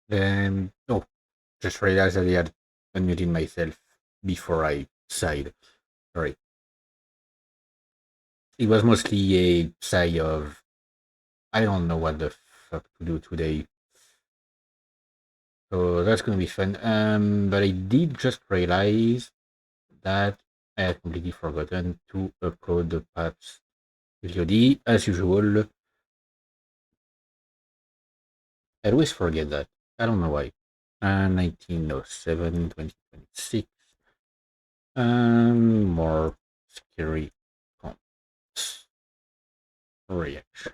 Oh, just realized that I had unmuted myself before I sighed. Sorry. It was mostly a sigh of, I don't know what the fuck to do today. So that's gonna be fun. But I did just realize that I had completely forgotten to upload the past VOD as usual. I always forget that. I don't know why. 1907, 2026. More scary comments. Reaction.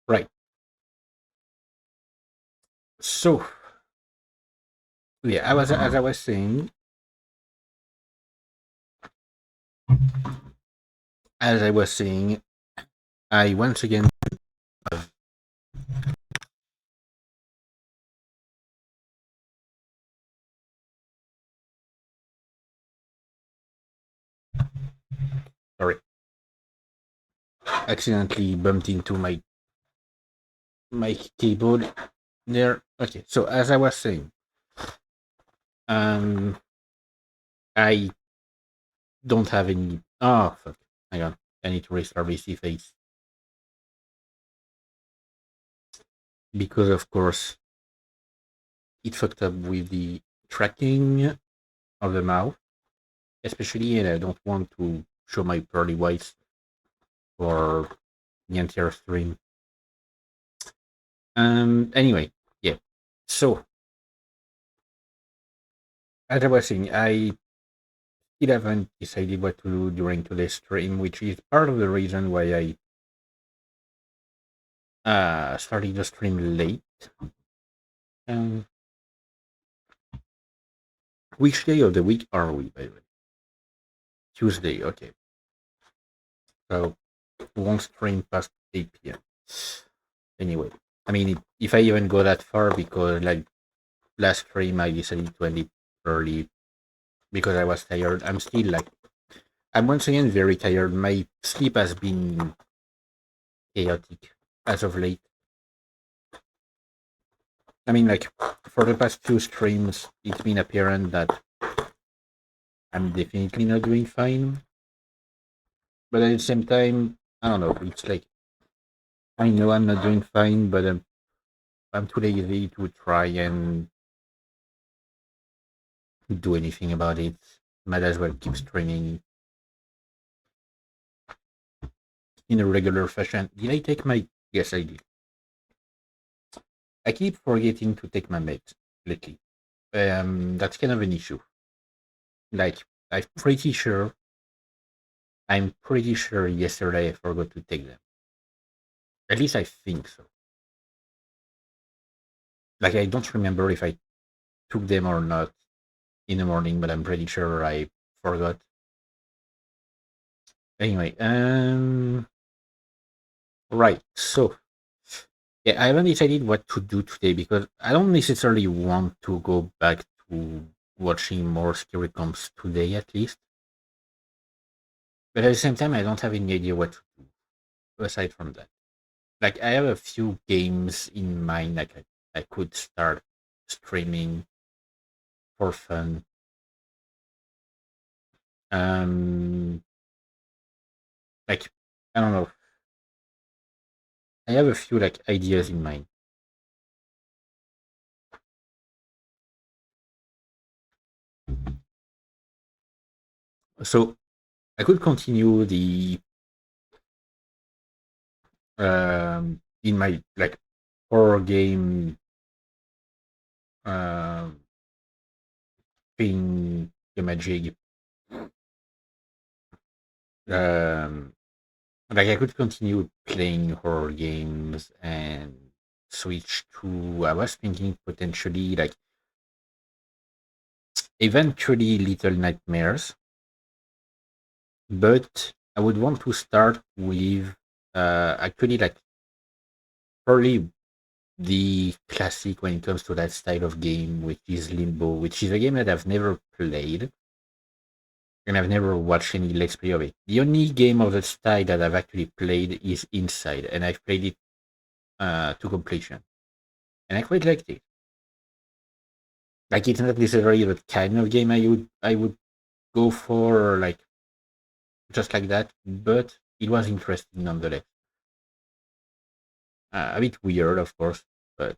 Right. So yeah, as I was saying, as I was saying, I once again have, sorry, accidentally bumped into my keyboard there. Okay, so as I was saying, um, I don't have any. Oh fuck! Hang on, I need to restart VC face because of course it fucked up with the tracking of the mouth, especially, and I don't want to show my pearly whites for the entire stream. Anyway, yeah. So as I was saying, I still haven't decided what to do during today's stream, which is part of the reason why I started the stream late. Um, which day of the week are we, by the way? Tuesday, okay. So won't stream past 8 p.m. Anyway, I mean, if I even go that far, because like last stream I decided to end it early because I was tired. I'm once again very tired. My sleep has been chaotic as of late. I mean, like, for the past two streams, it's been apparent that I'm definitely not doing fine. But at the same time, I don't know. It's like, I know I'm not doing fine, but I'm too lazy to try and do anything about it. Might as well keep streaming in a regular fashion. Did I take my. Yes, I did. I keep forgetting to take my meds lately. That's kind of an issue. Like, I'm pretty sure. I'm pretty sure yesterday I forgot to take them. At least I think so. Like, I don't remember if I took them or not in the morning, but I'm pretty sure I forgot. Anyway, right. So yeah, I haven't decided what to do today because I don't necessarily want to go back to watching more scary comps today, at least. But at the same time, I don't have any idea what to do aside from that. Like, I have a few games in mind that I could start streaming for fun. Um, like, I don't know. I have a few like ideas in mind. So I could continue the in my like horror game thing imaging. Um, like, I could continue playing horror games and switch to. I was thinking potentially like eventually Little Nightmares, but I would want to start with actually like probably the classic when it comes to that style of game, which is Limbo, which is a game that I've never played and I've never watched any Let's Play of it. The only game of that style that I've actually played is Inside, and I've played it to completion. and I quite liked it. Like it's not necessarily the kind of game I would go for like just like that, but it was interesting nonetheless. A bit weird, of course, but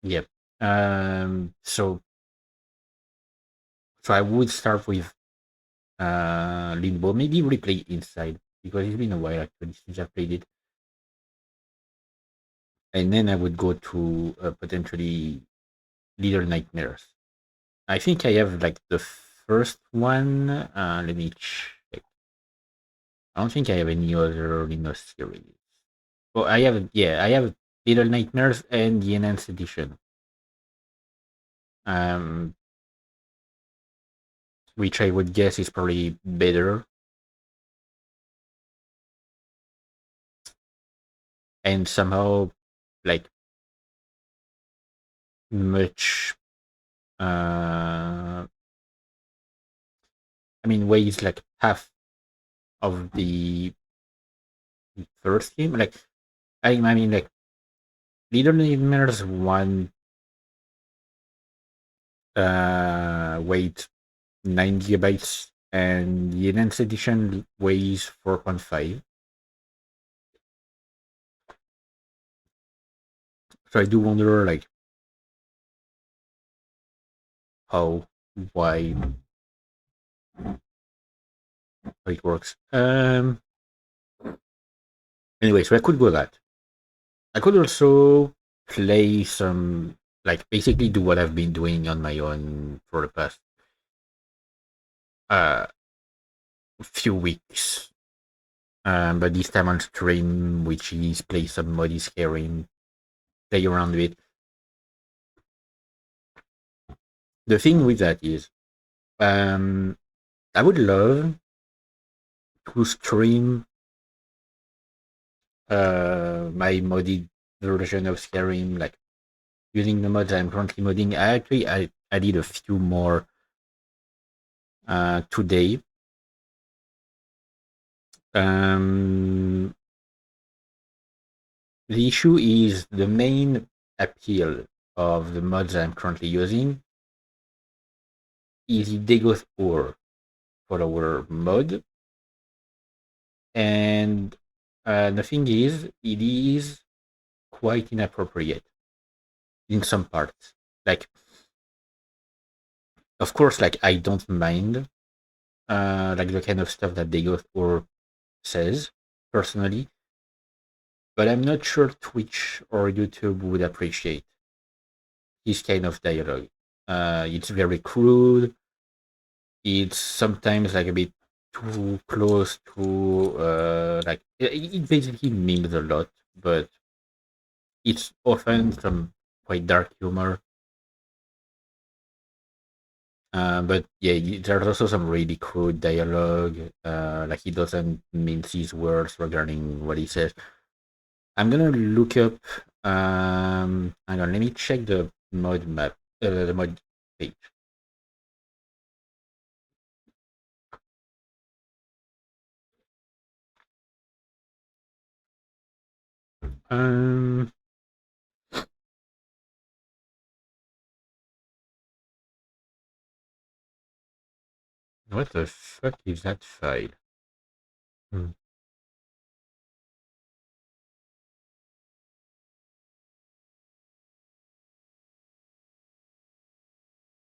yeah. So I would start with Limbo, maybe replay Inside because it's been a while actually since I played it, and then I would go to potentially Little Nightmares. I think I have like the first one. Let me check. I don't think I have any other in the series. Oh, I have, yeah, I have Little Nightmares and the Enhanced Edition, um, which I would guess is probably better and somehow like much. I mean, weighs like half of the first game. Like, I mean, like Little Nightmares one weighed 9 GB, and the Enhanced Edition weighs 4.5. So I do wonder, like, how, why, how it works. Anyway, so I could go that. I could also play some, like, basically do what I've been doing on my own for the past uh few weeks. But this time on stream, which is play some muddy Skyrim, play around with. The thing with that is, I would love to stream my modded version of Skyrim, like using the mods I'm currently modding. I added a few more today. Um, the issue is the main appeal of the mods I'm currently using is the Dagoth-Ur for our mod, and the thing is, it is quite inappropriate in some parts. Like, of course, like I don't mind like the kind of stuff that Dagoth-Ur says personally, but I'm not sure Twitch or YouTube would appreciate this kind of dialogue. It's very crude. It's sometimes like a bit too close to like it basically memes a lot, but it's often some quite dark humor. But yeah, there's also some really crude dialogue. Like he doesn't mince his words regarding what he says. I'm gonna look up. Hang on, let me check the mod map, the mod page. Um, what the fuck is that file? Hmm.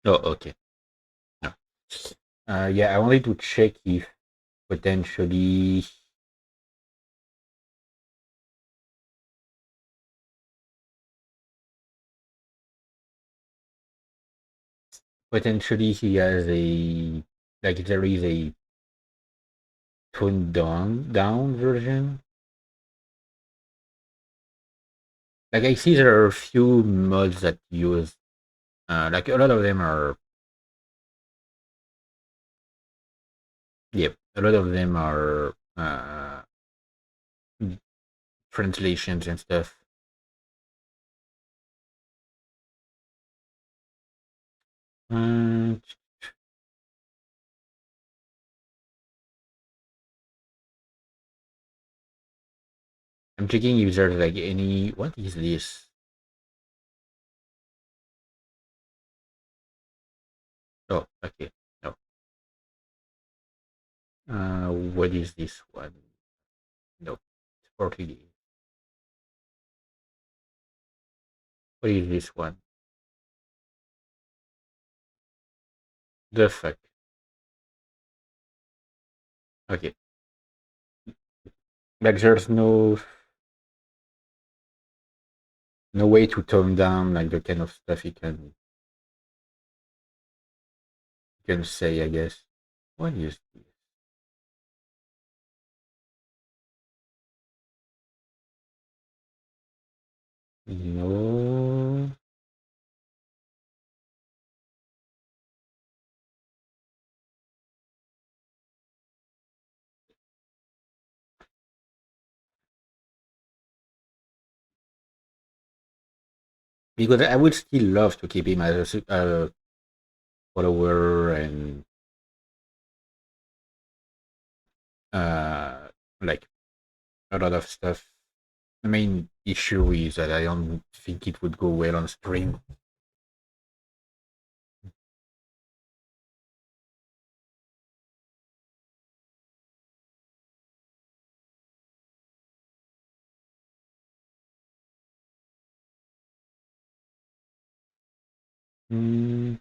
Oh, okay. No. Yeah, I wanted to check if potentially he has a like there is a toned down version. Like I see there are a few mods that use like a lot of them are, yep, a lot of them are translations and stuff. I'm checking if there's like any. What is this? Oh, okay. No. What is this one? No. Portuguese. What is this one? The fuck? Okay. Like there's no way to tone down like the kind of stuff you can say, I guess. What is this? No. Because I would still love to keep him as a follower and uh like a lot of stuff. The main issue is that I don't think it would go well on stream. Mm,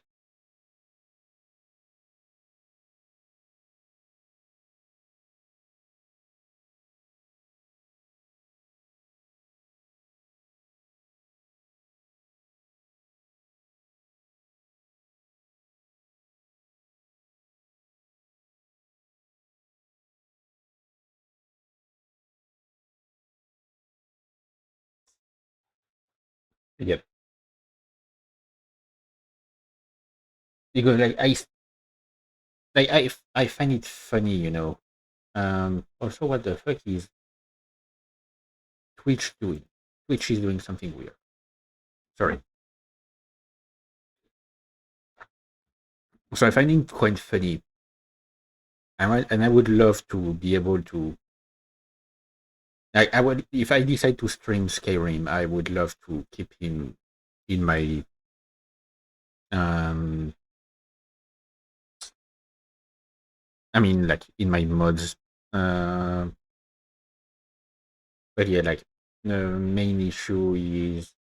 yeah, because I find it funny, Also, what the fuck is Twitch doing? Twitch is doing something weird. Sorry. So I find it quite funny, and I would love to be able to. I would, if I decide to stream Skyrim, I would love to keep him in my um. I mean, like in my mods. Uh, but yeah, like the main issue is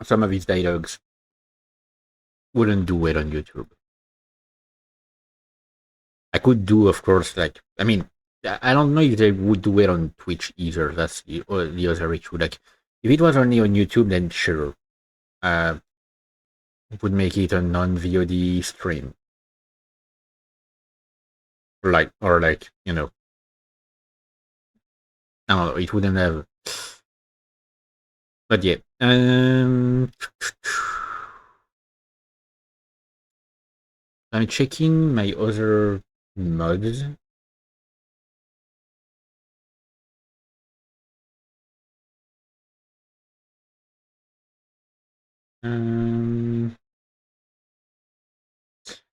some of his dialogues wouldn't do well on YouTube. I could do, of course, like I mean, I don't know if they would do it on Twitch either. That's the other issue. Like, if it was only on YouTube, then sure, uh, would make it a non-VOD stream, or like I don't know, it wouldn't have. But yeah, I'm checking my other mods. Um,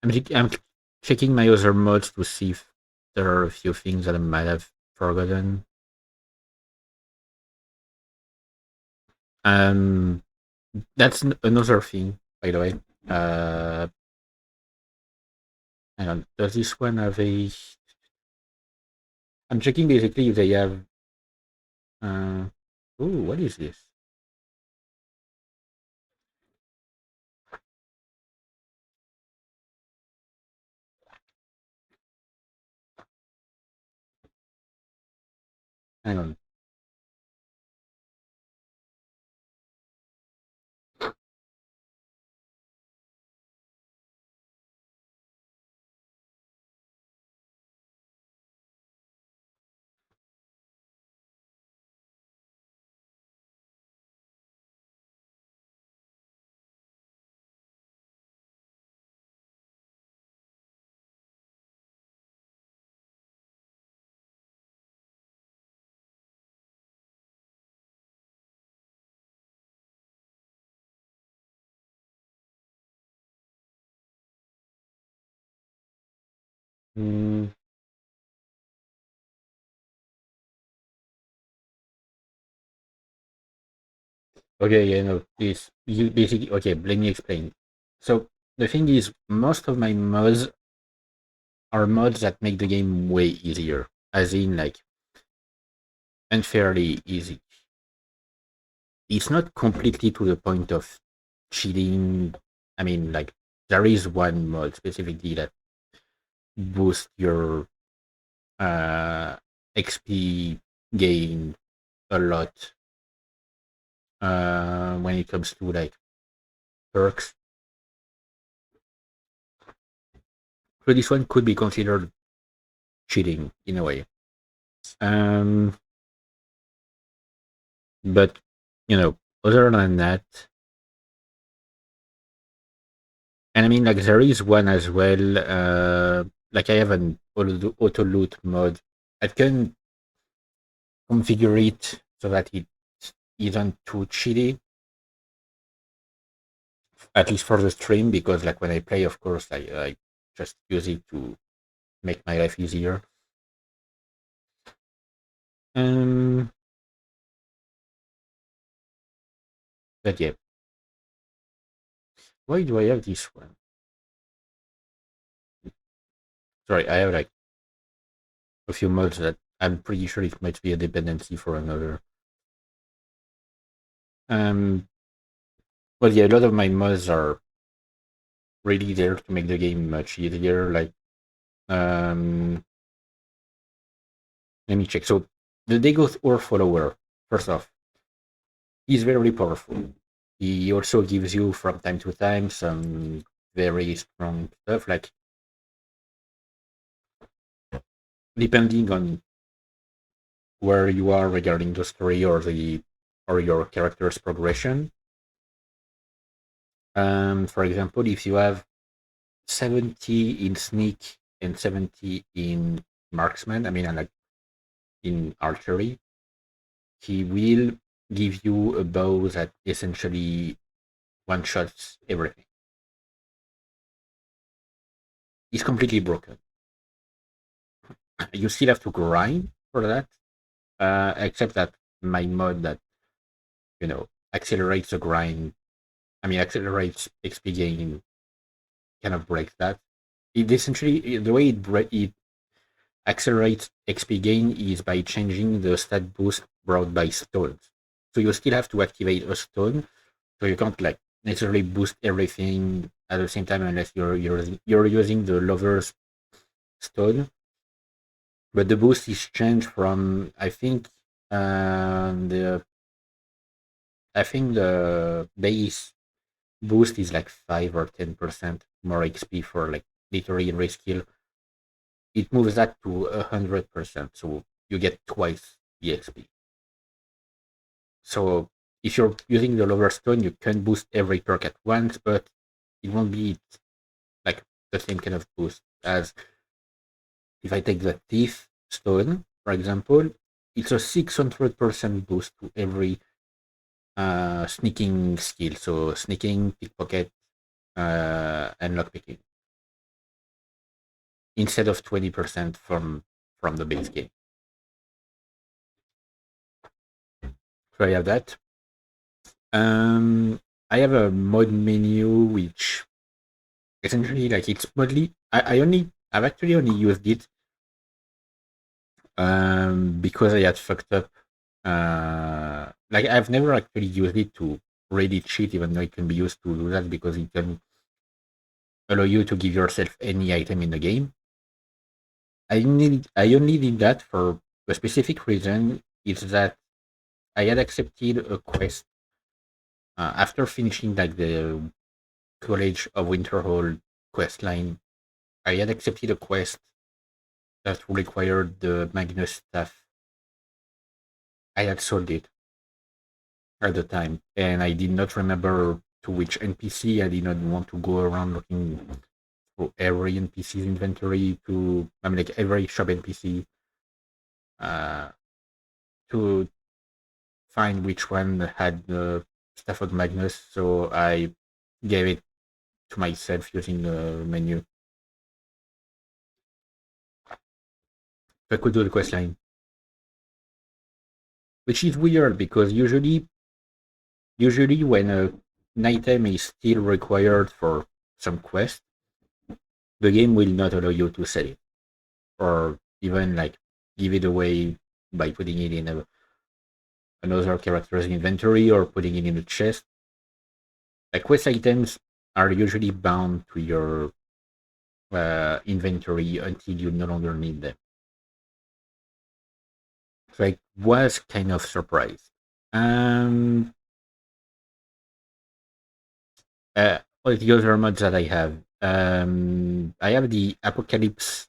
I'm checking my other mods to see if there are a few things that I might have forgotten. Um, that's another thing, by the way. Hang on. Does this one have a? I'm checking basically if they have. Uh, ooh, what is this? Hang on. Mm, Okay, yeah, no, this you basically okay. Let me explain. So the thing is, most of my mods are mods that make the game way easier, as in like unfairly easy. It's not completely to the point of cheating. I mean, like there is one mod specifically that boosts your uh, XP gain a lot when it comes to like perks. So this one could be considered cheating in a way. Um, but other than that, and I mean, like there is one as well. Like I have an auto loot mod. I can configure it so that it isn't too cheaty, at least for the stream. Because like when I play, of course, I just use it to make my life easier. Um, but yeah, why do I have this one? Sorry, I have like a few mods that I'm pretty sure it might be a dependency for another. Um, well, yeah, a lot of my mods are really there to make the game much easier. Like, um, let me check. So, the Dagoth-Ur follower, first off, is very powerful. He also gives you from time to time some very strong stuff. Like, depending on where you are regarding the story or your character's progression. For example, if you have 70 in sneak and 70 in marksman, I mean, like in archery, he will give you a bow that essentially one shots everything. It's completely broken. You still have to grind for that, except that my mod that accelerates the grind. I mean, accelerates XP gain kind of breaks that. It essentially the way it accelerates XP gain is by changing the stat boost brought by stones. So you still have to activate a stone, so you can't like necessarily boost everything at the same time unless you're using the lover's stone. But the boost is changed from the the base boost is like 5 or 10% more XP for like literally every skill. It moves that to 100%, so you get twice the XP. So if you're using the lower stone, you can boost every perk at once, but it won't be like the same kind of boost as if I take the thief stone, for example. It's a 600% boost to every sneaking skill. So sneaking, pickpocket, and lockpicking, instead of 20% from the base game. So I have that. I have a mod menu which essentially like it's modly. I've actually only used it because I had fucked up. Like I've never actually used it to really cheat, even though it can be used to do that because it can allow you to give yourself any item in the game. I only did that for a specific reason. It's that I had accepted a quest after finishing like the College of Winterhold quest line. I had accepted a quest that required the Magnus staff. I had sold it at the time, and I did not remember to which NPC. I did not want to go around looking for every NPC's inventory I mean, like every shop NPC uh, to find which one had the staff of Magnus. So I gave it to myself using the menu. So I could do the quest line, which is weird because usually Usually, when an item is still required for some quest, the game will not allow you to sell it, or even like give it away by putting it in another character's inventory or putting it in a chest. Like quest items are usually bound to your inventory until you no longer need them. So I was kind of surprised. Um, all the other mods that I have the Apocalypse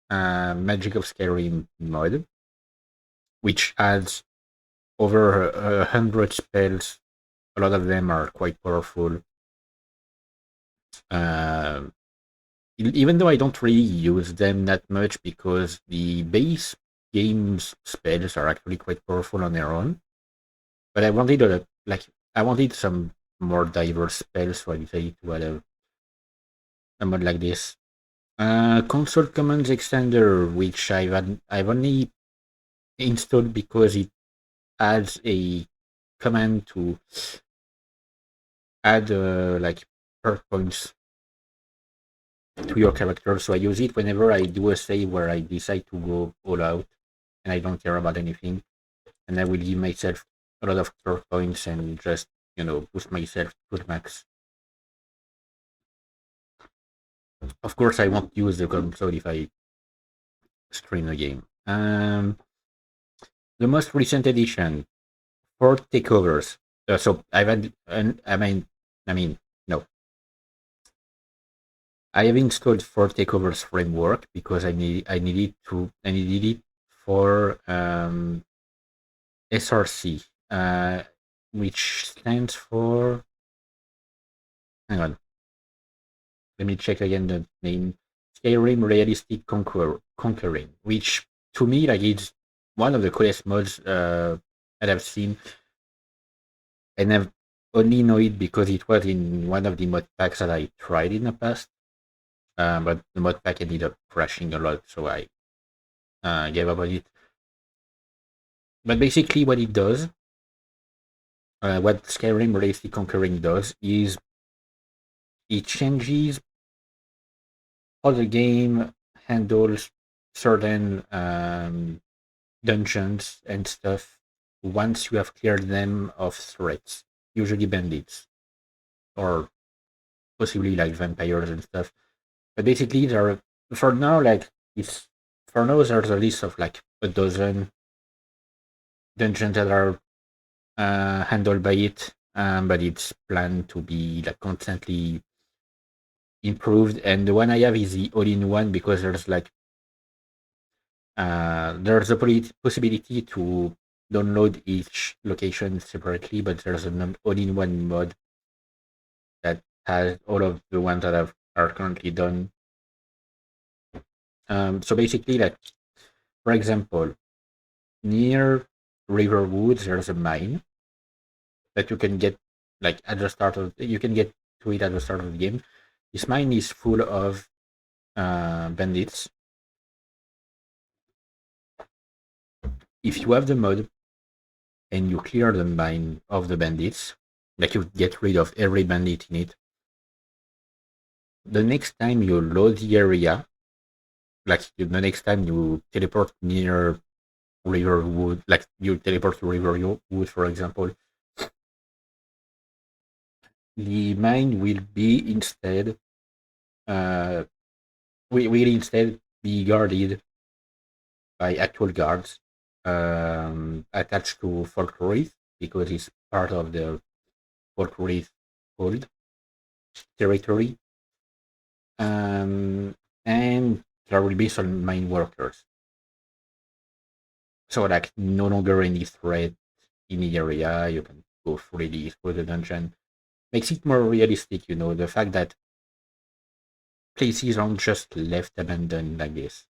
Magic of Skyrim mod, which adds over 100 spells. A lot of them are quite powerful. Uh, Even though I don't really use them that much because the base game's spells are actually quite powerful on their own. But I wanted I wanted some more diverse spells, so I decided to add a mod like this. Console Commands Extender, which I've only installed because it adds a command to add like perk points to your character. So I use it whenever I do a save where I decide to go all out and I don't care about anything, and I will give myself a lot of perk points and just boost myself to the max. Of course, I won't use the console if I stream the game. The most recent edition, for takeovers. So I've had, I mean, no, I have installed for takeovers framework because I needed it for SRC, which stands for. Hang on, let me check again the name. Skyrim Realistic Conquering, which to me like it's one of the coolest mods that I've seen, and I've only know it because it was in one of the mod packs that I tried in the past. But the mod pack ended up crashing a lot, so I gave up on it. But basically, what Skyrim Realistic Conquering does, is it changes how the game handles certain dungeons and stuff once you have cleared them of threats, usually bandits or possibly like vampires and stuff. But basically, for now like it's for now there's a list of like a dozen dungeons that are handled by it, but it's planned to be like constantly improved. And the one I have is the all-in-one because there's a possibility to download each location separately, but there's an all-in-one mod that has all of the ones that are currently done. So basically, like for example, near River Woods, there's a mine that you can get like at the start of you can get to it at the start of the game. This mine is full of bandits. If you have the mod and you clear the mine of the bandits, like you get rid of every bandit in it, the next time you load the area, like the next time you teleport near Riverwood, like you teleport to Riverwood, for example, the mine will be instead uh, will instead be guarded by actual guards attached to Folkreath because it's part of the Folkreath hold territory. Um, and there will be some mine workers. So like no longer any threat in the area. You can go freely through the dungeon. Makes it more realistic, the fact that places aren't just left abandoned like this.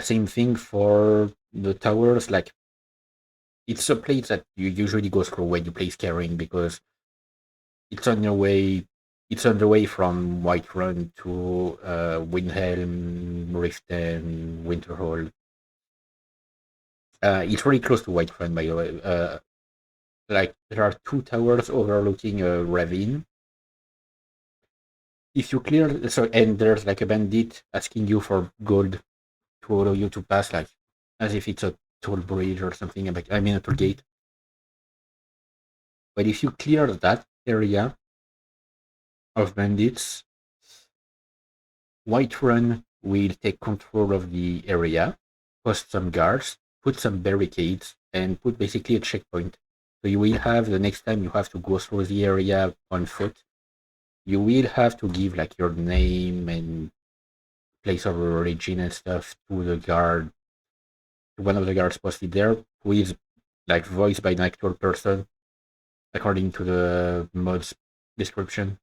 Same thing for the towers. Like it's a place that you usually go through when you play Skyrim because it's on your way. It's on the way from Whiterun to Windhelm, Riften, Winterhold. It's very close to Whiterun, by the way. like there are two towers overlooking a ravine. If you clear, so and there's like a bandit asking you for gold to allow you to pass, like as if it's a toll bridge or something. I mean a toll gate. But if you clear that area of bandits, Whiterun will take control of the area, post some guards, put some barricades, and put basically a checkpoint. So you will have, the next time you have to go through the area on foot, you will have to give like your name and place of origin and stuff to the guard, to one of the guards posted there, who is like voiced by an actual person according to the mod's description.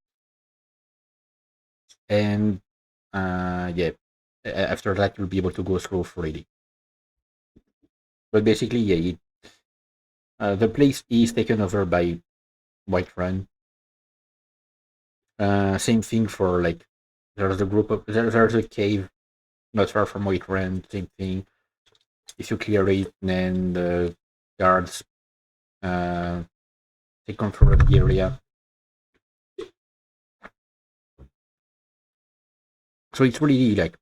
And yeah, after that you'll be able to go through freely. But basically, yeah, the place is taken over by Whiterun. Same thing for like there's a group of there's a cave not far from Whiterun. Same thing. If you clear it, then the guards uh, take control of the area. So it's really like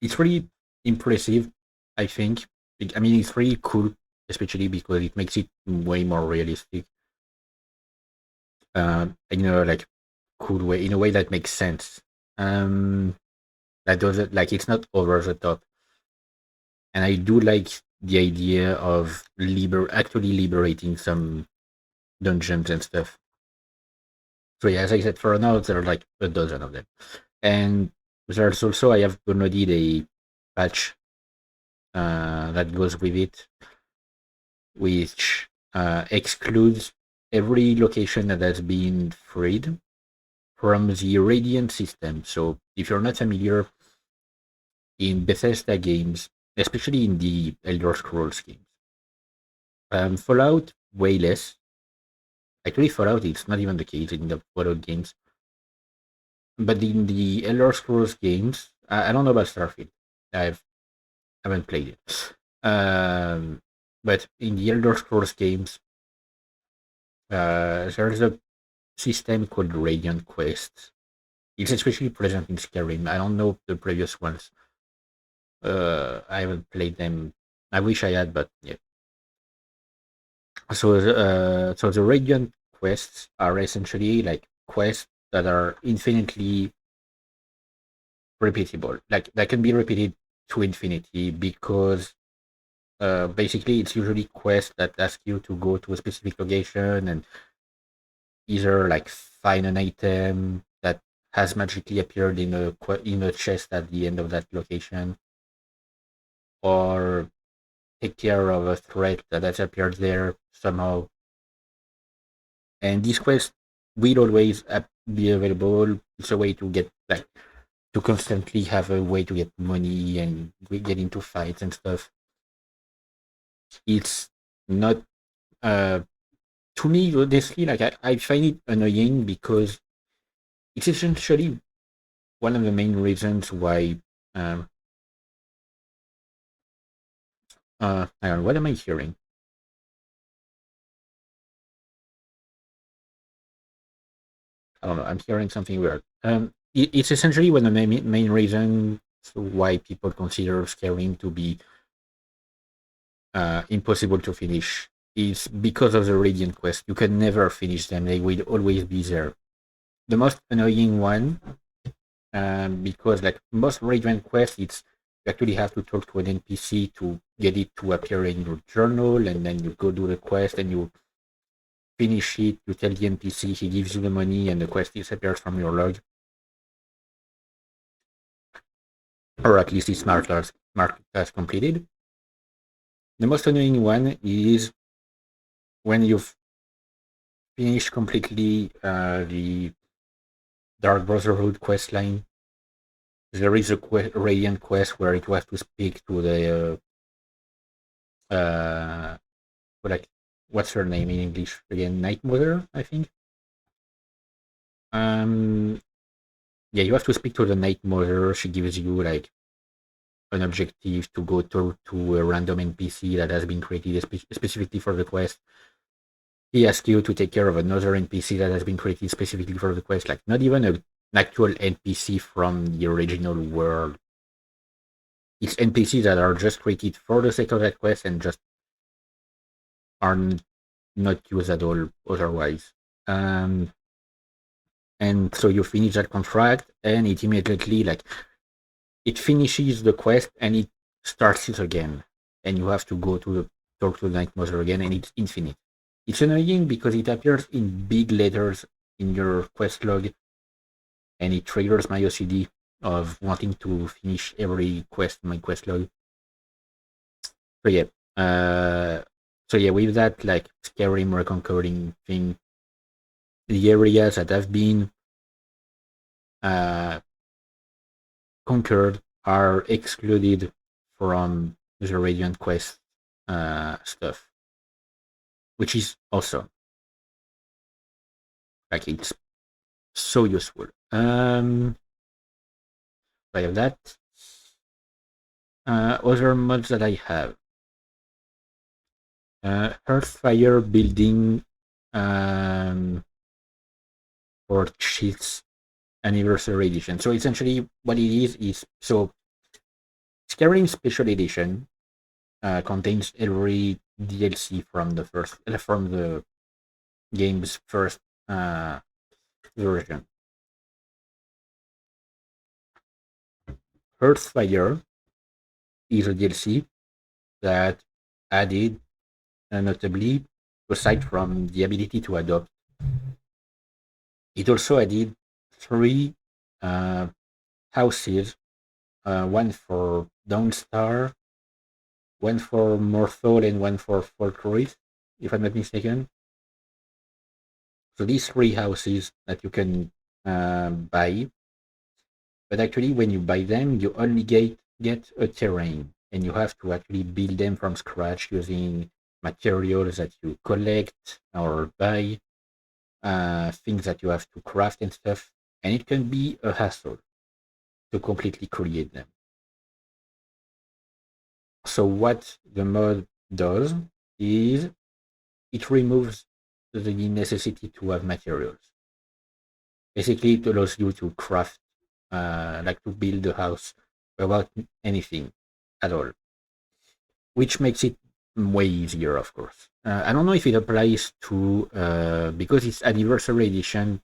it's really impressive. I think. I mean, it's really cool, especially because it makes it way more realistic. In a like cool way, in a way that makes sense. That doesn't like it's not over the top, and I do like the idea of actually liberating some dungeons and stuff. So yeah, as I said, for now there are like a dozen of them, and there's also I have downloaded a patch that goes with it, which excludes every location that has been freed from the Radiant system. So if you're not familiar, in Bethesda games, especially in the Elder Scrolls games, Fallout way less. Actually, Fallout it's not even the case in the Fallout games, but in the Elder Scrolls games, I don't know about Starfield. I haven't played it. But in the Elder Scrolls games, there's a system called Radiant Quests. It's especially present in Skyrim. I don't know the previous ones. I haven't played them. I wish I had, but yeah. So the Radiant quests are essentially like quests that are infinitely repeatable. Like that can be repeated to infinity because basically it's usually quests that ask you to go to a specific location and either like find an item that has magically appeared in a chest at the end of that location, or take care of a threat that has appeared there somehow. And these quests will always be available. It's a way to get like to constantly have a way to get money and get into fights and stuff. It's not to me honestly like I find it annoying because it's essentially one of the main reasons why hang on, what am I hearing? I don't know, I'm hearing something weird. It's essentially one of the main reasons why people consider Skyrim to be impossible to finish is because of the Radiant quest. You can never finish them; they will always be there. The most annoying one, because like most Radiant quests, it's you actually have to talk to an NPC to get it to appear in your journal, and then you go do the quest and you finish it. You tell the NPC, he gives you the money, and the quest disappears from your log, or at least it's marked as completed. The most annoying one is when you've finished completely the Dark Brotherhood quest line. There is a Radiant quest where you have to speak to the like what's her name in English again? Night Mother, I think. Yeah, you have to speak to the Night Mother. She gives you like an objective to go to a random NPC that has been created specifically for the quest. he asks you to take care of another NPC that has been created specifically for the quest, like not even an actual NPC from the original world. It's NPCs that are just created for the sake of that quest and just are not used at all otherwise. Um, and so you finish that contract, and it immediately it finishes the quest and it starts it again, and you have to go to talk to the Night Mother again, and it's infinite. It's annoying because it appears in big letters in your quest log, and it triggers my OCD of wanting to finish every quest in my quest log. So yeah, with that Skyrim reconquering thing, the areas that have been uh, conquered are excluded from the Radiant Quest stuff, which is awesome. It's so useful. I have that. Other mods that I have. Earthfire building for cheats anniversary edition. So essentially what it is so Skyrim Special Edition contains every DLC from the game's first version. Earthfire is a DLC that added, notably, aside from the ability to adopt, it also added 3 houses, one for Dawnstar, one for Morthal, and one for Fortress, if I'm not mistaken. So these 3 houses that you can buy, but actually when you buy them, you only get a terrain, and you have to actually build them from scratch using materials that you collect or buy, things that you have to craft and stuff, and it can be a hassle to completely create them. So what the mod does is it removes the necessity to have materials. Basically, it allows you to craft, to build a house without anything at all, which makes it way easier, of course. I don't know if it applies to, because it's anniversary edition,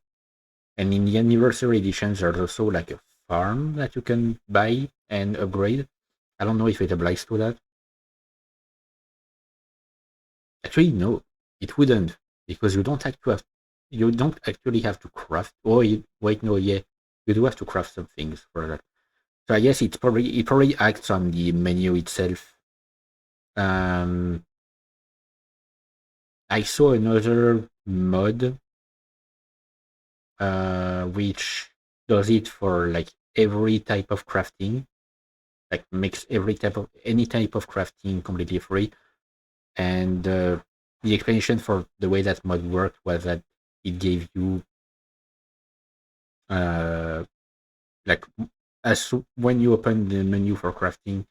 and in the anniversary editions, there's also a farm that you can buy and upgrade. I don't know if it applies to that. Actually, no, it wouldn't, because you don't actually have to craft. Oh, wait, no, yeah, you do have to craft some things for that. So I guess it probably acts on the menu itself. Um, I saw another mod, which does it for every type of crafting, makes any type of crafting completely free. And the explanation for the way that mod worked was that it gave you uh, like when you open the menu for crafting,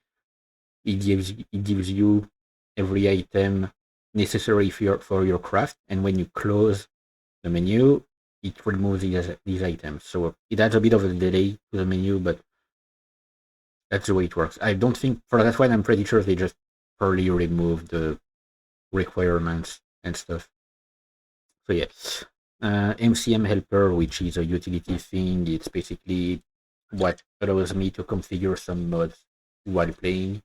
it gives you every item necessary for your craft, and when you close the menu, it removes these items. So it adds a bit of a delay to the menu, but that's the way it works. I don't think for that one. I'm pretty sure they just probably removed the requirements and stuff. So yeah, MCM helper, which is a utility thing. It's basically what allows me to configure some mods while playing,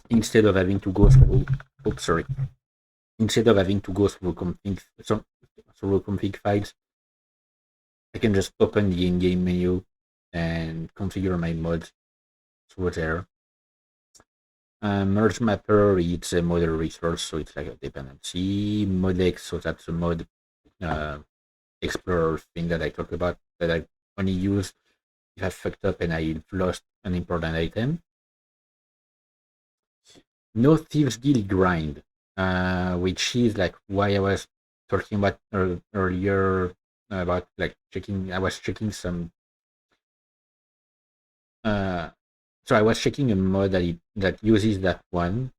instead of having to go through. Oops, sorry. Instead of having to go through config files, I can just open the in-game menu and configure my mods through there. Merge mapper, it's a model resource, so it's like a dependency. Modex, so that's a mod explorer thing that I talked about, that I only use if I fucked up and I lost an important item. No Thieves Guild grind, which is why I was talking about earlier, about checking. I was checking some. So I was checking a mod that uses that one,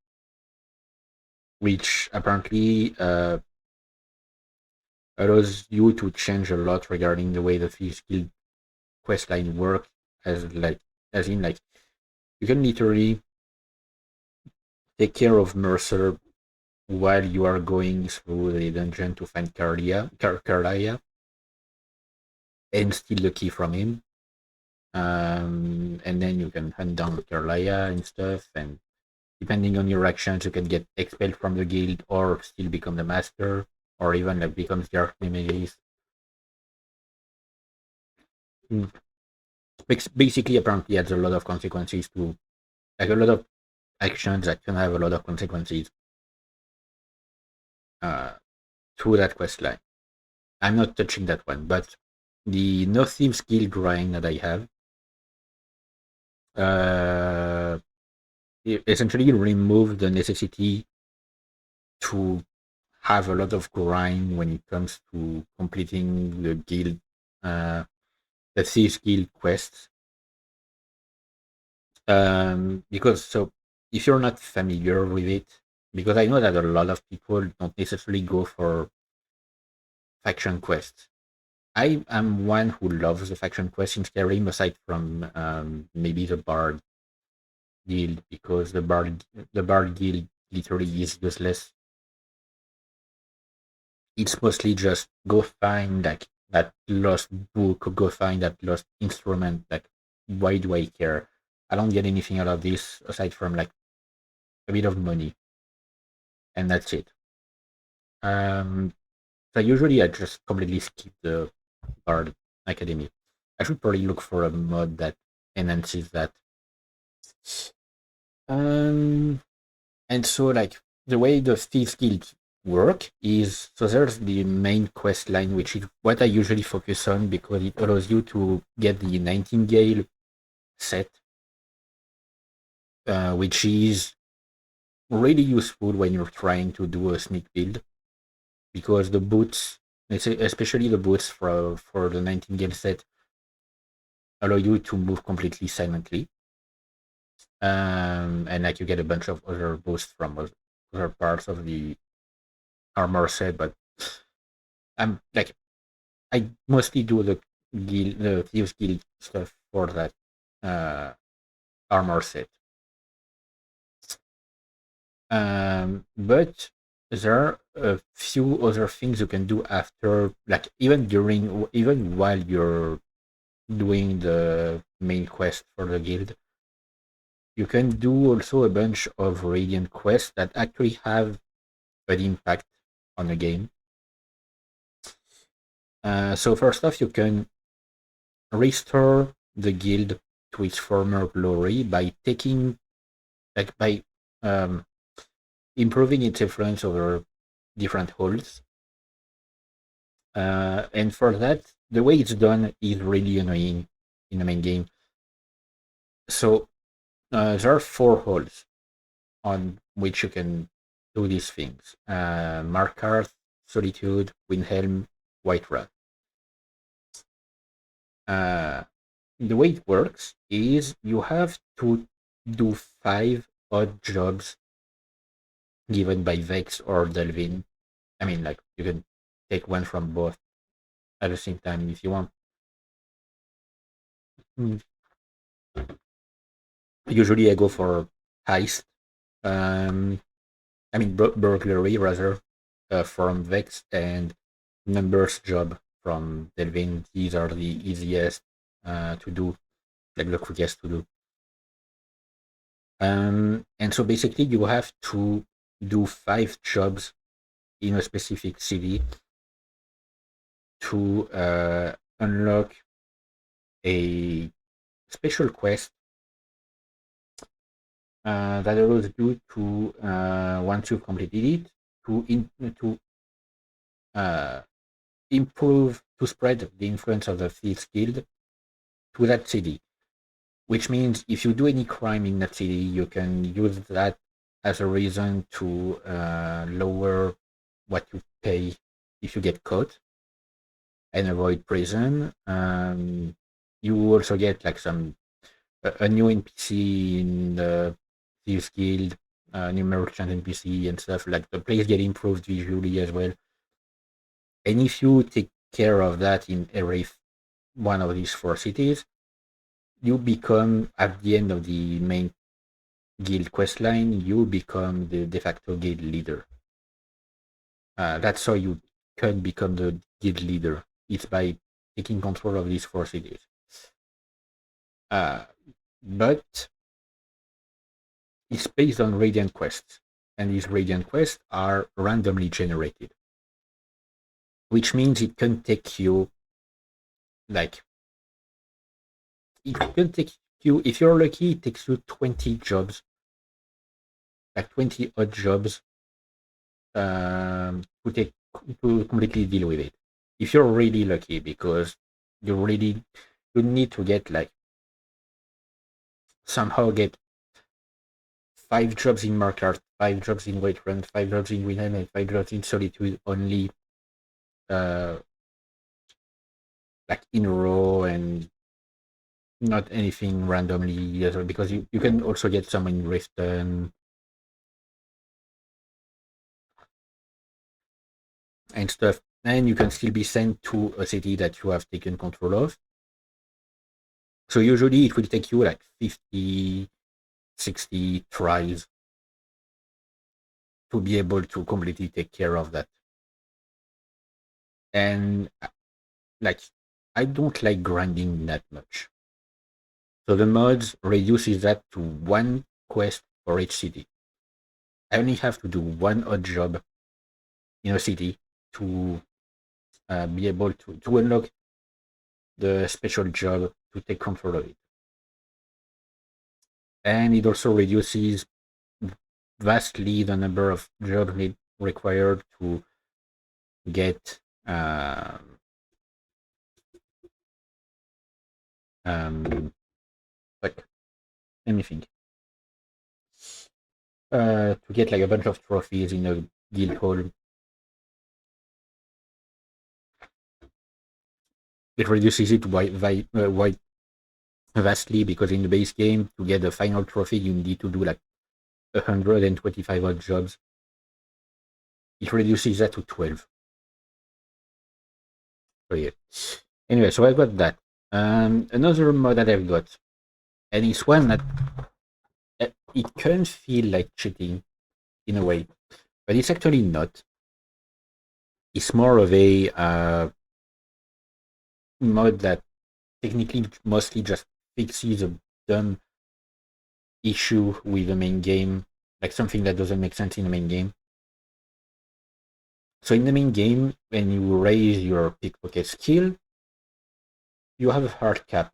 which apparently allows you to change a lot regarding the way the Thieves Guild questline work, as in like you can literally take care of Mercer while you are going through the dungeon to find Carlia and steal the key from him. And then you can hunt down Carlia and stuff, and depending on your actions, you can get expelled from the guild or still become the master, or even like becomes the archnemesis. Mm. Basically, apparently, adds a lot of consequences to like a lot of actions that can have a lot of consequences uh, to that quest line. I'm not touching that one, but the no thieves skill grind that I have uh, essentially remove the necessity to have a lot of grind when it comes to completing the guild, the thieves guild quests. Because so if you're not familiar with it, because I know that a lot of people don't necessarily go for faction quests. I am one who loves the faction quests in Skyrim, aside from maybe the Bard guild, because the Bard guild literally is useless. It's mostly just go find like that lost book, go find that lost instrument. Like, why do I care? I don't get anything out of this aside from like a bit of money, and that's it. Um, so usually I just completely skip the Bard Academy. I should probably look for a mod that enhances that. Um, and so like the way the Thieves Guild work is, so there's the main quest line, which is what I usually focus on because it allows you to get the Nightingale set, which is really useful when you're trying to do a sneak build, because the boots, especially the boots for the Nightingale set, allow you to move completely silently. And like you get a bunch of other boosts from other parts of the armor set, but I'm like I mostly do the Thieves Guild stuff for that uh, armor set. But there are a few other things you can do after, like even while you're doing the main quest for the guild. You can do also a bunch of Radiant quests that actually have an impact on the game. So first off, you can restore the guild to its former glory by by um, improving its influence over different holds. And for that, the way it's done is really annoying in the main game. So there are 4 holds on which you can do these things: Markarth, Solitude, Windhelm, Whiterun. Uh, the way it works is you have to do 5 odd jobs given by Vex or Delvin. I mean, like, you can take one from both at the same time if you want. Mm. Usually I go for heist. Um, I mean, burglary rather, from Vex, and numbers job from Delvin. These are the easiest to do, like the quickest to do. And so basically, you have to do 5 jobs in a specific city to unlock a special quest that allows you to, once you've completed it, to uh, improve, to spread the influence of the Thieves Guild to that city. Which means if you do any crime in that city, you can use that as a reason to lower what you pay if you get caught and avoid prison. You also get like a new NPC in the Thieves Guild new merchant NPC and stuff. Like the place get improved visually as well. And if you take care of that in every one of these four cities, you become at the end of the main guild quest line, you become the de facto guild leader. That's how you can become the guild leader. It's by taking control of these four cities. But it's based on radiant quests, and these radiant quests are randomly generated, which means it can take you like it can take you, if you're lucky, it takes you 20 jobs, like 20 odd jobs, to completely deal with it. If you're really lucky, because you need to get like somehow get 5 jobs in Markart, 5 jobs in Whiterun, 5 jobs in Winheim, and 5 jobs in Solitude only, like in a row, and not anything randomly, because you can also get some in Riften and stuff, and you can still be sent to a city that you have taken control of. So usually it will take you like 50, 60 tries to be able to completely take care of that. And like, I don't like grinding that much. So the mods reduces that to one quest for each city. I only have to do one odd job in a city to be able to unlock the special job to take control of it. And it also reduces vastly the number of jobs required to get like anything. To get like a bunch of trophies in a guild hall. It reduces it vastly, because in the base game, to get the final trophy, you need to do like 125 odd jobs. It reduces that to 12. So yeah. Anyway, so I've got that. Another mod that I've got, and it's one that it can feel like cheating in a way, but it's actually not. It's more of a mod that technically mostly just fixes a dumb issue with the main game, like something that doesn't make sense in the main game. So in the main game, when you raise your pickpocket skill, you have a hard cap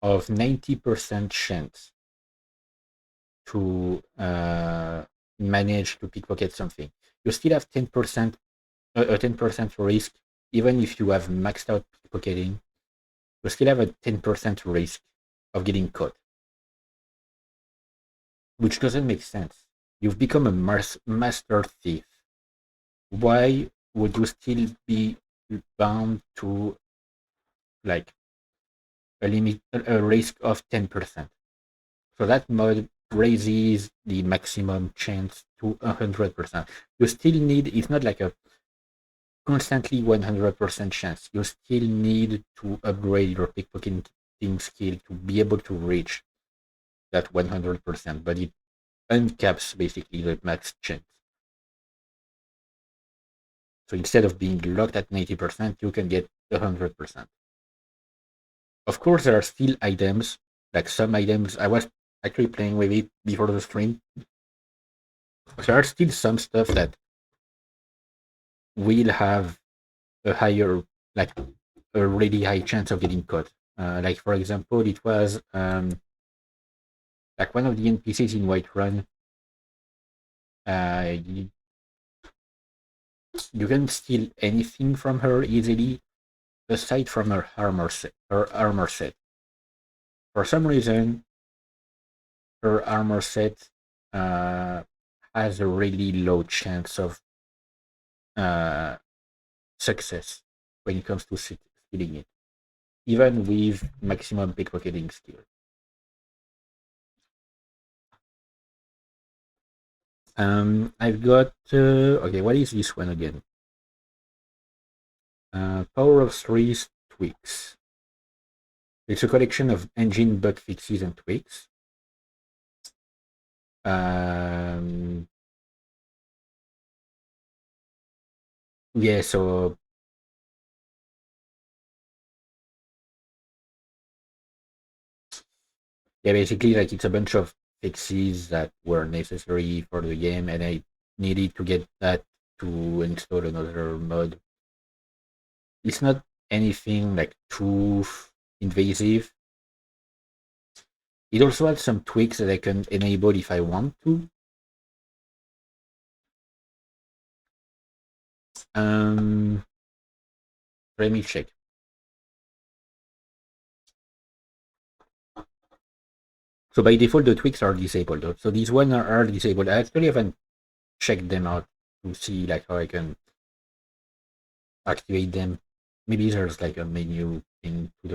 of 90% chance to manage to pickpocket something. You still have 10% a 10% risk, even if you have maxed out pickpocketing. You still have a 10% risk of getting caught, which doesn't make sense. You've become a master thief. Why would you still be bound to like a risk of 10%? So that mod raises the maximum chance to 100%. You still need, it's not like a constantly 100% chance. You still need to upgrade your pickpocketing skill to be able to reach that 100%, but it uncaps basically the max chance. So instead of being locked at 90%, you can get 100%. Of course, there are still items, like some items. I was actually playing with it before the stream. There are still some stuff that will have a higher, like a really high chance of getting caught. Like for example, it was like one of the NPCs in Whiterun. You, you can steal anything from her easily, aside from her armor set. For some reason, her armor set has a really low chance of success when it comes to stealing it, even with maximum pickpocketing skill. I've got okay. What is this one again? Power of Threes tweaks. It's a collection of engine bug fixes and tweaks. Yeah, so yeah, basically like it's a bunch of fixes that were necessary for the game, and I needed to get that to install another mod. It's not anything like too invasive. It also has some tweaks that I can enable if I want to. Let me check. So by default, the tweaks are disabled. So these ones are disabled. I actually haven't checked them out to see like how I can activate them. Maybe there's like a menu in to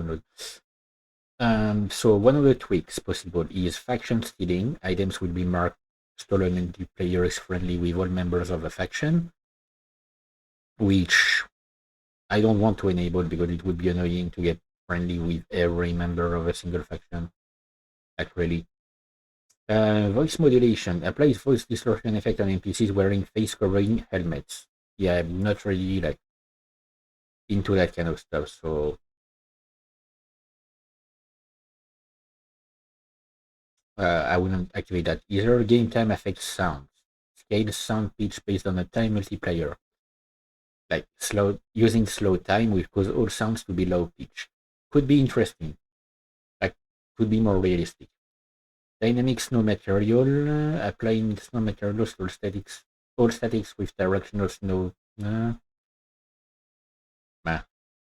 download. So one of the tweaks possible is faction stealing. Items will be marked stolen and the player is friendly with all members of a faction, which I don't want to enable because it would be annoying to get friendly with every member of a single faction. Like really. Voice modulation applies voice distortion effect on NPCs wearing face covering helmets. Yeah, I'm not really like into that kind of stuff, so I wouldn't activate that. Either game time affects sounds. Scale sound pitch based on a time multiplier. Like using slow time will cause all sounds to be low pitch. Could be interesting. Like could be more realistic. Dynamic snow material, applying snow materials to all statics with directional snow. Nah.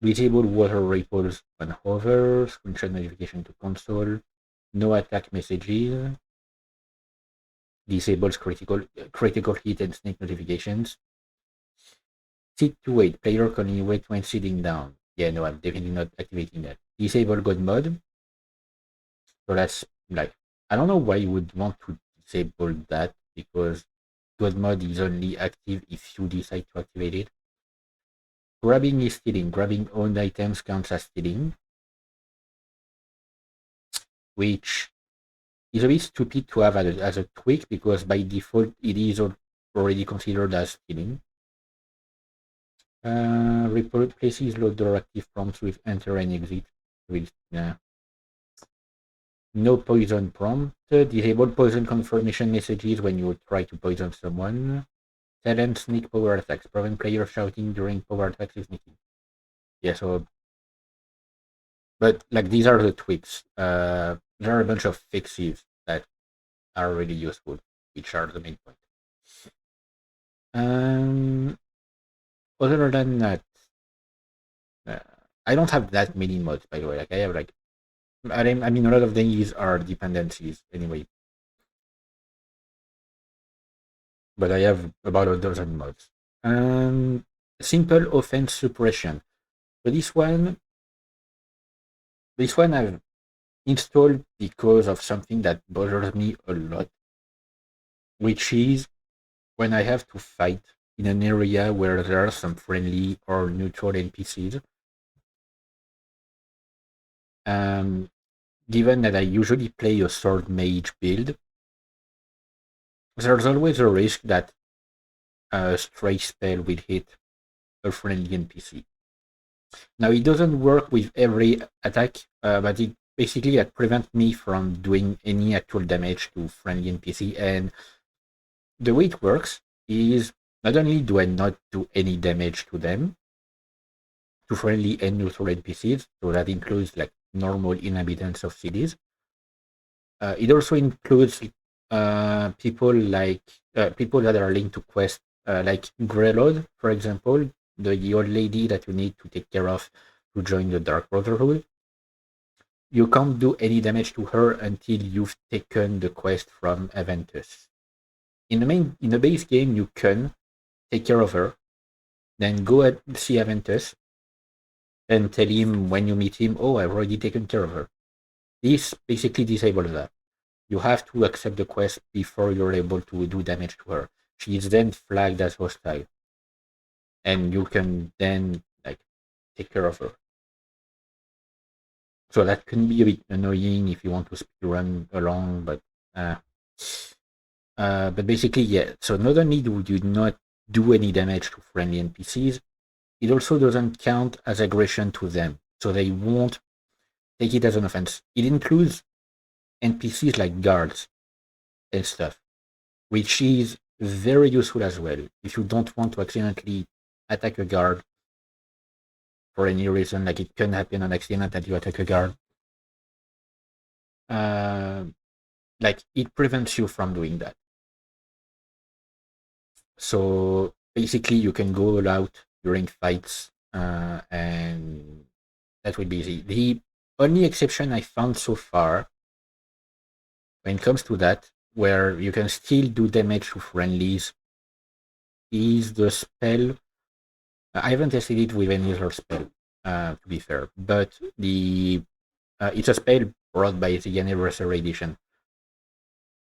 Disable water ripples when hover, screenshot notification to console, no attack messages, disables critical hit and snake notifications. Sit to wait, player can only wait when sitting down. Yeah, no, I'm definitely not activating that. Disable God mode. So that's like, I don't know why you would want to disable that because God mode is only active if you decide to activate it. Grabbing is stealing. Grabbing owned items counts as stealing, which is a bit stupid to have as a tweak because by default it is already considered as stealing. Replaces load door active prompts with enter and exit. With no poison prompt. Disable poison confirmation messages when you try to poison someone. Silent sneak power attacks. Prevent player shouting during power attacks if sneaking. Yeah, so but like these are the tweaks. There are a bunch of fixes that are really useful, which are the main point. Other than that, uh, I don't have that many mods, by the way. Like I have like, I mean, a lot of these are dependencies anyway. But I have about a dozen mods. Simple offense suppression. So this one I've installed because of something that bothers me a lot, which is when I have to fight in an area where there are some friendly or neutral NPCs. Given that I usually play a sword mage build, there's always a risk that a stray spell will hit a friendly NPC. Now it doesn't work with every attack, but it basically prevents me from doing any actual damage to friendly NPC. And the way it works is not only do I not do any damage to them, to friendly and neutral NPCs, so that includes like normal inhabitants of cities. It also includes people like people that are linked to quests, like Grelod, for example, the old lady that you need to take care of to join the Dark Brotherhood. You can't do any damage to her until you've taken the quest from Aventus. In the base game, you can take care of her, then go and see Aventus, and tell him when you meet him, "Oh, I've already taken care of her." This basically disables that. you have to accept the quest before you're able to do damage to her. She is then flagged as hostile, and you can then like take care of her. So that can be a bit annoying if you want to speedrun along, uh, but basically, yeah. So not only do you not do any damage to friendly NPCs, it also doesn't count as aggression to them, so they won't take it as an offense. It includes NPCs like guards and stuff, which is very useful as well. If you don't want to accidentally attack a guard for any reason, like it can happen on accident that you attack a guard, uh, like it prevents you from doing that. So basically, you can go all out during fights, and that would be easy. The only exception I found so far when it comes to that, where you can still do damage to friendlies, is the spell. I haven't tested it with any other spell, to be fair, but it's a spell brought by the Anniversary Edition.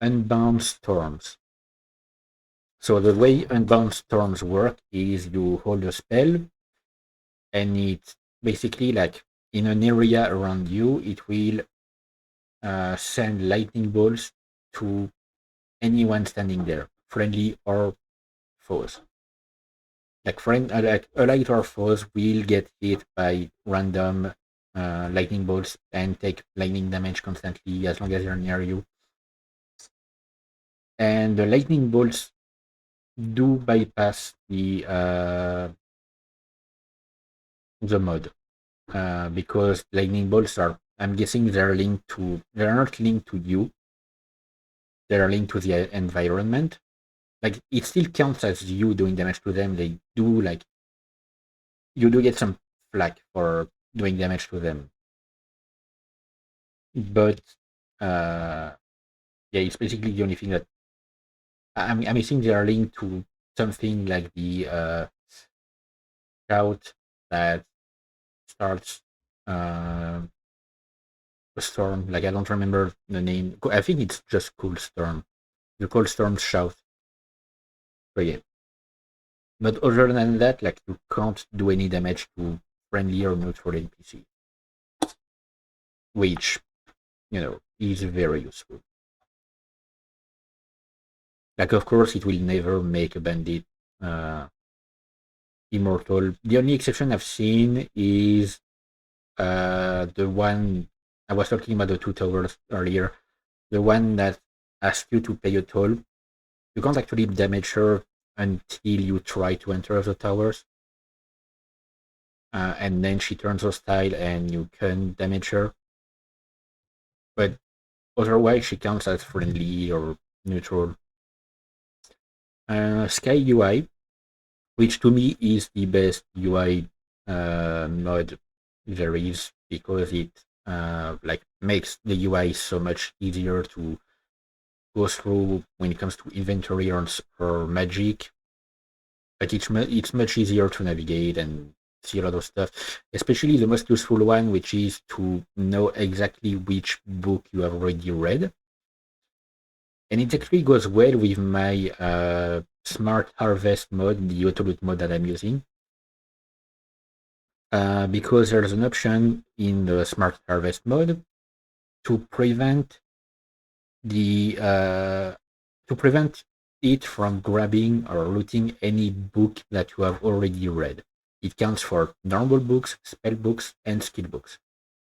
Unbound Storms. So the way Unbound Storms work is you hold a spell, and it's basically like in an area around you, it will send lightning bolts to anyone standing there, friendly or foes. Like allied or foes will get hit by random lightning bolts and take lightning damage constantly as long as they're near you. And the lightning bolts do bypass the mod, because lightning bolts are, I'm guessing they're not linked to you, they're linked to the environment. Like it still counts as you doing damage to them. They do, like, you do get some flack for doing damage to them, but uh yeah, it's basically the only thing that I'm guessing they are linked to something like the shout that starts uh, a storm. Like I don't remember the name. I think it's just Cold Storm. The Cold Storm shout. But yeah. But other than that, like you can't do any damage to friendly or neutral NPC, which is very useful. Like of course, it will never make a bandit immortal. The only exception I've seen is the one I was talking about, the two towers earlier. The one that asks you to pay a toll. You can't actually damage her until you try to enter the towers. And then she turns hostile and you can damage her. But otherwise, she counts as friendly or neutral. Sky UI, which to me is the best UI mod there is, because it like makes the UI so much easier to go through when it comes to inventory or magic. Like it's much easier to navigate and see a lot of stuff, especially the most useful one, which is to know exactly which book you have already read. And it actually goes well with my Smart Harvest mode, the auto-loot mode that I'm using. Because there's an option in the Smart Harvest mode to prevent it from grabbing or looting any book that you have already read. It counts for normal books, spell books, and skill books.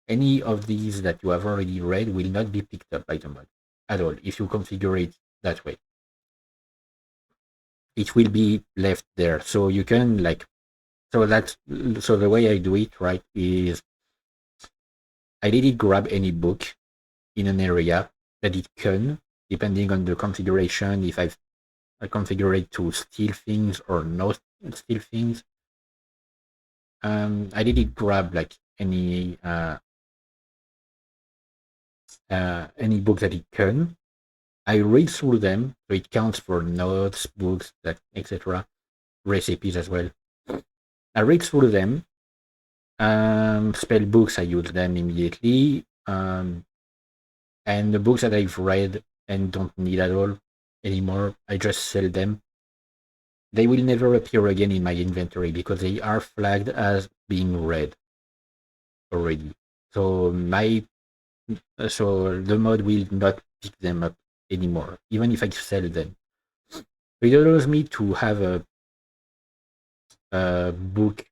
Any of these that you have already read will not be picked up by the mod at all if you configure it that way. It will be left there, so you can so the way I do it, right, is I didn't grab any book in an area that it can, depending on the configuration, if I configure it to steal things or not steal things. I didn't grab like any book that it can. I read through them, so it counts for notes, books, that etc. Recipes as well. I read through them. Spell books, I use them immediately. And the books that I've read and don't need at all anymore, I just sell them. They will never appear again in my inventory because they are flagged as being read already. So so the mod will not pick them up anymore, even if I sell them. It allows me to have a book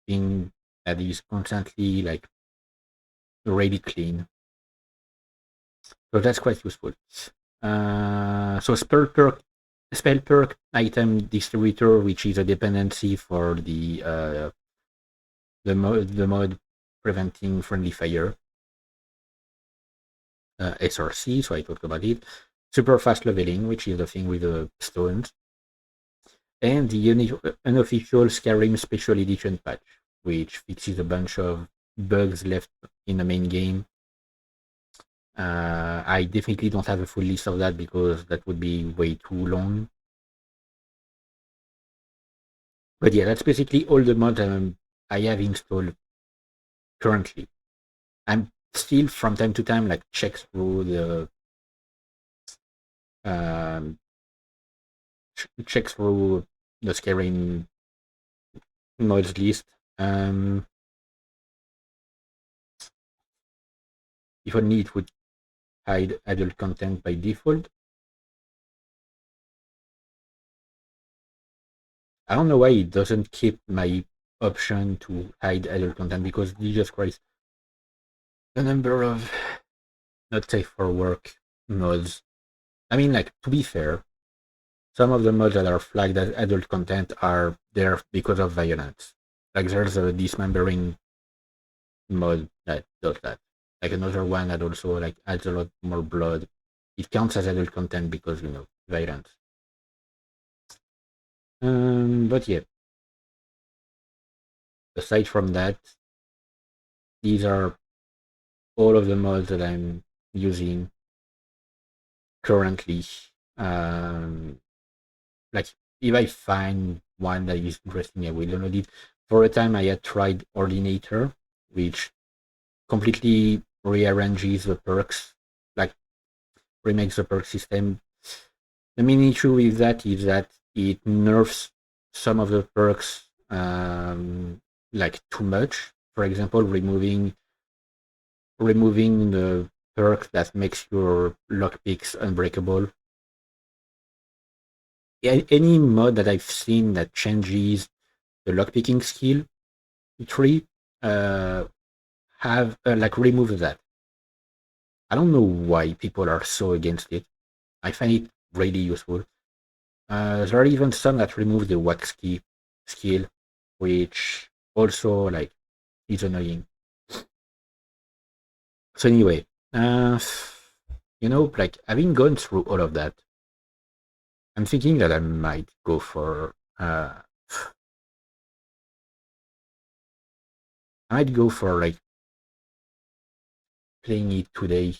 thing that is constantly like really clean. So that's quite useful. So spell perk item distributor, which is a dependency for the mod preventing friendly fire. SRC, so I talked about it. Super fast leveling, which is the thing with the stones. And the unofficial Skyrim Special Edition patch, which fixes a bunch of bugs left in the main game. I definitely don't have a full list of that because that would be way too long. But yeah, that's basically all the mods I have installed currently. I'm still from time to time like check through the Skyrim mods list. If only it would hide adult content by default. I don't know why it doesn't keep my option to hide adult content because Jesus Christ, the number of not safe for work mods. I mean, like, to be fair, some of the mods that are flagged as adult content are there because of violence. Like, there's a dismembering mod that does that. Like another one that also like adds a lot more blood. It counts as adult content because violence. But yeah. Aside from that, these are all of the mods that I'm using currently. Like if I find one that is interesting, I will download it. For a time, I had tried Ordinator, which completely rearranges the perks, like remakes the perk system. The main issue with that is that it nerfs some of the perks like too much. For example, removing the perk that makes your lockpicks unbreakable. Any mod that I've seen that changes the lockpicking skill tree have like remove that. I don't know why people are so against it. I find it really useful. There are even some that remove the wax key skill, which also like is annoying. So anyway, like having gone through all of that, I'm thinking that I might go for like playing it today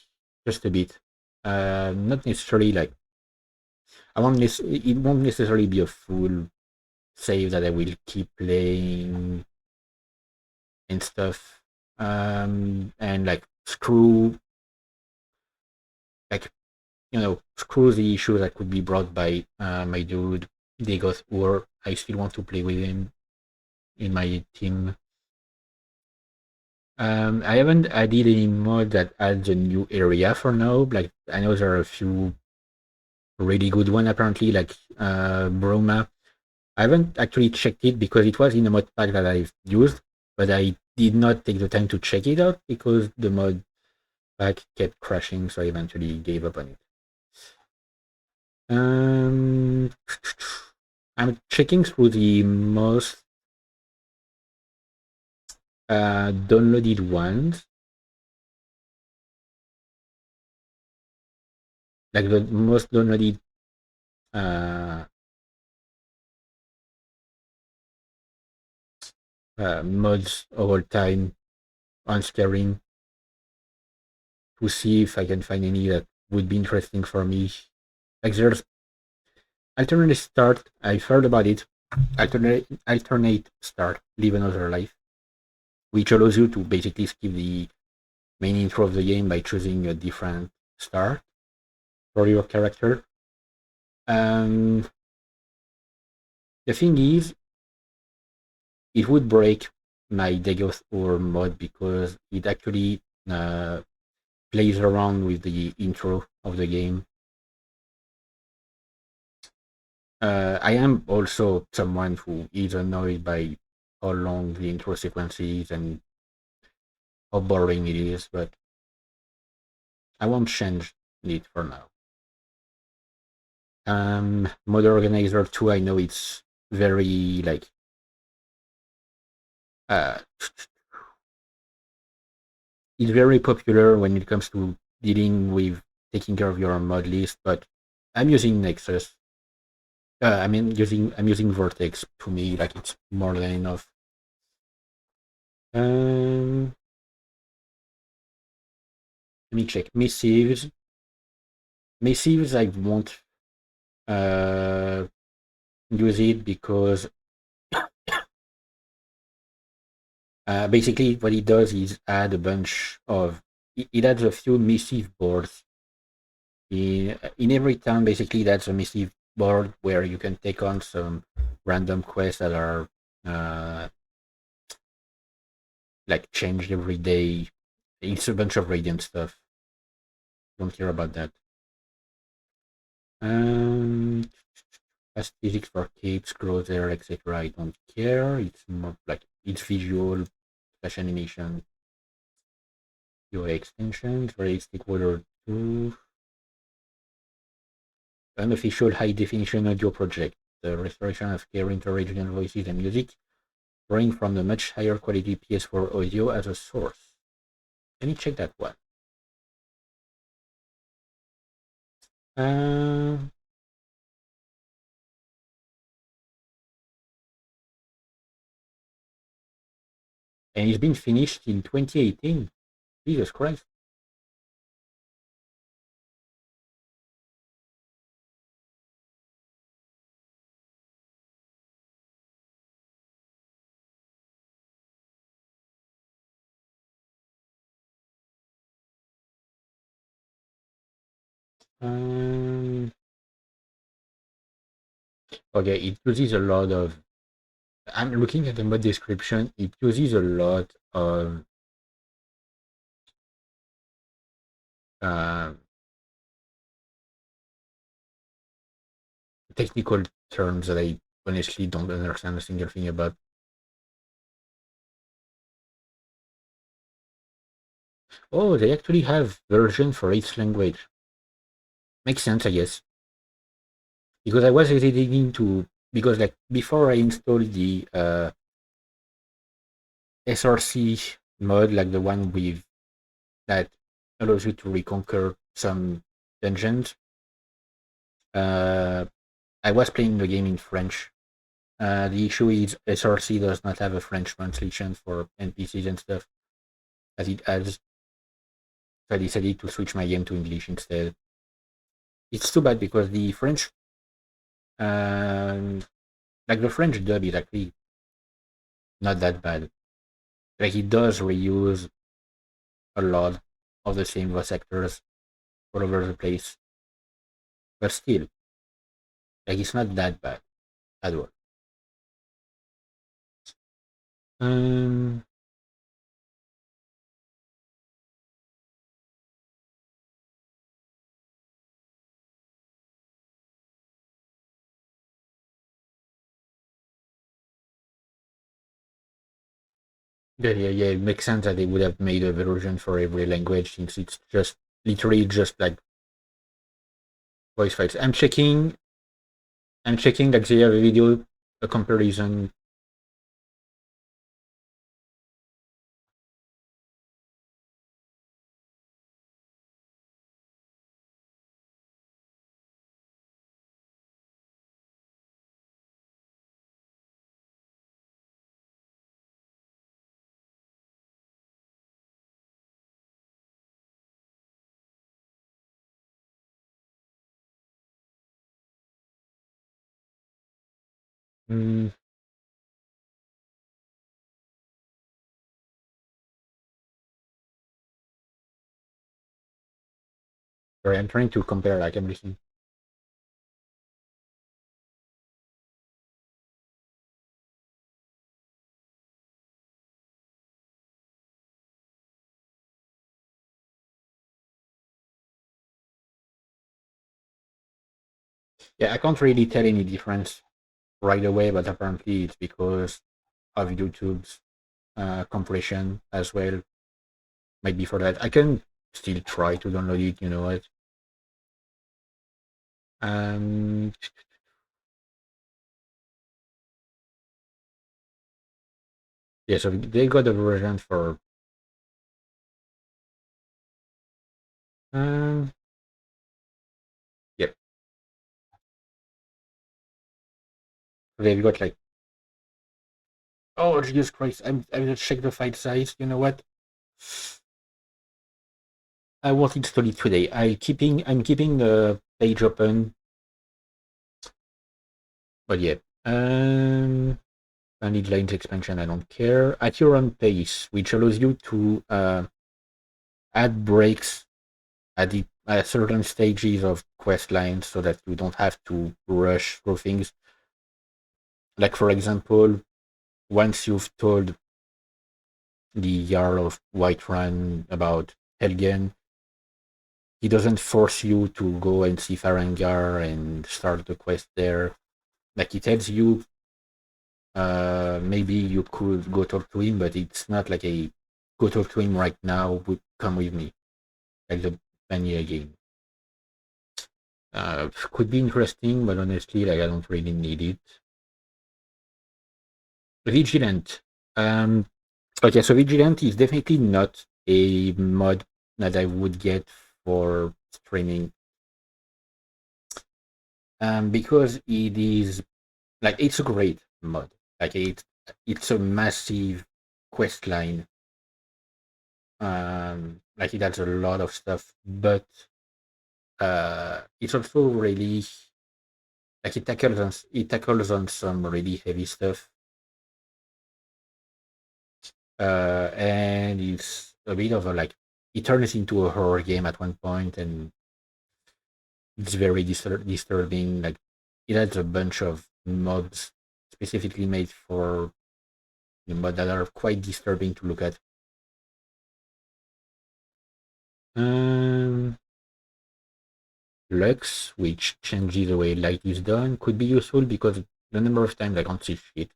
just a bit. Not necessarily like it won't necessarily be a full save that I will keep playing and stuff. And like screw like screw the issue that could be brought by my dude Dagoth-Ur. I still want to play with him in my team. I haven't added any mod that adds a new area for now. Like I know there are a few really good one apparently, like Broma. I haven't actually checked it because it was in a mod pack that I've used, but I did not take the time to check it out because the mod pack kept crashing, so I eventually gave up on it. I'm checking through the most downloaded ones, like the most downloaded mods of all time on Skyrim to see if I can find any that would be interesting for me. Like there's alternate start. I've heard about it. Alternate start, live another life, which allows you to basically skip the main intro of the game by choosing a different start for your character. Um, the thing is, it would break my Dagoth-Ur mod because it actually plays around with the intro of the game. I am also someone who is annoyed by how long the intro sequence is and how boring it is, but I won't change it for now. Mod Organizer 2, I know it's very like uh, it's very popular when it comes to dealing with taking care of your mod list, but I'm using Nexus. I'm using Vortex. To me, like it's more than enough. Um, Let me check missives. Missives, I won't uh, use it because basically what it does is add a bunch of. It adds a few missive boards in every town. Basically, that's a missive board where you can take on some random quests that are uh, like changed every day. It's a bunch of radiant stuff. Don't care about that. Um, Fast physics for capes, growth there, etc. I don't care. It's more like it's visual, flash animation, UI extensions, realistic water 2, unofficial high definition audio project. The restoration of clear inter-regional voices and music, drawing from the much higher quality PS4 audio as a source. Let me check that one. Uh, and it's been finished in 2018. Jesus Christ. Um, okay, it uses a lot of. I'm looking at the mod description. It uses a lot of uh, technical terms that I honestly don't understand a single thing about. Oh, they actually have version for each language. Makes sense, I guess. Because I was hesitating to because like before I installed the SRC mod, like the one with that allows you to reconquer some dungeons. Uh, I was playing the game in French. The issue is SRC does not have a French translation for NPCs and stuff as it adds. So I decided to switch my game to English instead. It's too bad because the French, um, like the French dub, is actually not that bad. Like it does reuse a lot of the same voice actors all over the place, but still, like it's not that bad at all. Um, yeah. It makes sense that they would have made a version for every language since it's just literally just like voice fights. I'm checking like they have a video, a comparison. Mm, Sorry, I'm trying to compare like everything. Yeah, I can't really tell any difference right away, but apparently it's because of YouTube's compression as well. Might be for that. I can still try to download it. You know what? Um, yeah. So they got a version for um. Yep. They've got like. Oh Jesus Christ! I'm gonna check the file size. You know what? I won't install it today. I'm keeping the page open. But yeah. Bandit Lines expansion, I don't care. At your own pace, which allows you to add breaks at certain stages of quest lines so that you don't have to rush through things. Like, for example, once you've told the Jarl of Whiterun about Helgen, he doesn't force you to go and see Farengar and start the quest there. Like, he tells you maybe you could go talk to him, but it's not like a go talk to him right now, would come with me, like the vanilla game. Could be interesting, but honestly, like I don't really need it. Vigilant. Um, okay, so Vigilant is definitely not a mod that I would get for streaming. Because it is like it's a great mod. Like it's a massive quest line. Like it has a lot of stuff, but it's also really like it tackles on some really heavy stuff, and it's a bit of a like it turns into a horror game at one point, and it's very disturbing. Like it has a bunch of mobs specifically made for the mod that are quite disturbing to look at. Um, Lux, which changes the way light is done, could be useful because the number of times I can't see shit.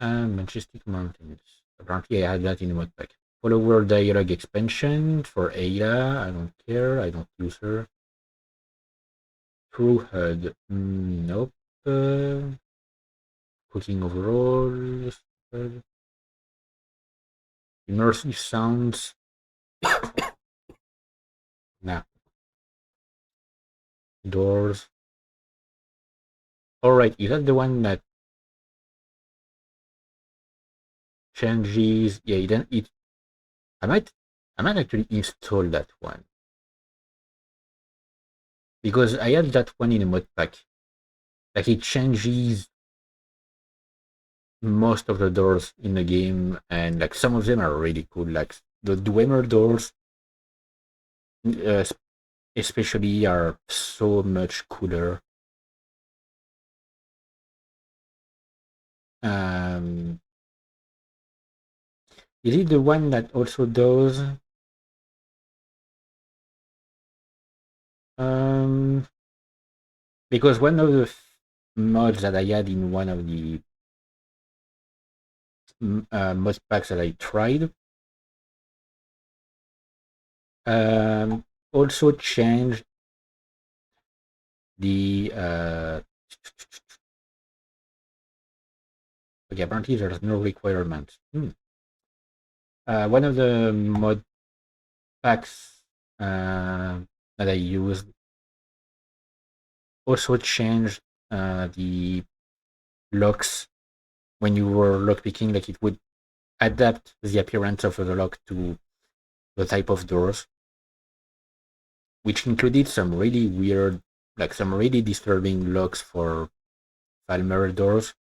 Majestic Mountains. Apparently, I had that in the mod pack. Follower dialogue expansion for Ayla. I don't care. I don't use her. True HUD. Nope. Cooking overall. Immersive sounds. Nah. Doors. Alright, is that the one that changes? Yeah, it. I might. I might actually install that one because I had that one in a mod pack. Like it changes most of the doors in the game, and like some of them are really cool. Like the Dwemer doors, uh, especially, are so much cooler. Um, is it the one that also does? Um, because one of the mods that I had in one of the mod packs that I tried um, also changed the okay, apparently there's no requirement. One of the mod packs that I used also changed the locks when you were lockpicking. Like it would adapt the appearance of the lock to the type of doors, which included some really weird, like some really disturbing locks for Falmer doors.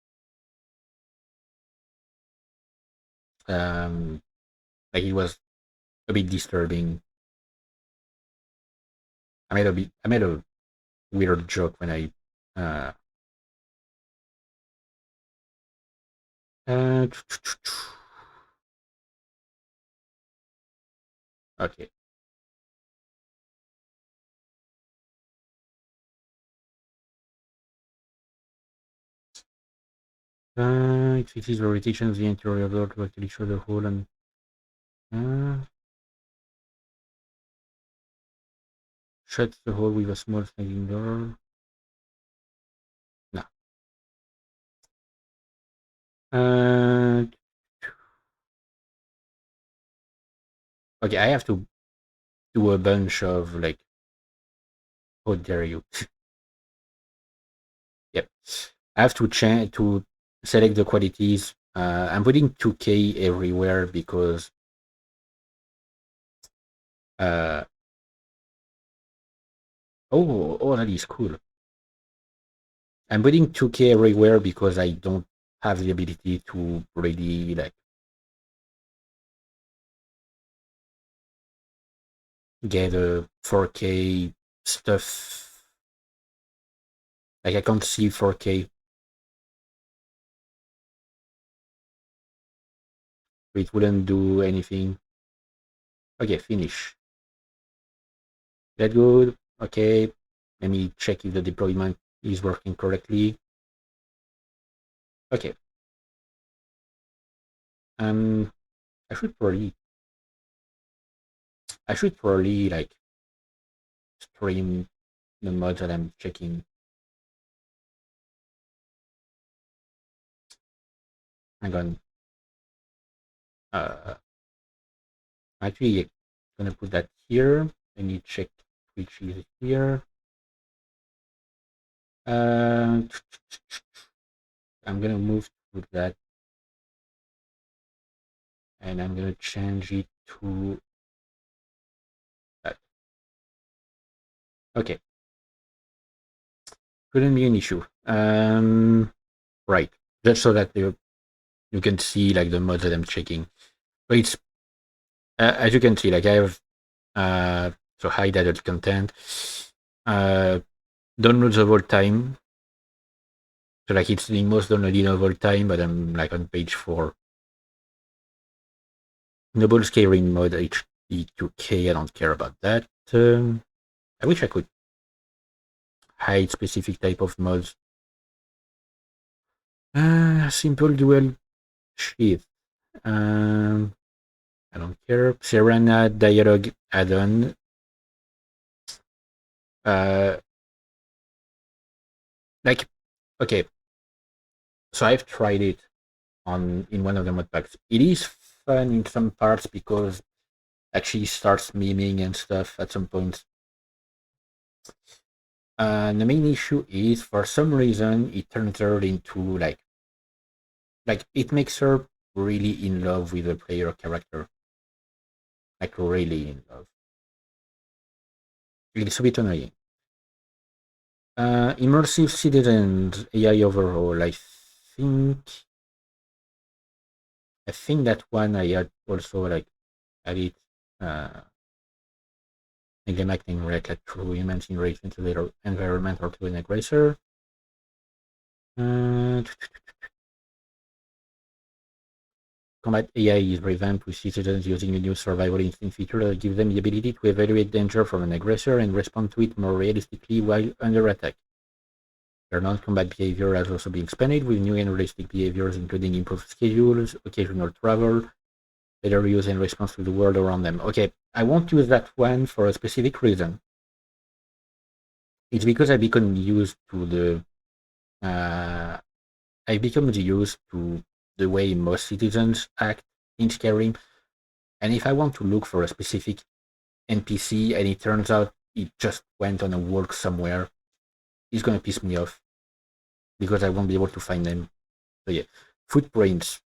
Like it was a bit disturbing. I made a weird joke when I uh, uh okay. It fixes the rotation of the interior door to actually show the hole and shuts the hole with a small sliding door. No. Okay, I have to do a bunch of like, how dare you? Yep. I have to change to select the qualities. I'm putting 2K everywhere because uh oh, that is cool. I'm putting 2K everywhere because I don't have the ability to really like get a 4K stuff. Like I can't see 4K. It wouldn't do anything. Okay, finish. That good. Okay. Let me check if the deployment is working correctly. Okay. Um, I should probably, like stream the mods that I'm checking. Hang on. Uh, Actually, I'm gonna put that here. Let me check which is here. I'm gonna move to that, and I'm gonna change it to that. Okay, couldn't be an issue. Right, just so that you can see like the mods that I'm checking. But it's as you can see, like I have so hide adult content, downloads of all time. So like it's the most downloaded of all time, but I'm like on page 4. Noble Skyrim mod HD2K. I don't care about that. I wish I could hide specific type of mods. Simple dual shift. I don't care. Serena dialogue add-on. Uh, like, okay. So I've tried it in one of the mod packs. It is fun in some parts because actually starts memeing and stuff at some point. The main issue is for some reason it turns her into like it makes her really in love with the player character, like really in love. It's a bit annoying. Immersive citizens AI overhaul. Think I think that one I had also like added in game acting right like true humans in relation to their environment or to an aggressor. Uh, Combat AI is revamped with citizens using a new survival instinct feature that gives them the ability to evaluate danger from an aggressor and respond to it more realistically while under attack. Their non-combat behavior has also been expanded with new and realistic behaviors, including improved schedules, occasional travel, better use and response to the world around them. Okay, I won't use that one for a specific reason. It's because I become used to the way most citizens act in Skyrim. And if I want to look for a specific NPC and it turns out it just went on a walk somewhere, it's gonna piss me off because I won't be able to find them. So yeah, footprints.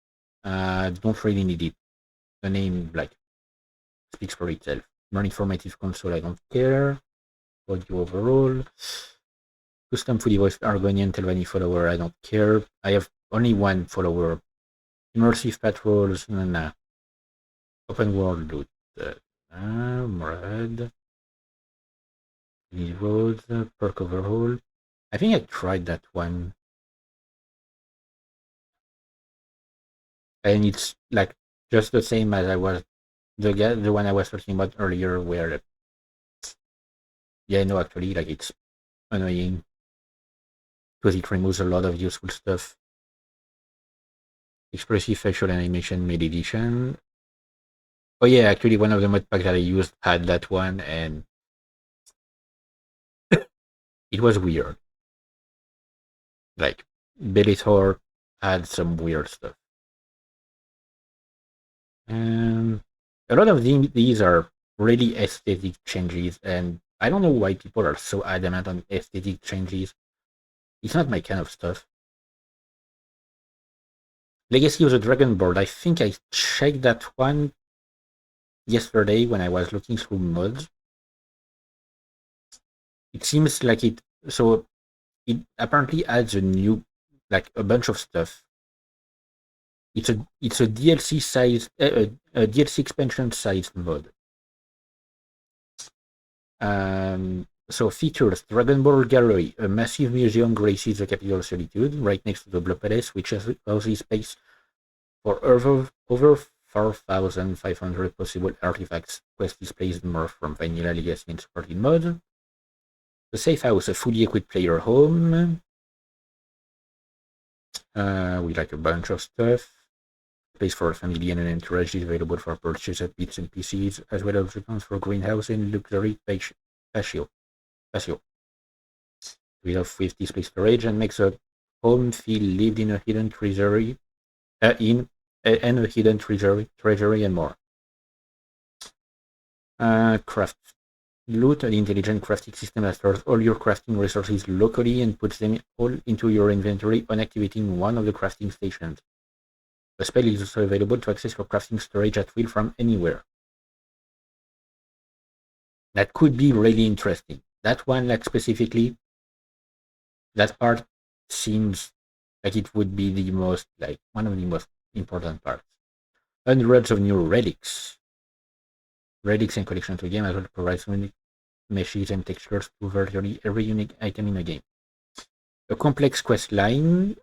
Don't really need it. The name like speaks for itself. More informative console. I don't care. Audio overall. Custom fully voiced Argonian Telvanni follower. I don't care. I have only one follower. Immersive patrols. Nah. Open world loot. Morad. These roads, perk overhaul. I think I tried that one. And it's like just the same as I was the one I was talking about earlier where yeah, no, actually like it's annoying because it removes a lot of useful stuff. Expressive facial animation mid edition. Oh yeah, actually one of the mod packs that I used had that one and it was weird. Like Belithor had some weird stuff. And a lot of these are really aesthetic changes, and I don't know why people are so adamant on aesthetic changes. It's not my kind of stuff. Legacy of the Dragonborn, I think I checked that one yesterday when I was looking through mods. It seems like it apparently adds a new, like a bunch of stuff. It's a DLC size, a DLC expansion sized mod. So features Dragon Ball Gallery, a massive museum graces the capital of Solitude, right next to the Blood Palace, which houses space for over 4,500 possible artifacts, quest displays, and more from Vanilla, Legacy, and supported mods. The Safe House, a fully equipped player home, with like a bunch of stuff. Place for a family and an entourage is available for purchase at bits and PCs, as well as accounts for greenhouse and luxury patio. With display storage and makes a home feel lived in a hidden treasury, and a hidden treasury and more. Craft loot, an intelligent crafting system that stores all your crafting resources locally and puts them all into your inventory on activating one of the crafting stations. The spell is also available to access your crafting storage at will from anywhere. That could be really interesting. That one, like specifically, that part seems like it would be the most, like, one of the most important parts. Hundreds of new relics. Relics and collections to the game as well provides unique meshes and textures to virtually every unique item in the game. A complex quest line.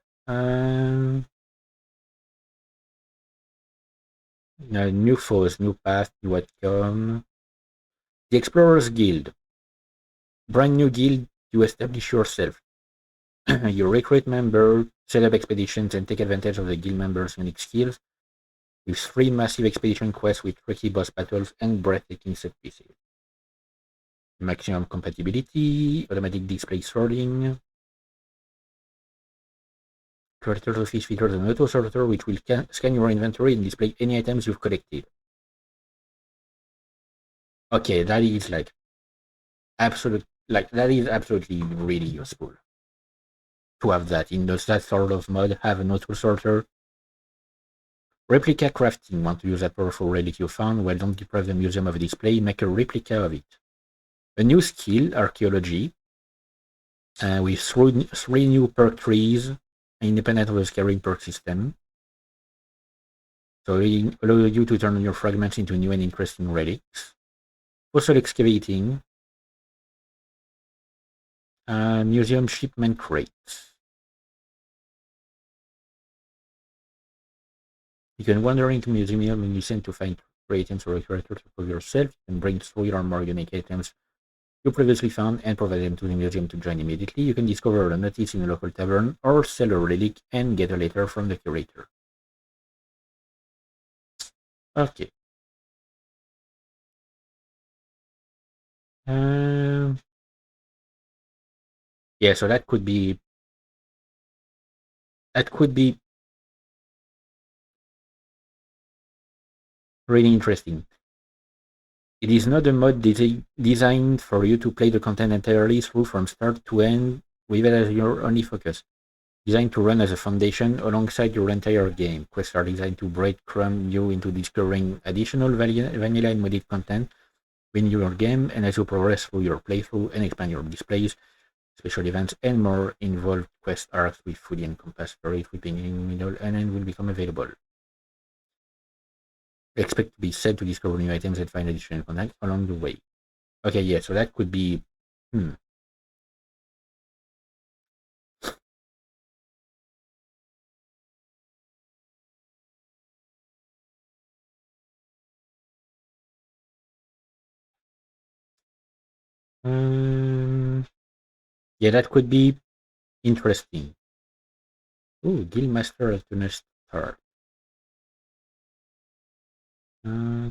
New foes, new path, new outcome. The Explorers Guild. Brand new guild, you establish yourself. You recruit members, set up expeditions, and take advantage of the guild members' unique skills. With 3 massive expedition quests with tricky boss battles and breathtaking set pieces. Maximum compatibility, automatic display sorting. Creators of Fish features an auto sorter which will scan your inventory and display any items you've collected. Okay, that is like that is absolutely really useful to have that in that sort of mod. Have an auto sorter. Replica crafting. Want to use that powerful relic you found? Well, don't deprive the museum of a display. Make a replica of it. A new skill, archaeology, with 3 new perk trees, independent of the Skyrim perk system. So it allows you to turn your fragments into new and interesting relics. Fossil excavating. Museum shipment crates. You can wander into museum and listen to find items or characters of yourself and bring 3 or more unique items you previously found and provide them to the museum to join immediately. You can discover a notice in a local tavern or sell a relic and get a letter from the curator. Okay. Yeah, so that could be really interesting. It is not a mod designed for you to play the content entirely through from start to end with it as your only focus. Designed to run as a foundation alongside your entire game. Quests are designed to breadcrumb you into discovering additional vanilla and modded content within your game, and as you progress through your playthrough and expand your displays, special events, and more involved quest arcs with fully encompassed story flipping in the middle and end will become available. Expect to be set to discover new items and find additional content along the way. Okay, yeah, so that could be Hmm. Um, yeah, that could be interesting. Ooh, Guildmaster Alternate Star. Uh,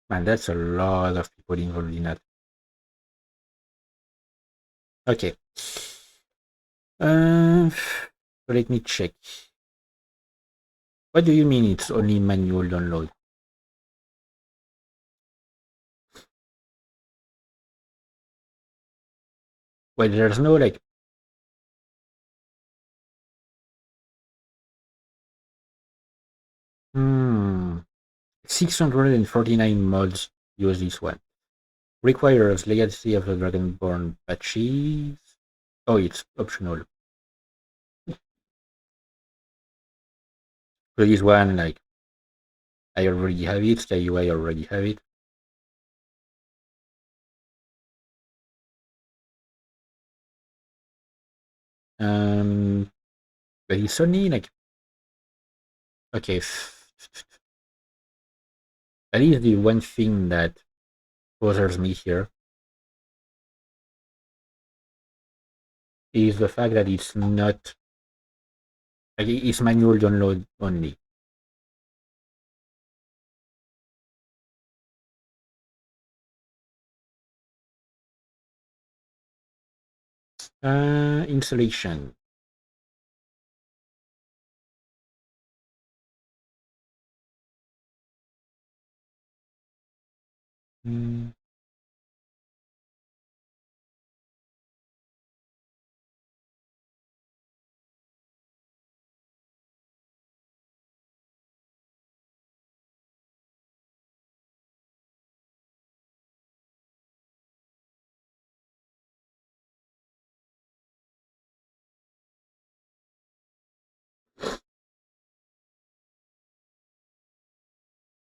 Man, that's a lot of people involved in that. Okay. So let me check. What do you mean it's only manual download? Well, there's no like. 649 mods use this one. Requires Legacy of the Dragonborn patches. Oh, it's optional. So this one, like, I already have it. The UI already have it. Um, but it's only like, okay, that is the one thing that bothers me here is the fact that it's not like it's manual download only. Installation. Mm,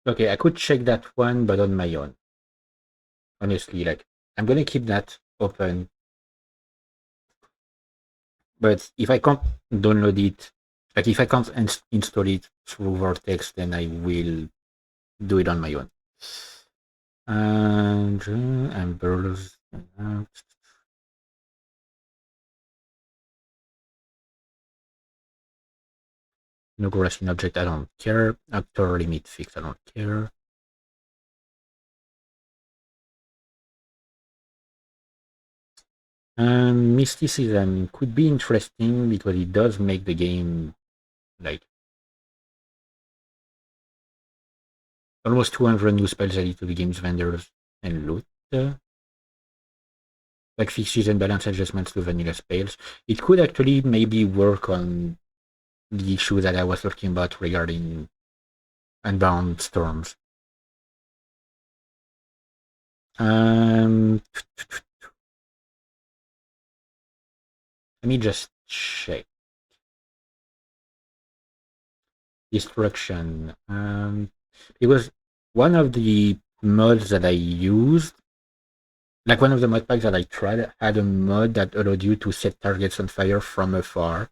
okay, I could check that one, but on my own. Honestly, like I'm gonna keep that open. But if I can't download it, like if I can't install it through Vortex, then I will do it on my own. And Amber's no grassing object, I don't care. Actor limit fix, I don't care. Mysticism could be interesting because it does make the game like almost 200 new spells added to the game's vendors and loot. Like fixes and balance adjustments to vanilla spells. It could actually maybe work on the issue that I was talking about regarding Unbound Storms. Let me just check. Destruction. Because one of the mods that I used, like one of the mod packs that I tried, had a mod that allowed you to set targets on fire from afar.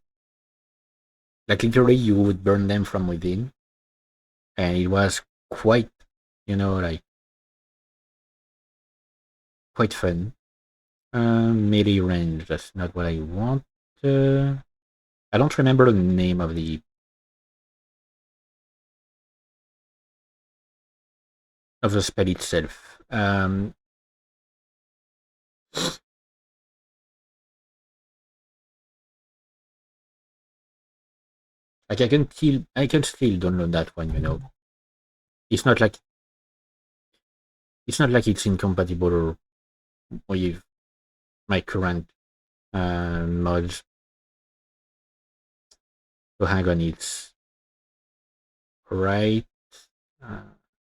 Like literally, you would burn them from within, and it was quite, like quite fun. Melee range. That's not what I want. I don't remember the name of the spell itself. Like I can still download that one. It's not like it's incompatible with my current mods. So hang on, it's right. Uh,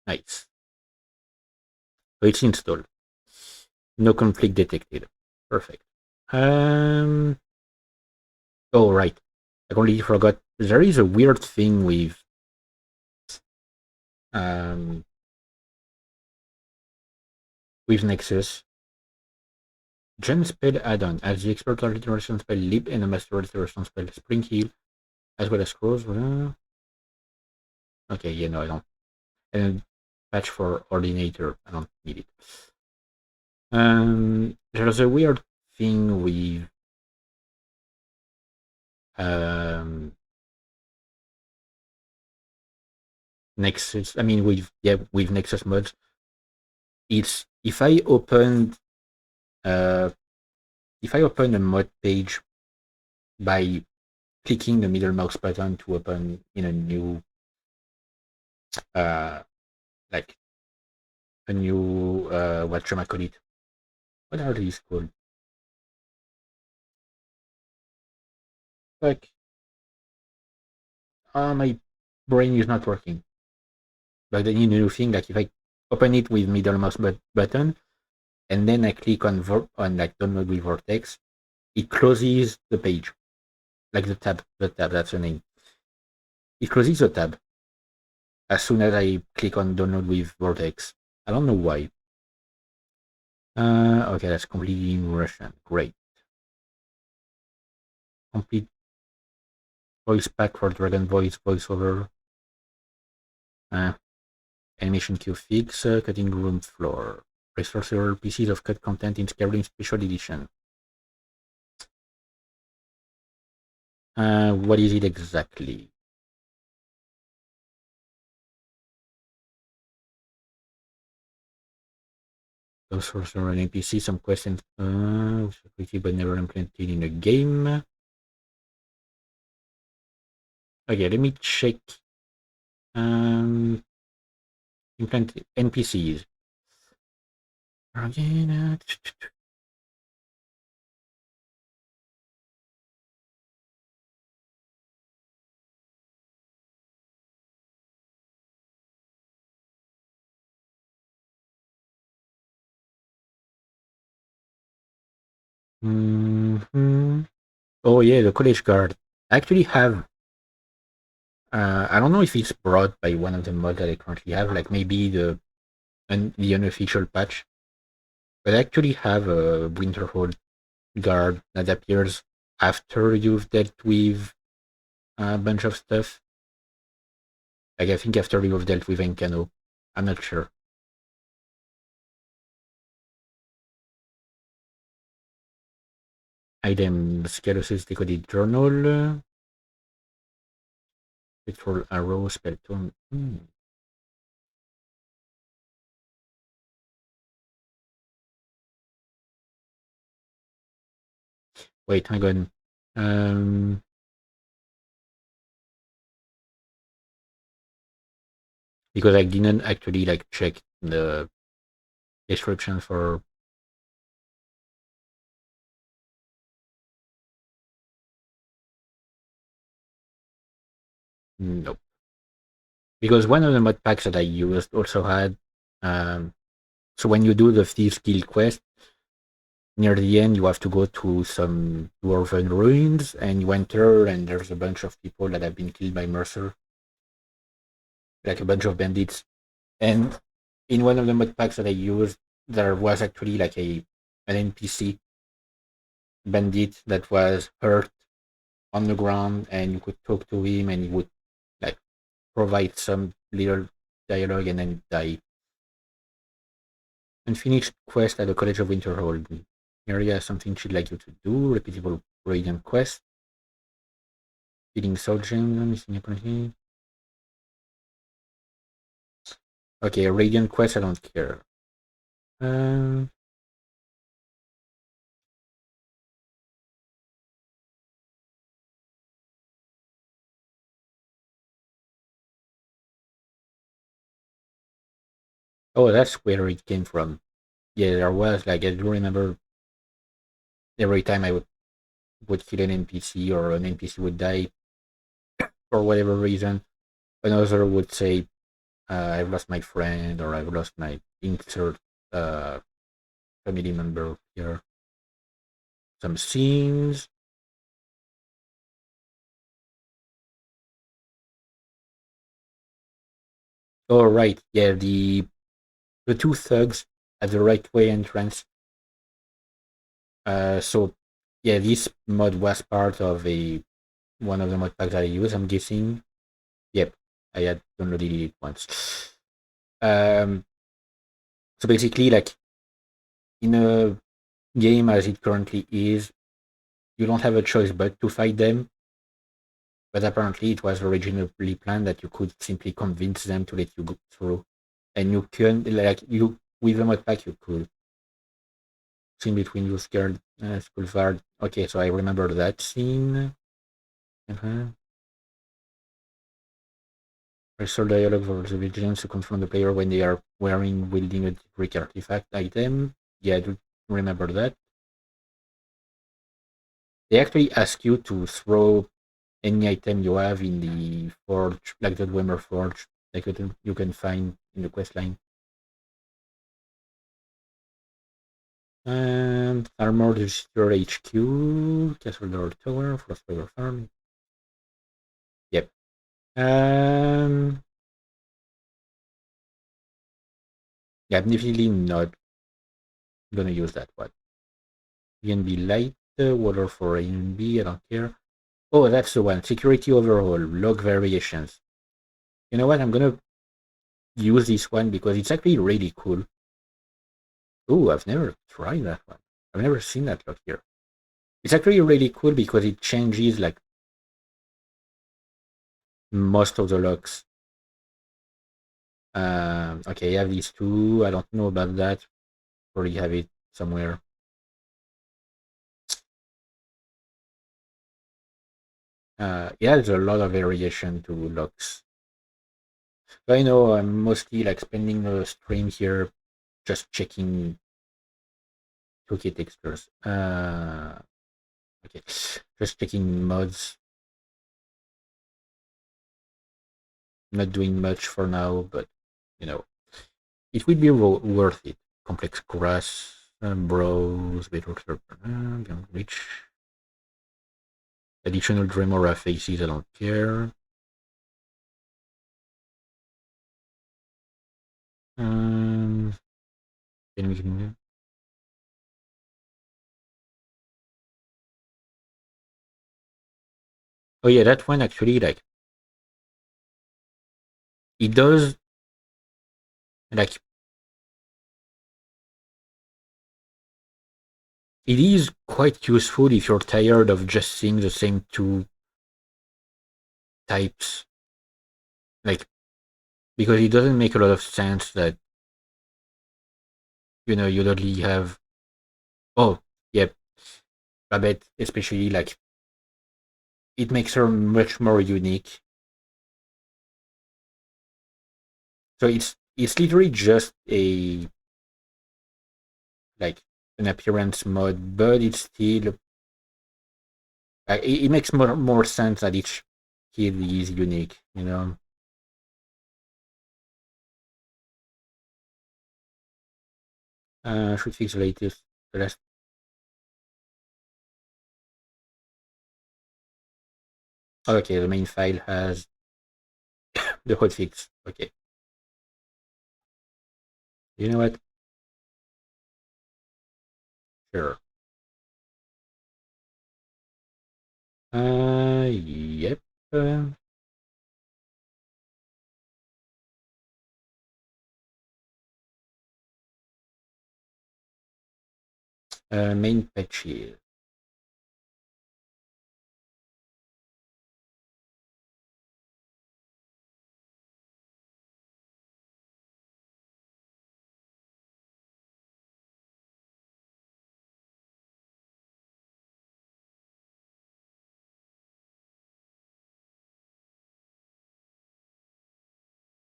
Nice. So it's installed. No conflict detected. Perfect. Oh right. I completely forgot. There is a weird thing um, with Nexus. Gem spell add-on. As the expert restoration spell Leap and a master restoration spell Spring Heal, as well as scrolls. Okay, yeah, no, I don't. And patch for Ordinator. I don't need it. There's a weird thing with Nexus. I mean, with Nexus mods, it's uh, if I open a mod page by clicking the middle mouse button to open in a new uh like a new what should I call it? What are these called? Like my brain is not working. But then you new thing, like if I open it with middle mouse button and then I click on like download with Vortex, it closes the page. Like the tab, that's the name. It closes the tab as soon as I click on download with Vortex. I don't know why. Okay, that's completely in Russian. Great. Complete voice pack for Dragon Voice voiceover. Animation queue fix, cutting room floor. Restore several pieces of cut content in Skyrim Special Edition. What is it exactly? Those for several NPC, some questions, but never implemented in a game. Okay, let me check. Implement NPCs. Again, Oh yeah, the college guard. I actually have. I don't know if it's brought by one of the mods that I currently have, like maybe the unofficial patch. But I actually have a Winterhold guard that appears after you've dealt with a bunch of stuff. Like I think after you've dealt with Encano. I'm not sure. Item Scalos' decoded journal. Spectral arrow, spelltome. Wait, hang on. Because I didn't actually like check the description for. Nope. Because one of the mod packs that I used also had. So when you do the Thieves Guild quest, near the end you have to go to some dwarven ruins and you enter and there's a bunch of people that have been killed by Mercer. Like a bunch of bandits. And in one of the mod packs that I used, there was actually like an NPC bandit that was hurt on the ground and you could talk to him and he would like provide some little dialogue and then die. Unfinished quest at the College of Winterhold. Area something she'd like you to do. Repeatable Radiant quest. Feeding soul gems. Missing opportunity. Okay, Radiant quest. I don't care. Oh, that's where it came from. Yeah, there was like I do remember every time I would kill an NPC or an NPC would die for whatever reason, another would say, "I've lost my friend" or "I've lost my insert family member here." Some scenes. Oh right, yeah, the two thugs at the right way entrance. So yeah, this mod was part of a one of the mod packs that I use. I'm guessing. Yep, I had downloaded it once. Um, so basically, like in a game as it currently is, you don't have a choice but to fight them. But apparently, it was originally planned that you could simply convince them to let you go through, and you can like you with the mod pack you could scene between you scared school guard. Okay, so I remember that scene. Uh-huh. Restore dialogue for the vigilance to confront the player when they are wielding a Greek artifact item. Yeah, I do remember that. They actually ask you to throw any item you have in the forge, like the Dwemer forge, like you can find in the quest line. And Armored Visitor HQ, Castle Door Tower, Frostfire Farm. Yep. Yeah, I'm definitely not gonna use that one. BNB Light, Water for ANB, I don't care. Oh, that's the one. Security overhaul, log variations. You know what? I'm gonna use this one because it's actually really cool. Oh, I've never tried that one. I've never seen that log here. It's actually really cool because it changes like most of the logs. Okay, I have these two. I don't know about that. Probably have it somewhere. Yeah, there's a lot of variation to logs. So I know I'm mostly like spending the stream here just checking 2K textures. Okay, just checking mods. Not doing much for now, but you know, it will be worth it. Complex grass, browse, better beyond reach. Additional Dremora faces, I don't care. Um, can we? Oh yeah, that one actually like it does like it is quite useful if you're tired of just seeing the same two types, like because it doesn't make a lot of sense that you only have oh yeah, I bet especially like it makes her much more unique. So it's literally just a like an appearance mod, but it's still it makes more sense that each kid is unique. Should fix the latest. The last. Okay, the main file has the hotfix. Okay, you know what? Sure. Yep. Uh, main patches.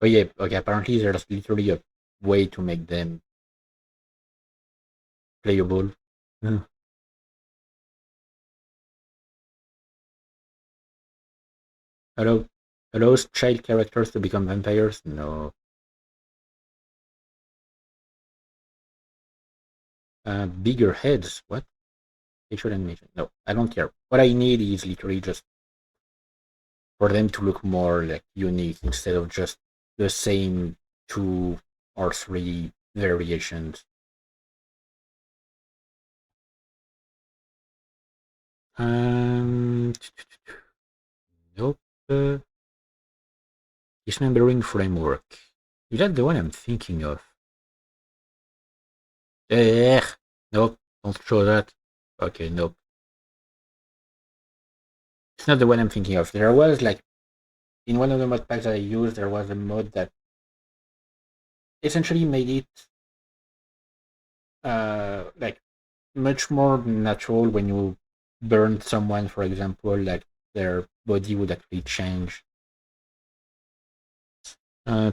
Oh yeah. Okay. Apparently, there's literally a way to make them playable. Hmm. Allow allows child characters to become vampires. No. Bigger heads. What? Facial animation. No, I don't care. What I need is literally just for them to look more like unique instead of just the same 2 or 3 variations. Nope. Dismembering framework. Is that the one I'm thinking of? Nope. Don't show that. Okay, nope. It's not the one I'm thinking of. There was like in one of the mod packs that I used, there was a mod that essentially made it like much more natural when you burn someone, for example, like their body would actually change.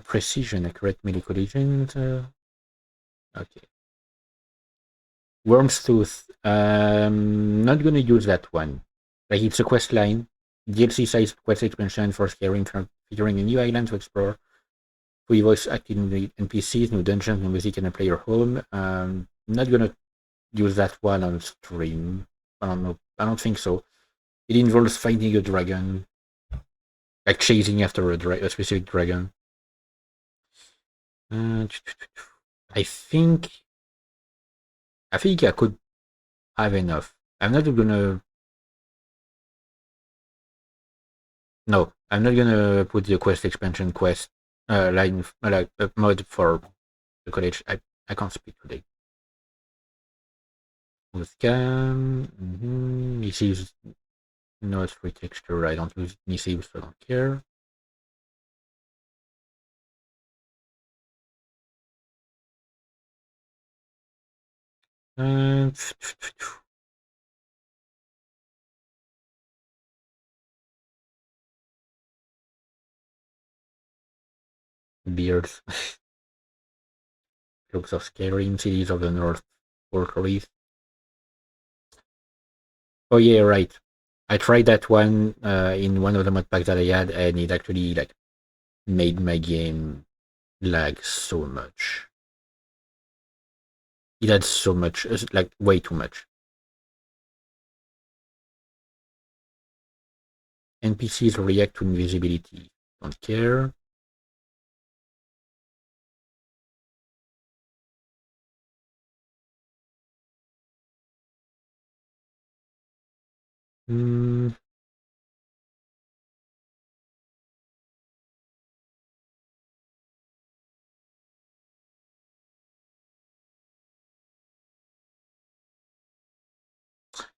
Precision, accurate medical agent. Okay. Worm's Tooth. Not gonna use that one. Like it's a quest line, DLC sized quest expansion for Skyrim, featuring a new island to explore, fully voice acting NPCs, new dungeons, new music, and a player home. Not gonna use that one on stream. I don't know. I don't think so. It involves finding a dragon, like chasing after a specific dragon. I think I could have enough. I'm not gonna. No, I'm not gonna put the quest expansion quest line like mod for the college. I can't speak today. Scam. Missives. No, it's free texture. I don't use missives, so I don't care. Beards. Looks of Skyrim, cities of the North Fortress. Oh yeah, right. I tried that one in one of the mod packs that I had, and it actually like made my game lag so much. It had so much, like way too much. NPCs react to invisibility. Don't care. Hmm.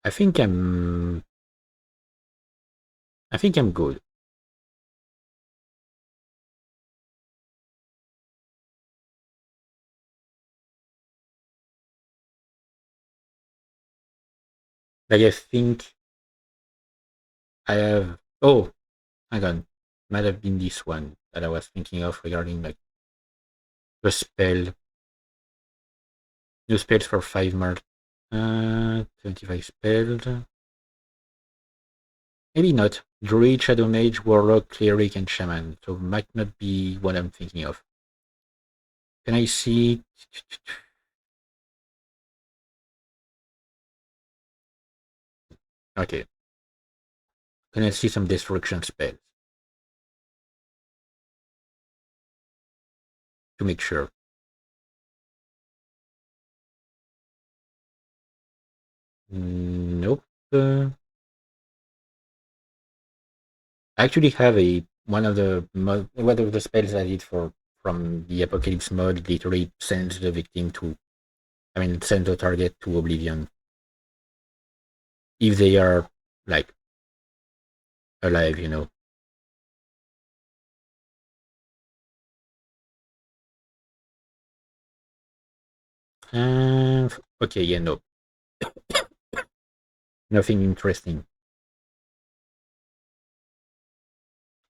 I think I'm. I think I'm good. Like I think I have. Oh, hang on. Might have been this one that I was thinking of regarding like the spell. New spells for 5 more. 25 spells. Maybe not. Druid, Shadow Mage, Warlock, Cleric, and Shaman. So might not be what I'm thinking of. Can I see? Okay. Can I see some destruction spells to make sure? Nope. I actually have one of the spells I did for from the Apocalypse mod. Literally sends the victim to. I mean, sends the target to oblivion if they are like alive. You know. Okay. Yeah. No. Nothing interesting.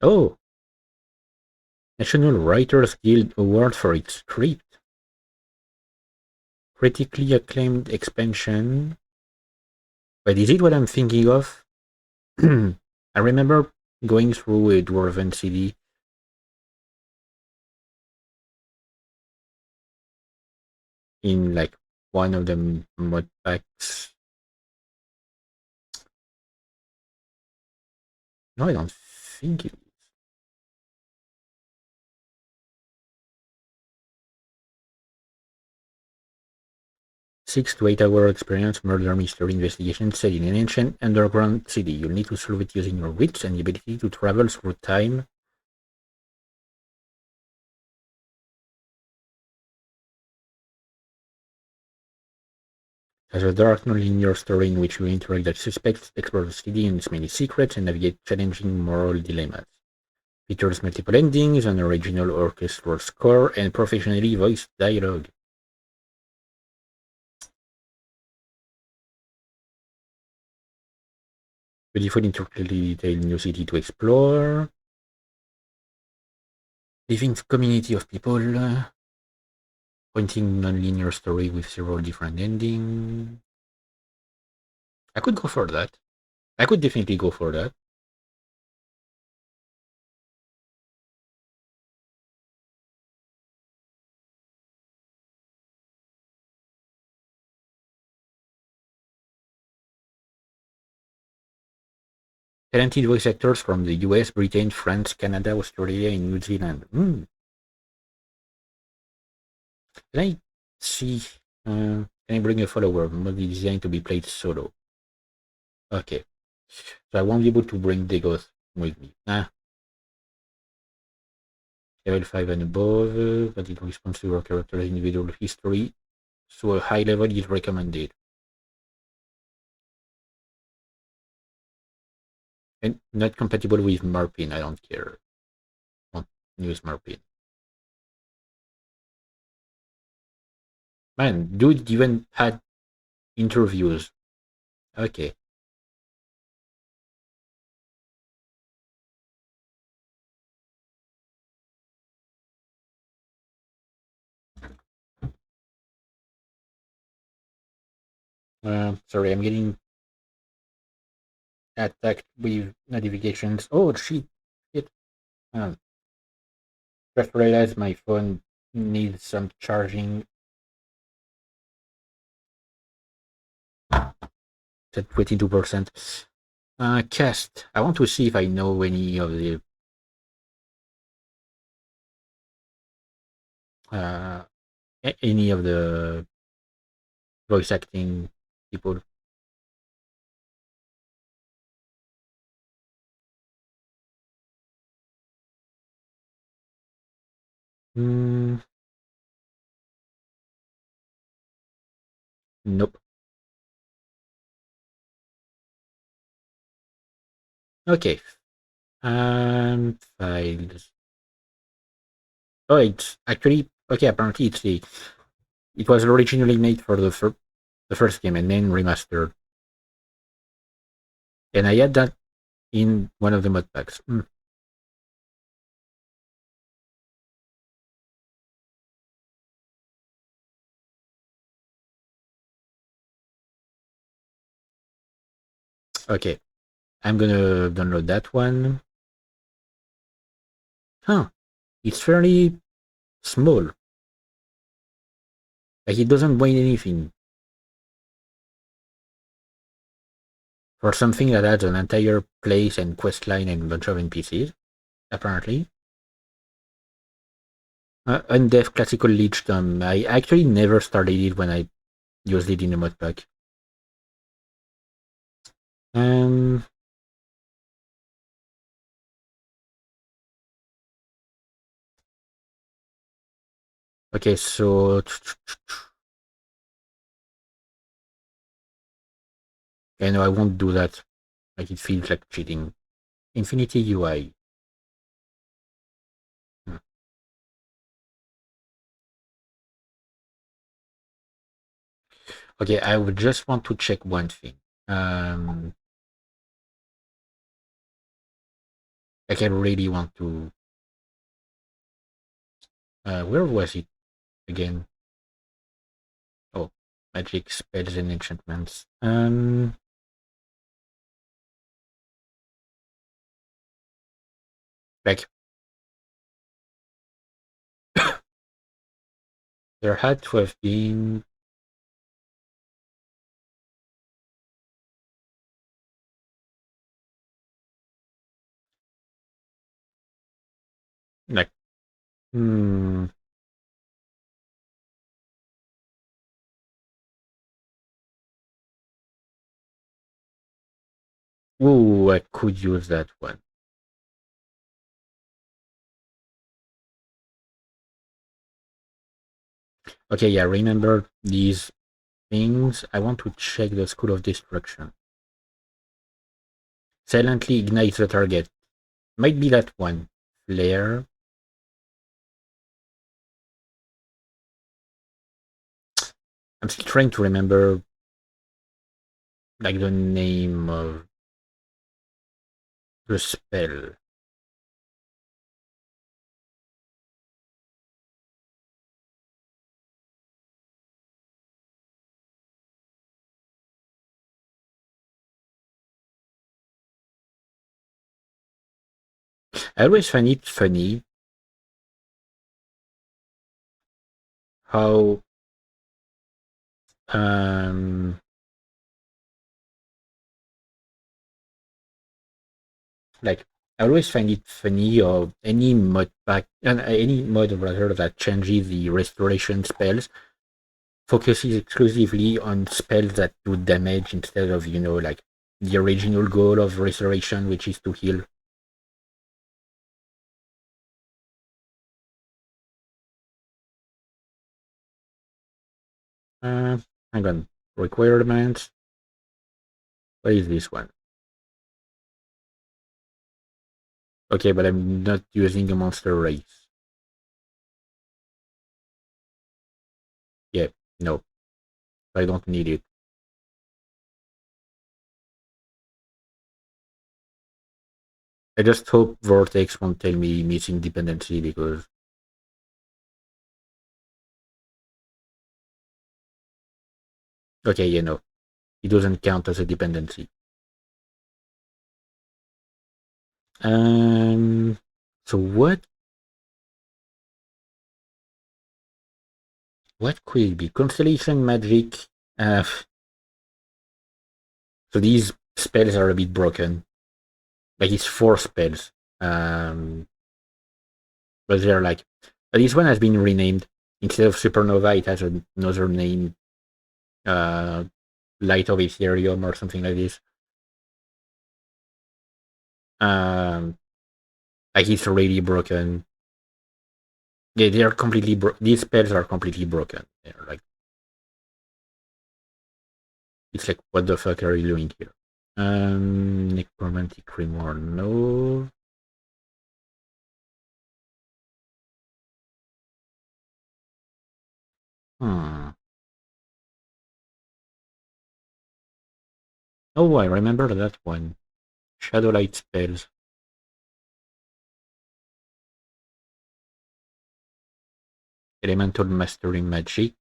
Oh, National Writers Guild Award for its script. Critically acclaimed expansion. But is it what I'm thinking of? I remember going through a Dwarven CD in like one of the mod packs. No, I don't think it is. 6 to 8 hour experience murder mystery investigation set in an ancient underground city. You'll need to solve it using your wits and the ability to travel through time. As a dark, non-linear story in which you interact with suspects, explore the city and its many secrets, and navigate challenging moral dilemmas. Features multiple endings, an original orchestral score, and professionally voiced dialogue. Beautiful, intricately detailed new city to explore. Living community of people. Pointing non-linear story with several different endings. I could go for that. I could definitely go for that. Talented voice actors from the US, Britain, France, Canada, Australia, and New Zealand. Can I see? Can I bring a follower? Mostly designed to be played solo. Okay. So I won't be able to bring Dagoth with me. Level 5 and above, but it responds to your character's individual history, so a high level is recommended. And not compatible with Marpin, I don't care. Won't use Marpin. Man, dude even had interviews. Okay. Sorry, I'm getting attacked with notifications. Oh, shit. Shit. Um, just realized my phone needs some charging. It's at 22%. Cast. I want to see if I know any of the uh, any of the voice acting people. Mm, nope. Okay. Files. Oh, it's actually okay. Apparently, it was originally made for the first game and then remastered. And I had that in one of the mod packs. Okay, I'm gonna download that one. Huh? It's fairly small. Like it doesn't weigh anything for something that adds an entire place and quest line and a bunch of NPCs. Apparently, Undeath Classical Lichdom. I actually never started it when I used it in the mod pack. Um. Okay, so I know I won't do that. Like it feels like cheating. Infinity UI. Hmm. Okay, I would just want to check one thing. Um, like I really want to. Where was it again? Oh, magic spells and enchantments. Like there had to have been like hmm Ooh, I could use that one. Okay, yeah, remember these things. I want to check the School of Destruction. Silently ignites the target. Might be that one. Flare. I'm still trying to remember like the name of the spell. I always find it funny how um like I always find it funny or any mod pack and any mod rather that changes the restoration spells focuses exclusively on spells that do damage instead of like the original goal of restoration, which is to heal. Uh, Hang on. Requirements. What is this one? Okay, but I'm not using a monster race. Yeah, no, I don't need it. I just hope Vortex won't tell me missing dependency because okay, it doesn't count as a dependency. Um, so what could it be? Constellation magic. Uh, so these spells are a bit broken. Like it's four spells. But they're like this one has been renamed. Instead of supernova, it has another name. Uh, Light of Ethereum or something like this. Um, like it's really broken. Yeah, they are completely these spells are completely broken. They're like it's like what the fuck are you doing here? Necromantic Grimoire, no. Hmm. Oh, I remember that one. Shadowlight spells. Elemental Mastery Magic.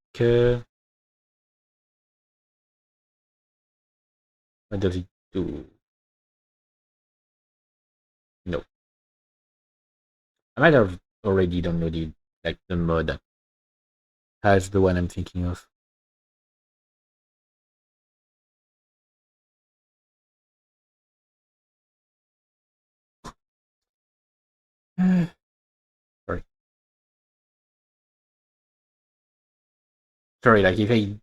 What does it do? No. I might have already downloaded like the mod as the one I'm thinking of. Sorry. Sorry, like if I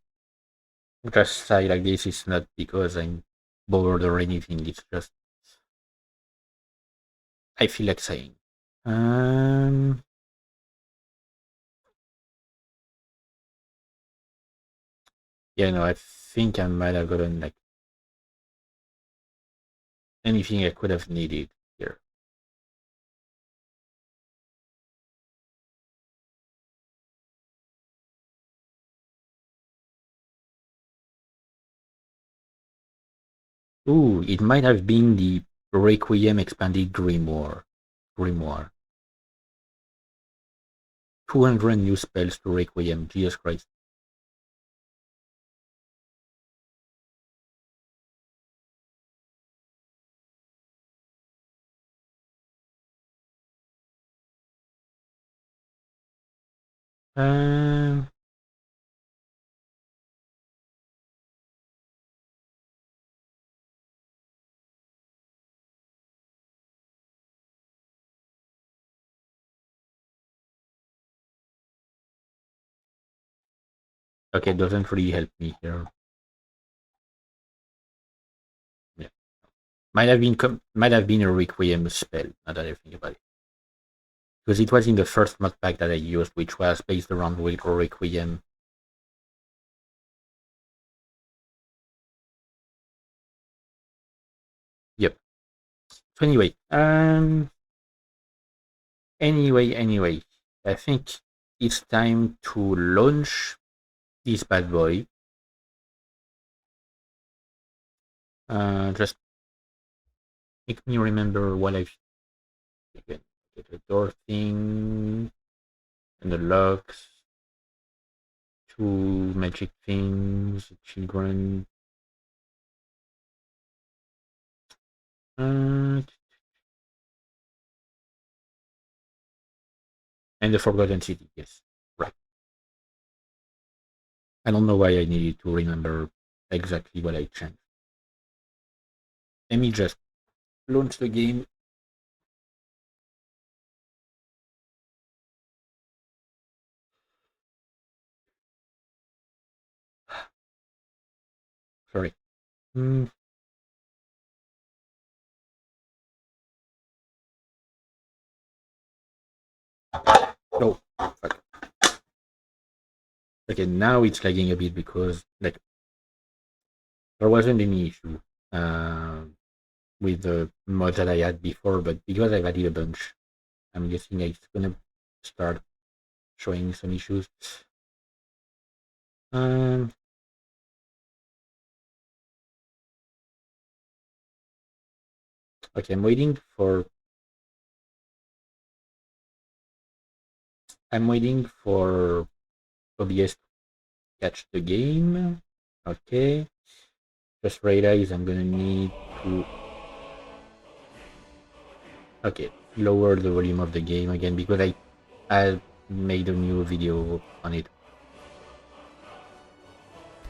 just say like this, it's not because I'm bored or anything. It's just I feel like saying. Um, yeah, no, I think I might have gotten like anything I could have needed here. Ooh, it might have been the Requiem expanded Grimoire. 200 new spells to Requiem. Jesus Christ. Um, okay, doesn't really help me here. Yeah. Might have been a Requiem spell, now that I think about it. Because it was in the first mod pack that I used, which was based around Requiem. Yep. So anyway, I think it's time to launch this bad boy. Just make me remember what I've get the door thing and the locks, two magic things, children. And the Forgotten City, yes. Right. I don't know why I needed to remember exactly what I changed. Let me just launch the game. Sorry. No, fuck. Okay, now it's lagging a bit because like there wasn't any issue with the mods that I had before, but because I've added a bunch, I'm guessing it's gonna start showing some issues. Okay, I'm waiting for OBS to catch the game. Okay. Just realize I'm gonna need to lower the volume of the game again because I made a new video on it.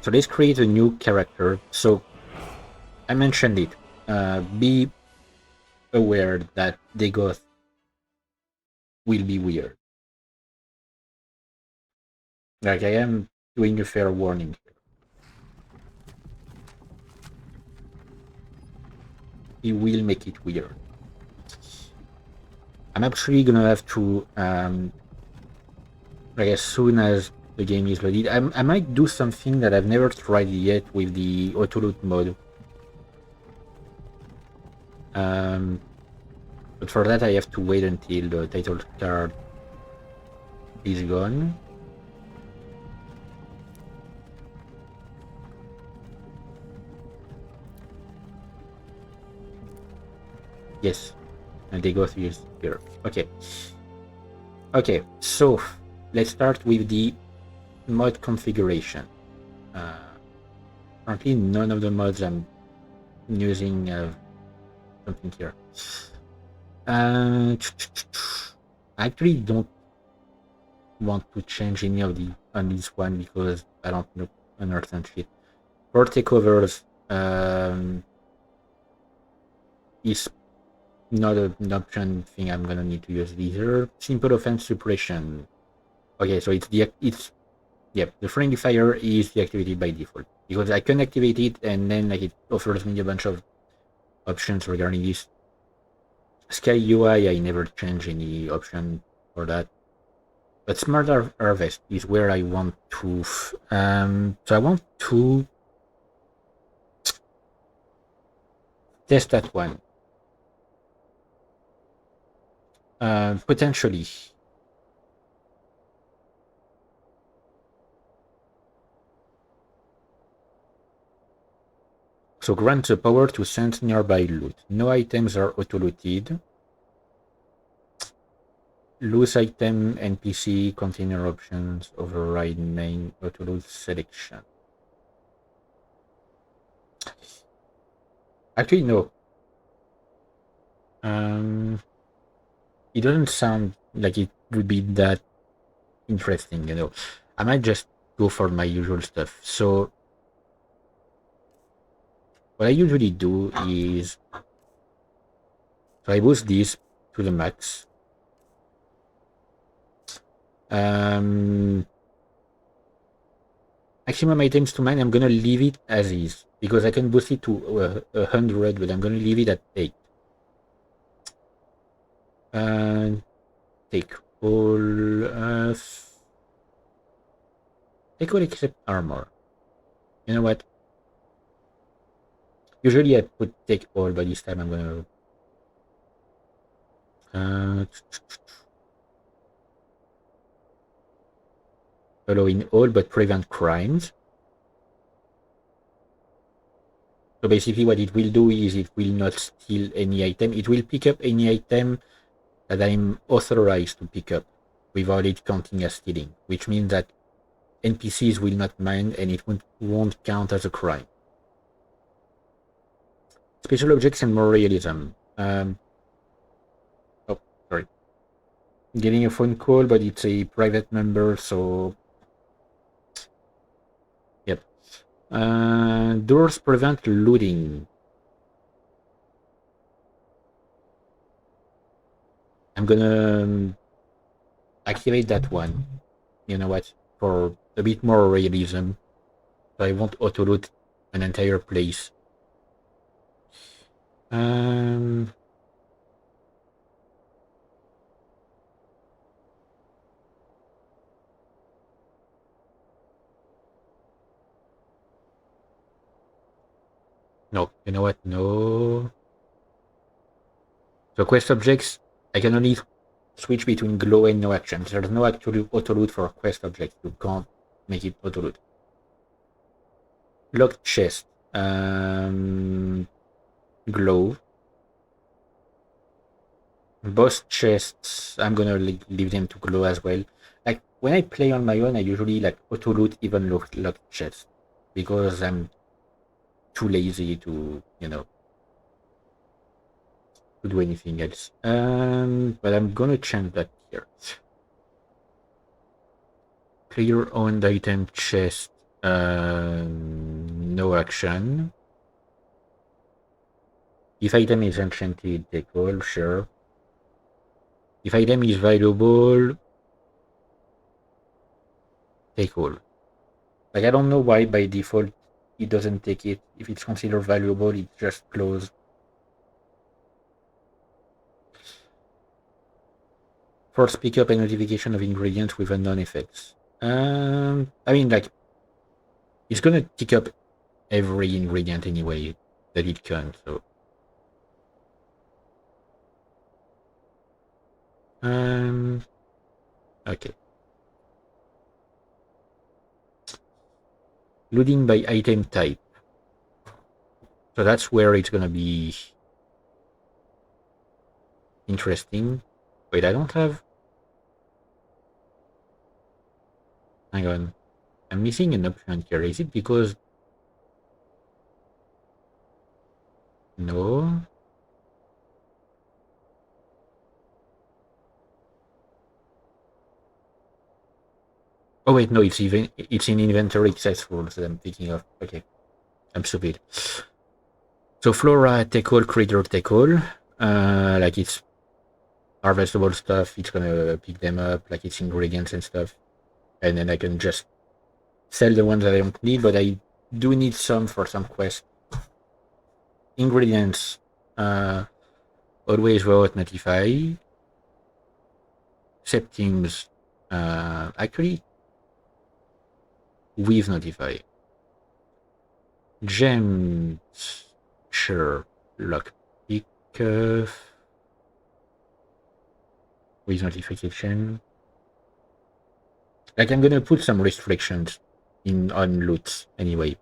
So let's create a new character. So I mentioned it. Be aware that Dagoth will be weird. Like I am doing a fair warning here. He will make it weird. I'm actually gonna have to like as soon as the game is loaded, I might do something that I've never tried yet with the auto loot mode. But for that I have to wait until the title card is gone. Yes, and they go through here. Okay, so let's start with the mod configuration. Currently none of the mods I'm using have something here. I actually don't want to change any of the on this one because I don't understand shit. For takeovers, is not an option thing I'm gonna need to use either. Simple offense suppression. Okay, so the friendly fire is deactivated by default because I can activate it and then like it offers me a bunch of options regarding this. Sky UI, I never change any option for that. But Smart Harvest is where I want to. So I want to test that one. Potentially. So grant the power to sense nearby loot. No items are auto-looted. Loose item NPC container options override main auto-loot selection. Actually, no. It doesn't sound like it would be that interesting, you know. I might just go for my usual stuff. So what I usually do is I boost this to the max. maximum items to mine, I'm gonna leave it as is because I can boost it to 100, but I'm gonna leave it at 8. Take all. Take all except armor. You know what? Usually I put take all, but this time I'm gonna. Allowing all, but prevent crimes. So basically what it will do is it will not steal any item. It will pick up any item that I'm authorized to pick up without it counting as stealing, which means that NPCs will not mind and it won't count as a crime. Special objects and more realism. Oh, sorry. Getting a phone call, but it's a private number, so... Yep. Doors prevent looting. I'm gonna activate that one. You know what? For a bit more realism. So I won't auto-loot an entire place. No, you know what? No. So quest objects, I can only switch between glow and no actions. There's no actual auto-loot for quest objects. You can't make it auto-loot. Locked chest. Glow. Boss chests, I'm gonna leave them to glow as well. Like, when I play on my own, I usually like auto-loot even locked chests. Because I'm too lazy to, to do anything else. But I'm gonna change that here. Clear owned item chest. No action. If item is enchanted, take all, sure. If item is valuable, take all. Like, I don't know why by default it doesn't take it. If it's considered valuable, it just close. Force pickup and notification of ingredients with unknown effects. I mean, like, it's gonna pick up every ingredient anyway that it can, so. Okay. Loading by item type. So that's where it's gonna be interesting. Wait, I don't have... Hang on. I'm missing an option here. Is it because... No. Oh wait, no, it's in inventory accessible that I'm thinking of. Okay. I'm stupid. So flora, take all, creator, take all. Like it's harvestable stuff, it's gonna pick them up, like it's ingredients and stuff. And then I can just sell the ones that I don't need, but I do need some for some quests. Ingredients, always without notify. Settings, actually, with notify. Gems, sure. Lockpick, with notification. Like, I'm gonna put some restrictions on loot anyway.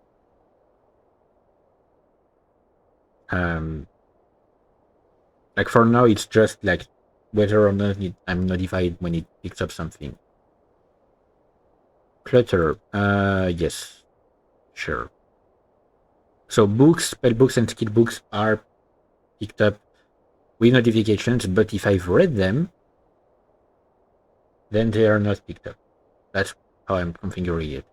Like for now, it's just like whether or not I'm notified when it picks up something. Clutter, yes, sure. So books, spell books, and skill books are picked up with notifications, but if I've read them, then they are not picked up. That's how I'm configuring it.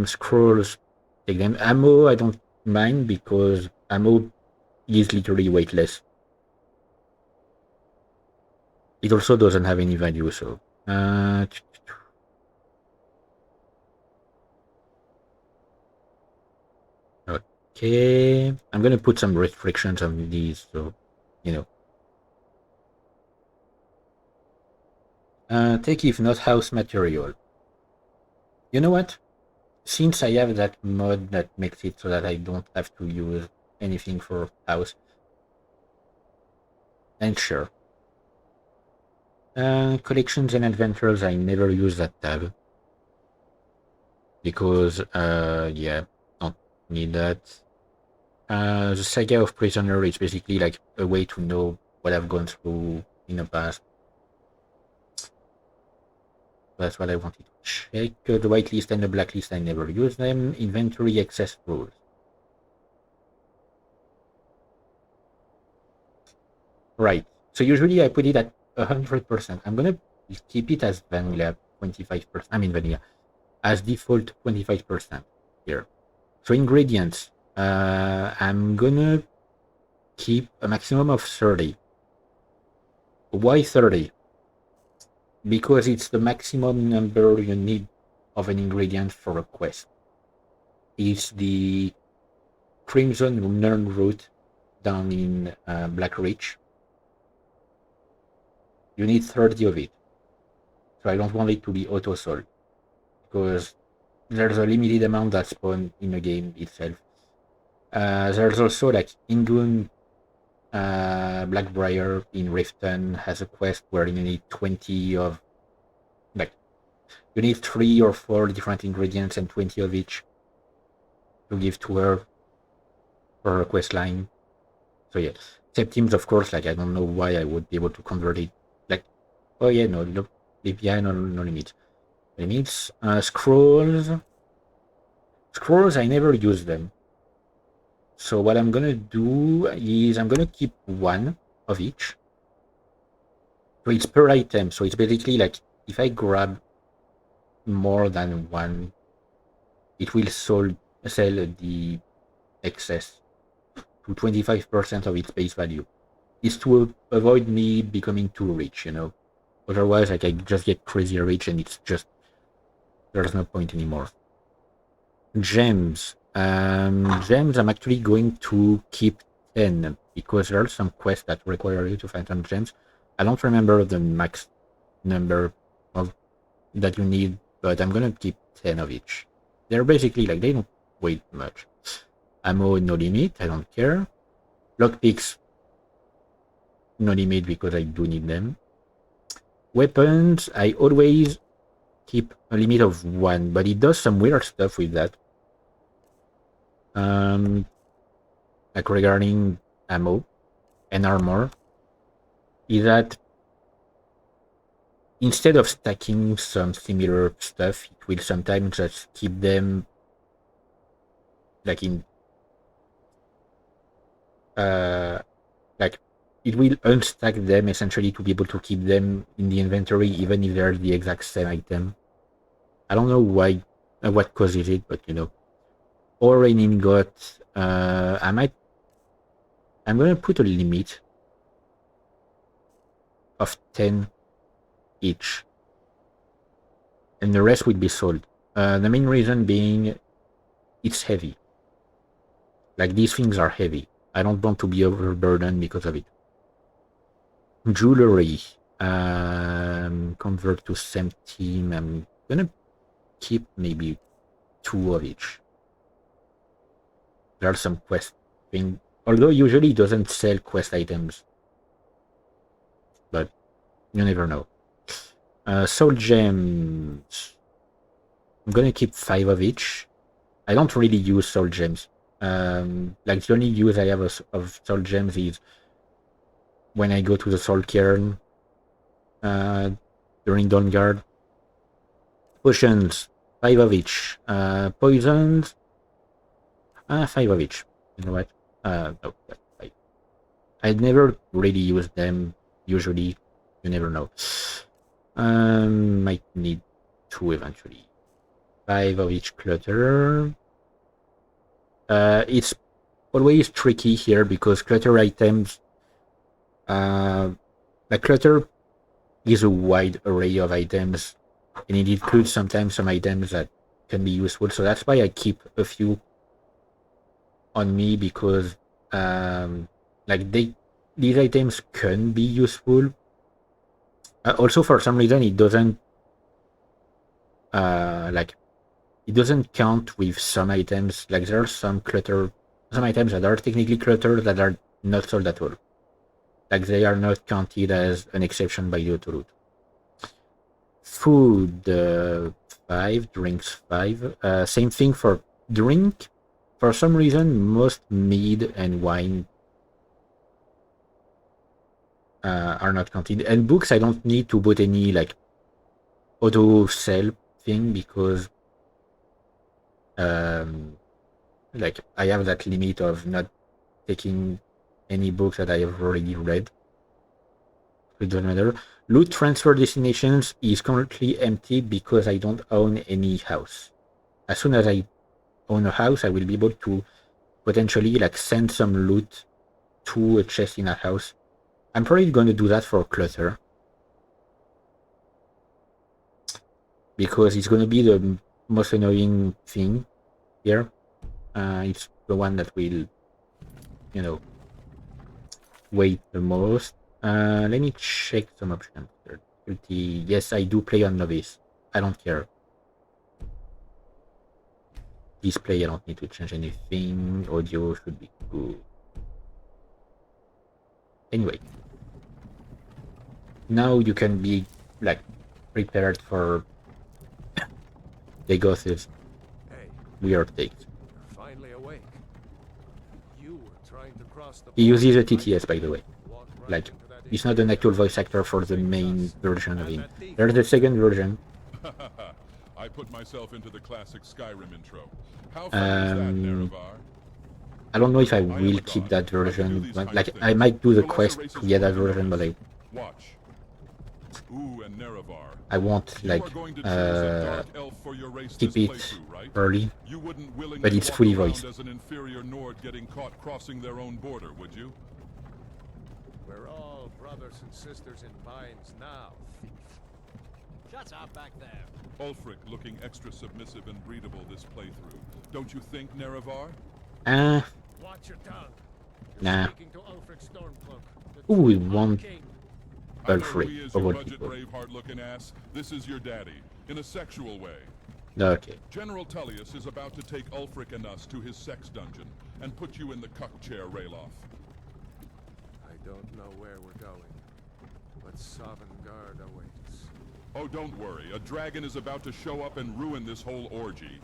Scrolls, take them. Ammo, I don't mind because ammo is literally weightless. It also doesn't have any value, so Okay, I'm gonna put some restrictions on these, so you know. Take if not house material. You know what? Since I have that mod that makes it so that I don't have to use anything for house, and sure. Collections and adventures, I never use that tab. Because, yeah, don't need that. The Saga of Prisoner is basically like a way to know what I've gone through in the past. That's what I wanted to check. The whitelist and the blacklist, I never use them. Inventory access rules. Right. So usually I put it at 100%. I'm gonna keep it as vanilla 25%. I mean vanilla as default 25% here. So ingredients, I'm gonna keep a maximum of 30. Why 30? Because it's the maximum number you need of an ingredient for a quest. It's the Crimson Nern root down in Black Ridge. You need 30 of it. So I don't want it to be auto-sold, because there's a limited amount that spawn in the game itself. There's also like Ingun Blackbriar in Riften has a quest where you need 20 of, like, you need 3 or 4 different ingredients and 20 of each to give to her for her quest line. So yeah, Septims, of course, like I don't know why I would be able to convert it. Like, oh yeah, no, API, no limit. Limits. Scrolls. Scrolls, I never use them. So what I'm gonna do is I'm gonna keep 1 of each. So it's per item. So it's basically like if I grab more than 1, it will sell the excess to 25% of its base value. It's to avoid me becoming too rich, you know. Otherwise, like I just get crazy rich, and it's just there's no point anymore. Gems. Gems, I'm actually going to keep 10 because there are some quests that require you to find some gems. I don't remember the max number of that you need, but I'm gonna keep 10 of each. They're basically like they don't weigh much. Ammo, no limit, I don't care. Lockpicks, no limit because I do need them. Weapons, I always keep a limit of 1, but it does some weird stuff with that. Like regarding ammo and armor, is that instead of stacking some similar stuff, it will sometimes just keep them like in like it will unstack them essentially to be able to keep them in the inventory even if they're the exact same item. I don't know why, what causes it, but you know. Or an ingot. I'm gonna put a limit of 10 each, and the rest will be sold. The main reason being it's heavy. Like these things are heavy. I don't want to be overburdened because of it. Jewelry. Convert to centime. I'm gonna keep maybe 2 of each. There are some quest things, although usually it doesn't sell quest items, but you never know. Soul gems. I'm gonna keep 5 of each. I don't really use soul gems. Like the only use I have of soul gems is when I go to the soul cairn during Dawnguard. Potions, 5 of each. Poisons, 5 of each. You know what? No, that's 5. I never really use them. Usually, you never know. Might need 2 eventually. 5 of each clutter. It's always tricky here because clutter items, like clutter is a wide array of items, and it includes sometimes some items that can be useful. So that's why I keep a few on me because like these items can be useful. Also, for some reason, it doesn't like it doesn't count with some items. Like there are some items that are technically clutter that are not sold at all. Like they are not counted as an exception by the auto loot. Food 5, drinks 5. Same thing for drink. For some reason, most mead and wine are not counted. And books, I don't need to put any like auto sell thing because like I have that limit of not taking any books that I have already read. It doesn't matter. Loot transfer destinations is currently empty because I don't own any house. As soon as I own a house, I will be able to potentially like send some loot to a chest in a house. I'm probably going to do that for clutter because it's going to be the most annoying thing here. It's the one that will, you know, wait the most. Let me check some options. Yes, I do play on novice. I don't care. Display, I don't need to change anything. Audio should be good. Anyway, now you can be like prepared for Dagoth-Ur's weird takes. Finally awake. You were trying to cross the He uses a TTS, by the way. Like, he's not an actual voice actor for the main version of him. There's the second version. I put myself into the classic Skyrim intro. How fun is that, Nerevar? I don't know if I will keep that version. Like, I might do the quest to get that version, but Watch. Ooh, and Nerevar. I won't like keep it early. But it's fully voiced. As an inferior Nord getting caught crossing their own border, would you? We're all brothers and sisters in binds now, thief. Shut up back there. Ulfric looking extra submissive and breedable this playthrough. Don't you think, Nerevar? Watch your tongue. Nah. Speaking to Ulfric Stormcloak, Who would want I know Ulfric he is of your all budget people? brave heart-looking ass. This is your daddy, in a sexual way. Okay. General Tullius is about to take Ulfric and us to his sex dungeon and put you in the cuck chair, Ralof. I don't know where we're going, but Sovngarde awaits. Oh, don't worry. A dragon is about to show up and ruin this whole orgy.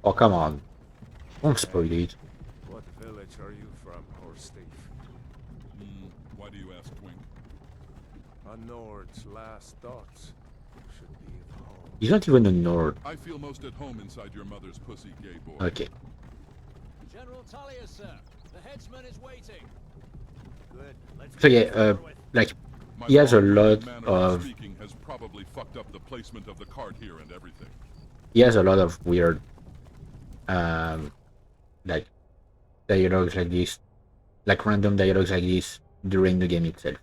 Oh, come on. Don't spoil it. What village are you from, horse thief? Why do you ask, Twink? A Nord's last thoughts should be of home. He's not even a Nord. I feel most at home inside your mother's pussy, gay boy. Okay. General Tullius, sir. The headsman is waiting. Good. Let's So yeah, like, My he has a long lot manner of speaking has probably fucked up the placement of the cart here and everything. he has a lot of weird like dialogues like this, like random dialogues like this during the game itself.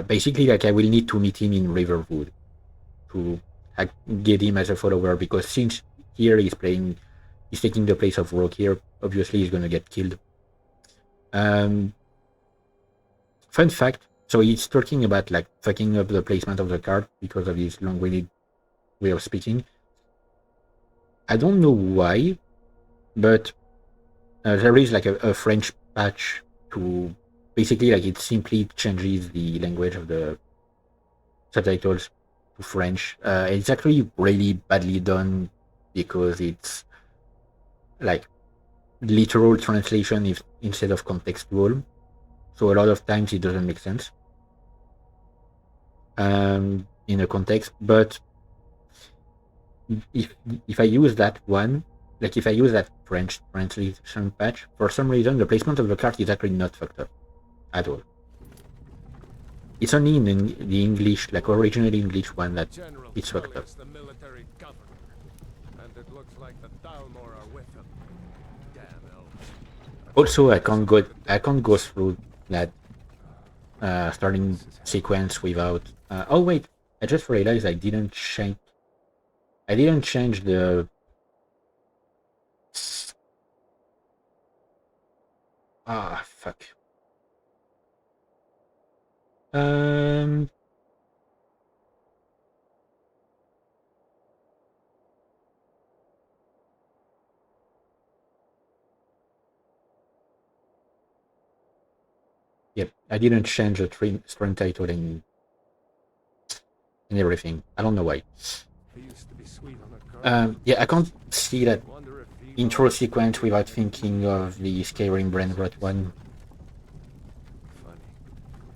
Basically, like, I will need to meet him in Riverwood to like, get him as a follower, because since here he's taking the place of Rogue here, obviously he's gonna get killed. Fun fact, so he's talking about like fucking up the placement of the card because of his long-winded way of speaking. I don't know why, but there is like a French patch to basically, like, it simply changes the language of the subtitles to French. It's actually really badly done because it's like literal translation instead of contextual. So a lot of times it doesn't make sense in a context. But if I use that one, like if I use that French translation patch, for some reason the placement of the card is actually not fucked up at all. It's only in the English, like original English one, that General it's fucked up. Tullius, the military governor, and it looks like the Dalmor are with him. Damn elves. Also, I can't go through that starting sequence without. Oh wait, I just realized I didn't change the Ah, fuck. Um. Yep, I didn't change the stream title and everything. I don't know why. He used to be sweet on a girl. Yeah, I can't see that Wonder if VOD intro sequence without thinking of the Skyrim brain rot one. Funny.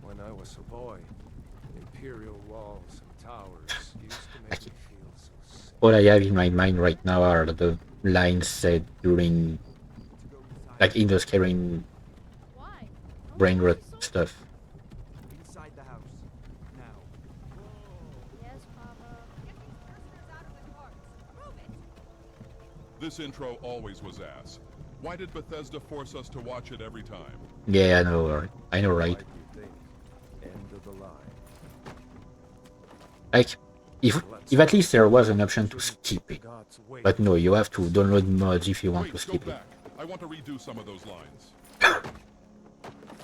When I was a boy, imperial walls and towers used to make me feel so sick. All I have in my mind right now are the lines said during, like, in the Skyrim Why? brain rot stuff. Inside the house. Now. Yes, Papa. Get these prisoners out of the courts. Move it. This intro always was ass. Why did Bethesda force us to watch it every time? Yeah, I know, right? I know, right? Like you think. End of the line. Like, if at least there was an option to skip it. God's way. But no, you have to download mods if you want to Wait, skip go it. back. I want to redo some of those lines.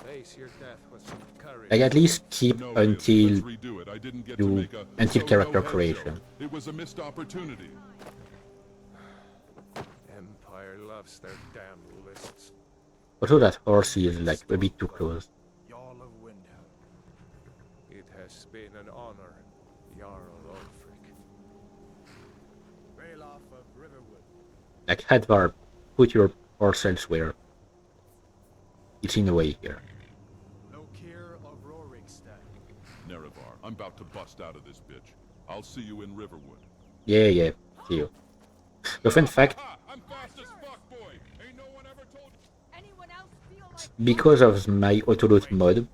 Face your death with some courage. Like, at least keep No, really, until let's redo it. I didn't get to you make a until so character no head creation. joke. It was a missed opportunity. Empire loves their damn lists. Although that horse is like a bit too close. Jarl of Windhelm. It has been an honor, Jarl Ulfric. Bailoff of Riverwood. Like, Hadvar, put your horse elsewhere. It's in the way here. Lokir of Rorikstead. Nerevar, I'm about to bust out of this bitch. I'll see you in Riverwood. Yeah, see you. The fun fact, Ha! I'm fast as fuck, boy. Ain't no one ever told. Anyone else feel like because of my autoload mod.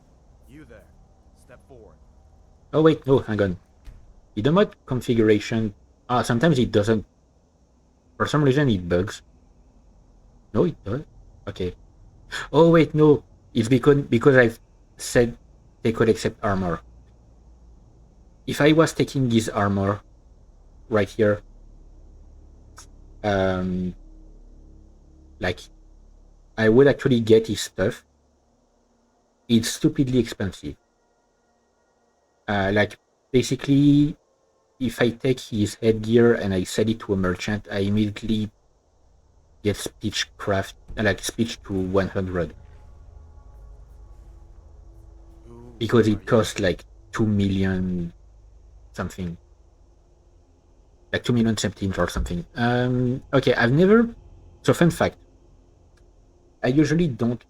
You there. Step forward. Oh wait, no, hang on. In the mod configuration, sometimes it doesn't. For some reason it bugs. No, it does. Okay. Oh wait, no. It's because I've said they could accept armor. If I was taking this armor right here, like, I would actually get his stuff. It's stupidly expensive. Like, basically, if I take his headgear and I sell it to a merchant, I immediately get speechcraft, like speech to 100. Because it costs like 2 million something. Like 2 million something or something. Okay, I've never. So, fun fact. I usually don't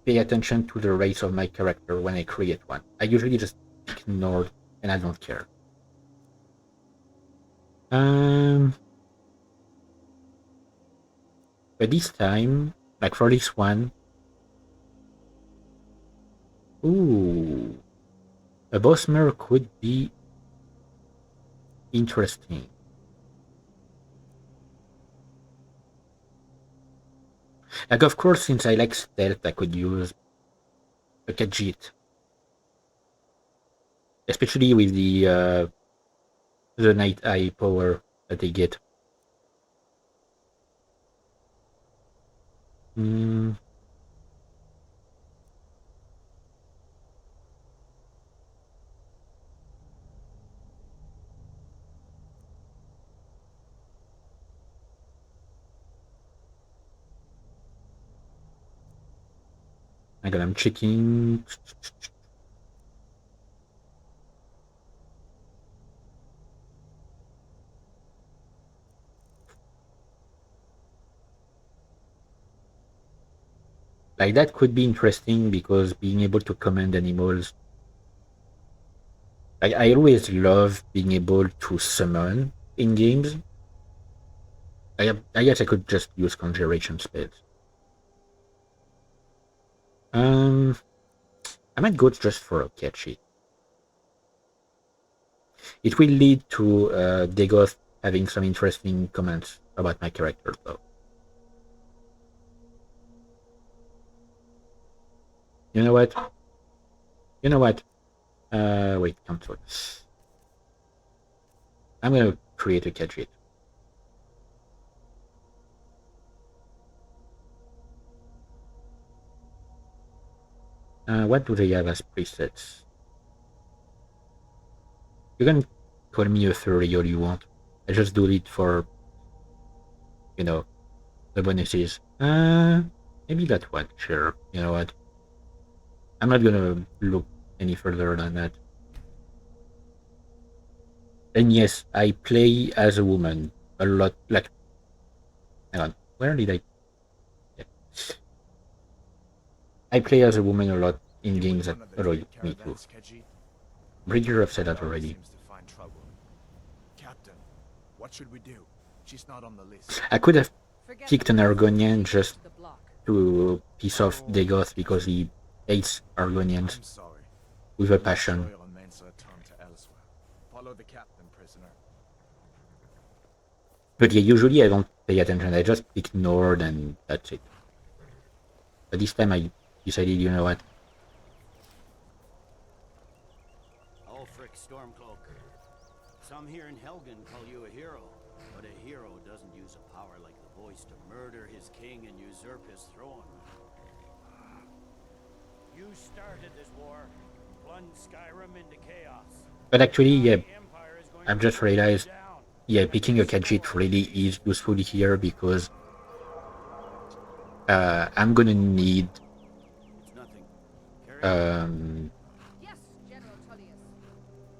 pay attention to the race of my character when I create one. I usually just ignore it and I don't care. But this time, like for this one, ooh, a boss mirror could be interesting. Like, of course, since I like stealth, I could use a Khajiit. Especially with the Night Eye power that they get. Hang on, I'm checking. Like, that could be interesting because being able to command animals. Like, I always love being able to summon in games. I guess I could just use conjuration spells. I might go just for a catchy. It will lead to Dagoth having some interesting comments about my character, though. You know what? Wait, cancel. I'm gonna create a gadget. What do they have as presets? You can call me a furry all you want. I just do it for, you know, the bonuses. Maybe that one, sure. You know what? I'm not gonna look any further than that. And yes, I play as a woman a lot. Like, hang on, where did I? Yeah. I play as a woman a lot in games that annoy me too. Bridger have said that already. Seems to find trouble. Captain, what should we do? She's not on the list. I could have Forget kicked the an rest. Argonian just The block. to piss off Dagoth because he hates Argonians I'm sorry. with a passion. Destroyer on Mensa turned to elsewhere. Follow the captain, prisoner. But yeah, usually I don't pay attention. I just ignored and that's it. But this time I decided, you know what? Ulfric Stormcloak. Some here in Helgen call you a hero, but a hero doesn't use a power like the voice to murder his king and usurp his throne. You started this war, plunged Skyrim into chaos. But actually, yeah, The Empire is going I've to just break you realized, down. yeah, picking a gadget really is useful here because I'm gonna need It's nothing. Carry on. Yes, General Tullius.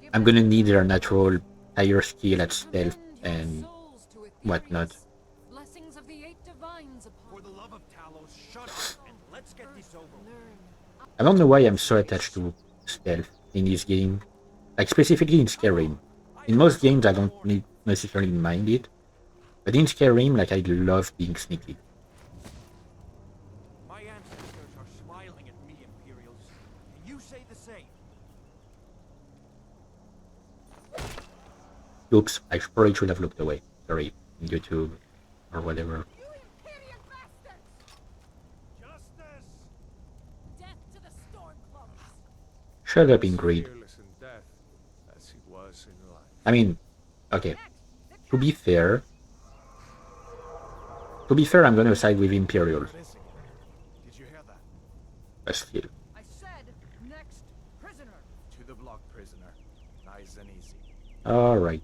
Give I'm them gonna the need their word. natural higher skill at stealth Commend your and souls to whatnot. Aetherius. Blessings of the eight divines upon For the love of Talos, shut up and let's get this over with. learn. I don't know why I'm so attached to stealth in this game. Like specifically in Skyrim. In most games I don't necessarily mind it. But in Skyrim, like I love being sneaky. My ancestors are smiling at me, Imperials. Can you say the same? Oops, I probably should have looked away. Sorry, YouTube or whatever. You Imperial bastards! Justice! Death to the Stormcloaks! Shut up, As Ingrid. fearless in death as he was in life. I mean, okay. Next, the To be fair, I'm gonna side with Imperials. This again. Did you hear that? But still. I said, next prisoner. To the block, prisoner. Nice and easy. Alright.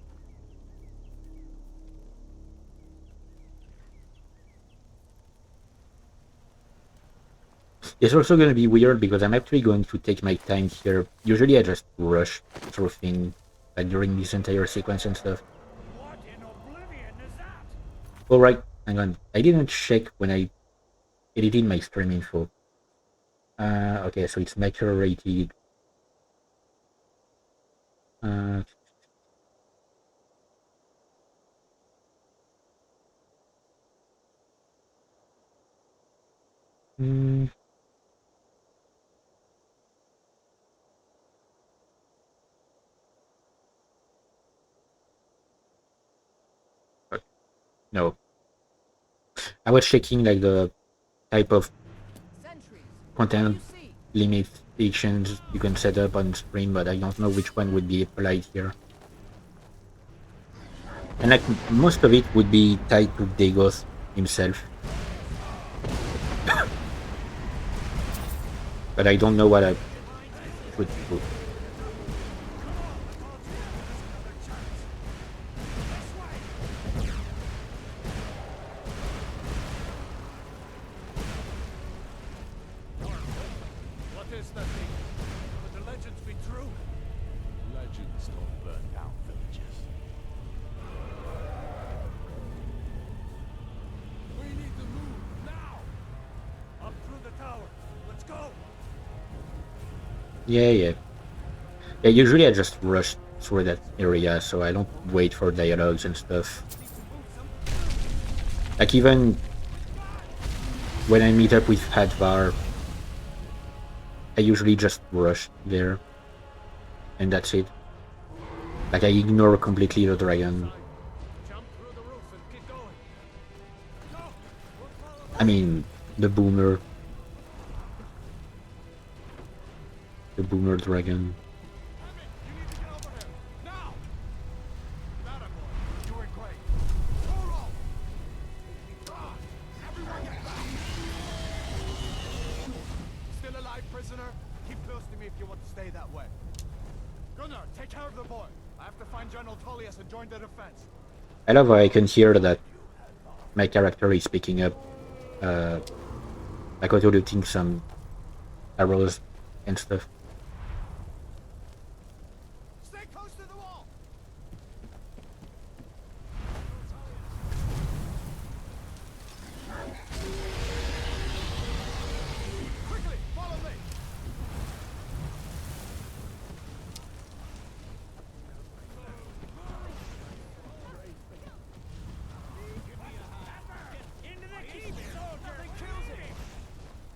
It's also gonna be weird because I'm actually going to take my time here. Usually I just rush through things like during this entire sequence and stuff. What in oblivion is that? Alright, hang on. I didn't check when I edited my stream info. Okay, so it's mature rated. Hmm. No. I was checking like the type of Sentries. content You see. limitations you can set up on stream, but I don't know which one would be applied here. And like most of it would be tied to Dagoth himself. But I don't know what I should do. What is that thing? Could the legends be true? Legends don't burn down villages. We need to move now! Up through the tower. Let's go! Yeah. Yeah, usually I just rush through that area, so I don't wait for dialogues and stuff. Like even when I meet up with Hadvar, I usually just rush there. And that's it. Like I ignore completely the dragon. Jump through the roof and keep going. Go! We'll follow I mean, the boomer. The boomer dragon. You need to get over here! Now! That boy. You're doing great. Hold Everyone get back! Still alive, prisoner? if you want to stay that way. Gunnar, take care of the boy. I have to find General Tullius and join the defense. I love how I can hear that my character is picking up, like auto-looting some arrows and stuff. Stay close to the wall. Quickly, follow me.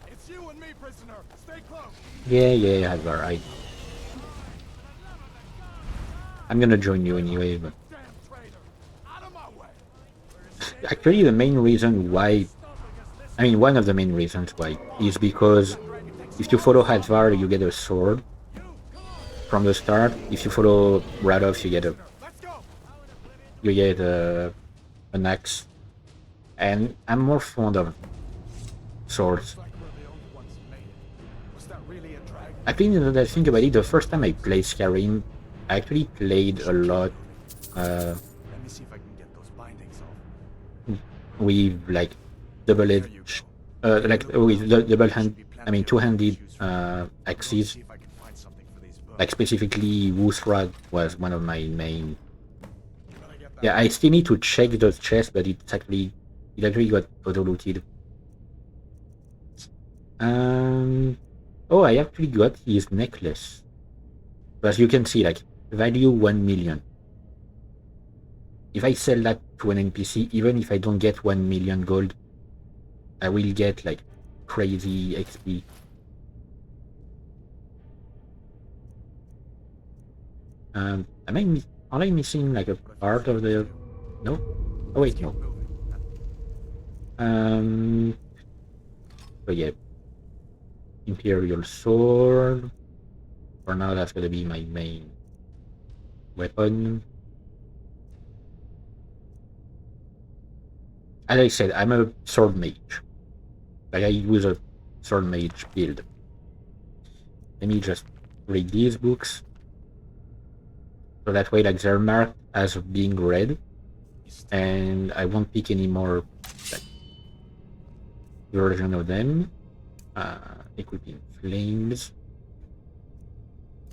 It's you and me, prisoner. Stay close. Yeah, Hadvar, I'm gonna join you anyway, but Damn traitor. Out of my way. actually the main reason why, I mean one of the main reasons why, is because if you follow Hadvar you get a sword from the start. If you follow Radov you get Let's go. an axe, and I'm more fond of swords. Like we're the only ones who made it. Was that really a dragon? I think that I think about it, the first time I played Skyrim, I actually played a lot Let me see if I can get those bindings off. with like double-edged, with double hand, I mean two-handed axes. See if I can find something for these birds. Like specifically, Woosrad was one of my main. You better get that. Yeah, I still need to check those chests, but it actually got auto-looted. Oh, I actually got his necklace. But as you can see, like value 1 million. If I sell that to an NPC, even if I don't get 1 million gold, I will get like crazy XP. Am I missing like a part of the? No. Oh wait, no. So yeah, Imperial Sword. For now, that's gonna be my main weapon. As I said, I'm a sword mage. Like I use a sword mage build. Let me just read these books. So that way, like they're marked as being read, and I won't pick any more like, version of them. Equipping flames.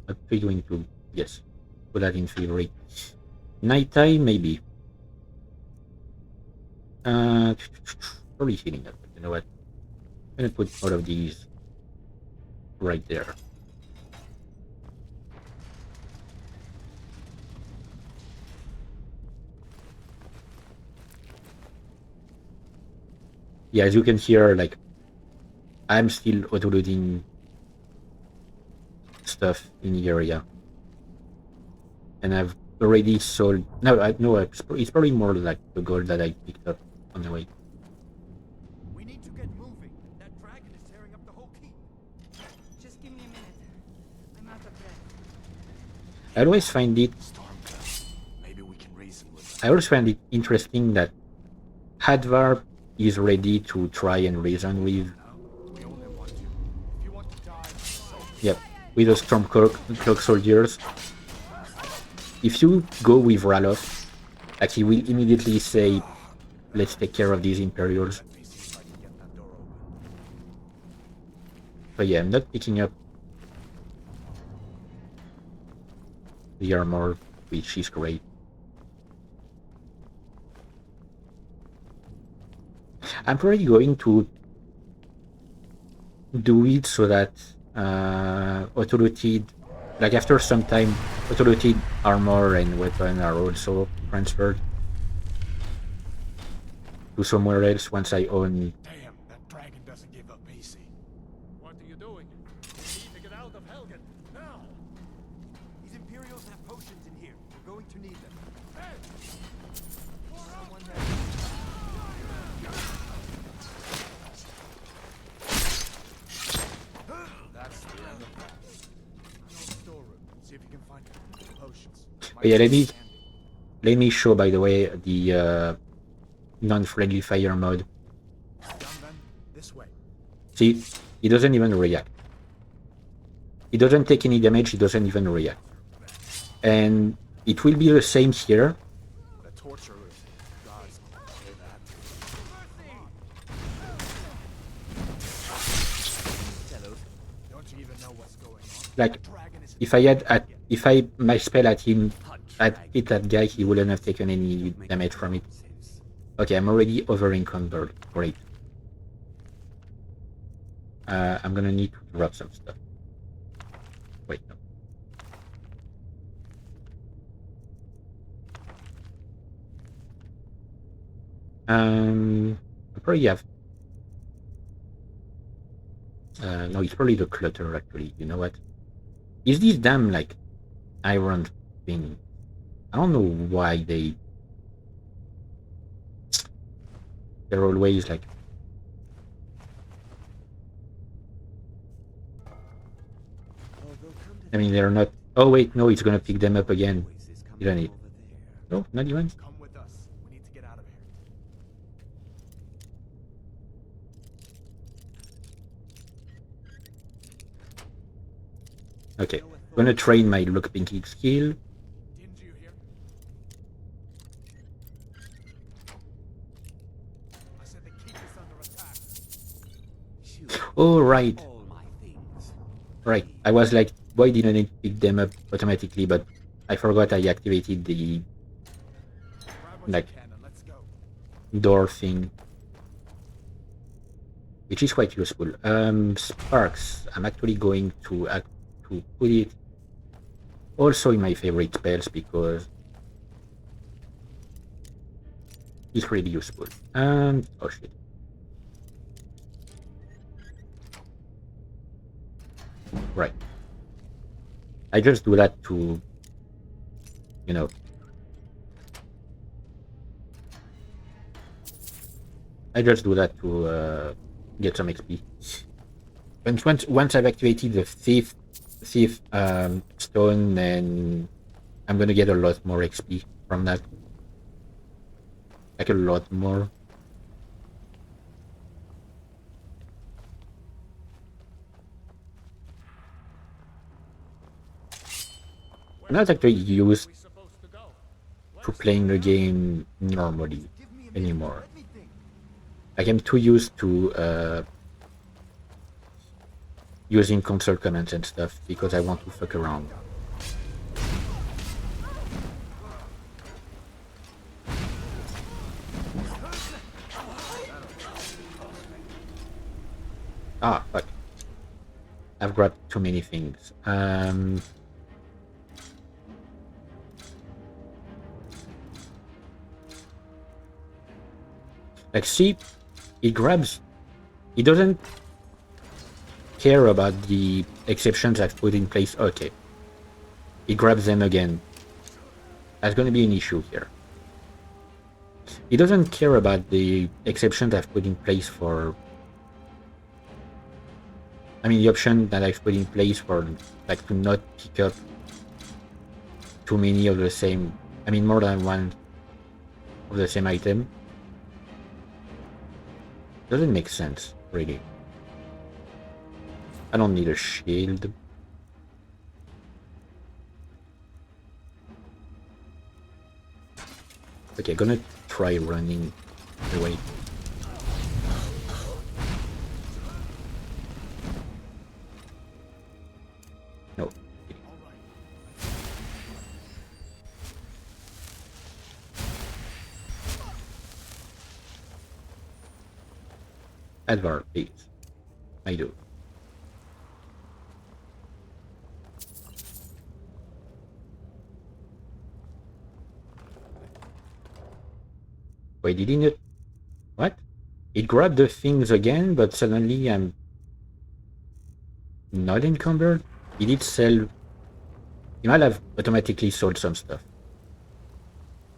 I'm going to, yes, put that in favorite. Nighttime, maybe. Probably healing up. You know what? I'm gonna put all of these right there. Yeah, as you can hear, like I'm still auto-loading stuff in the area, and I've already sold. No, it's probably more like the gold that I picked up on the way. We need to get moving. That dragon is tearing up the whole keep. Just give me a minute. I'm out of breath. I always find it. Stormcloud. Maybe we can reason with I always find it interesting that Hadvar is ready to try and reason with. We only want you. If you want to die, so Yep, with the Stormcloak soldiers. If you go with Ralof, like he will immediately say, "Let's take care of these Imperials." let me see if I can get that door open. But yeah, I'm not picking up the armor, which is great. I'm probably going to do it so that auto-looted, like after some time, auto-looted armor and weapon are also transferred to somewhere else once I own. Damn, that dragon doesn't give up easy. What are you doing? We need to get out of Helgen now. These Imperials have potions in here. We're going to need them. Hey! That's the end of that. Storeroom. See if you can find potions. But yeah, let me show, by the way, the non-friendly fire mode. Done then? This way. See, he doesn't even react. He doesn't take any damage, he doesn't even react. And it will be the same here. The torturer. Gods say that. Don't you even know what's going on? Like, if my spell at him hit that guy, he wouldn't have taken any damage from it. Okay, I'm already over encumbered. Great. I'm gonna need to drop some stuff. Wait, no. I probably have. No, it's probably the clutter actually. You know what? Is this damn like iron thing? I don't know why they're always like. I mean, they're not. Oh wait, no, it's gonna pick them up again. Isn't it? No, not even. Come with us. We need to get out of here. Okay, gonna train my lockpicking skill. Didn't you hear? I said the keep is under attack. Oh right, right. I was like, why didn't it pick them up automatically? But I forgot I activated the Grab what like you can and let's go. door thing, which is quite useful. Sparks. I'm actually going to put it also in my favorite spells because it's really useful. Oh shit. Right. I just do that to, you know, get some XP. Once I've activated the thief stone, then I'm gonna get a lot more XP from that. Like a lot more. I'm not actually used to playing the game normally anymore. Like I'm too used to using console commands and stuff because I want to fuck around. Ah, fuck. I've grabbed too many things. Like, see, he doesn't care about the exceptions I've put in place. Okay. He grabs them again. That's going to be an issue here. He doesn't care about the exceptions I've put in place for... I mean, the option that I've put in place for, like, to not pick up too many of the same... I mean, more than one of the same item. Doesn't make sense, really. I don't need a shield. Okay, gonna try running away. No. Advar, please. I do. Wait, did he not... What? It grabbed the things again, but suddenly I'm not encumbered? He did sell... He might have automatically sold some stuff.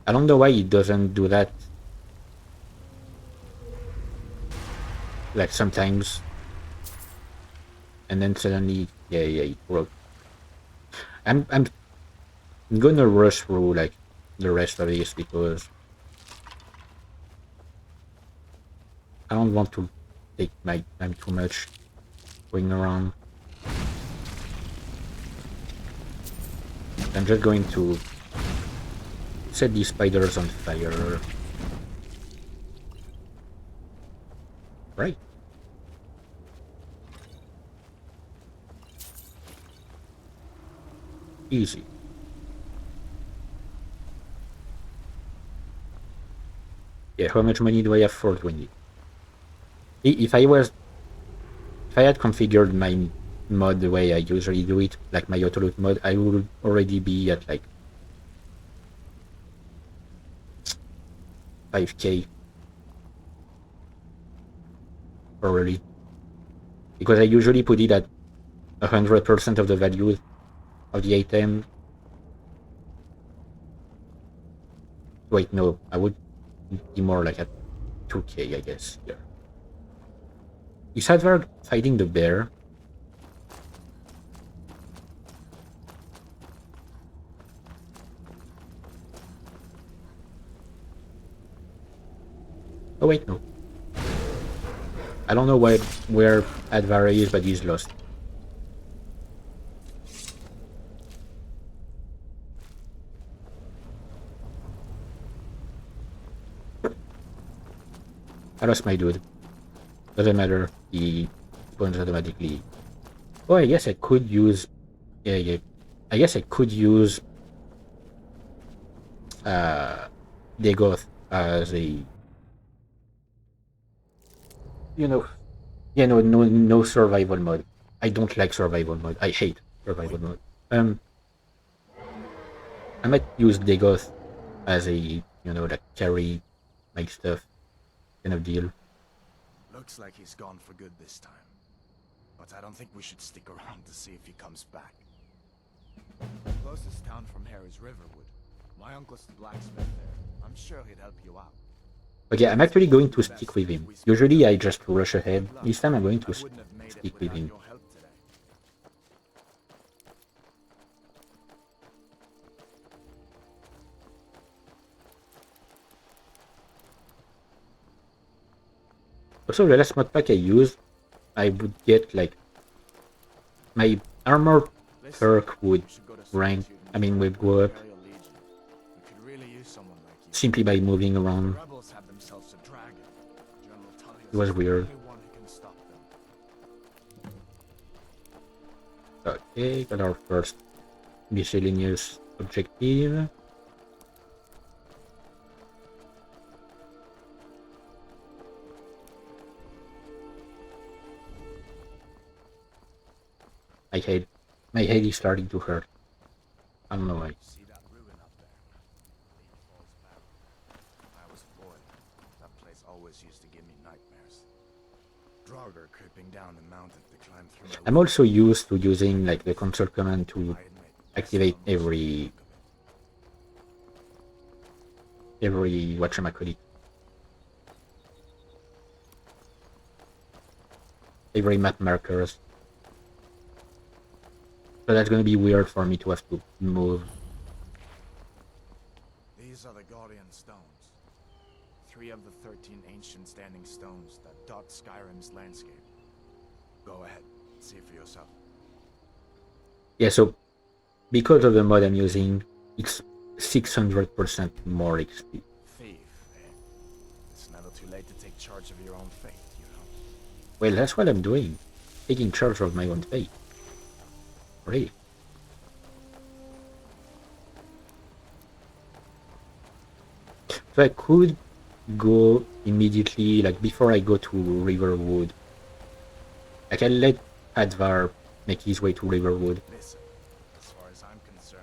I don't know why he doesn't do that. Like sometimes. And then suddenly... Yeah, it broke. I'm gonna rush through like the rest of this because I don't want to take my time too much going around. I'm just going to set these spiders on fire. Right. Easy. Yeah, how much money do I have for 20? If I had configured my mod the way I usually do it, like my auto loot mod, I would already be at like 5k already, because I usually put it at 100% of the value of the item. Wait, no, I would be more like at 2k, I guess. Yeah. Is Hadvar fighting the bear? Oh wait, no. I don't know where Hadvar is, but he's lost. I lost my dude. Doesn't matter. He spawns automatically. Oh, I guess I could use. Yeah. I guess I could use Dagoth as a. No survival mode. I don't like survival mode. I hate survival mode. I might use Dagoth as a, like carry my stuff kind of deal. Looks like he's gone for good this time. But I don't think we should stick around to see if he comes back. The closest town from here is Riverwood. My uncle's the blacksmith there. I'm sure he'd help you out. Okay, I'm actually going to stick with him. Usually I just rush ahead. This time I'm going to stick with him. Also, the last mod pack I used, I would get like my armor perk would rank. Would go up simply by moving around. It was weird. Okay, got our first miscellaneous objective. My head is starting to hurt. I don't know why. See that ruin up there? Leaf falls back. I was a boy. That place always used to give me nightmares. Draugr creeping down the mountain to climb through. I'm also used to using like the console command to activate every whatchamacallit. Every map markers. So that's gonna be weird for me to have to move. These are the Guardian Stones. 3 of the 13 ancient standing stones that dot Skyrim's landscape. Go ahead, see for yourself. Yeah, so because of the mod I'm using, it's 600% more XP. Thief, eh? It's never too late to take charge of your own fate, you know? Well, that's what I'm doing. Taking charge of my own fate. Really? So I could go immediately, like before I go to Riverwood. I can let Hadvar make his way to Riverwood. Listen, as far as I'm concerned,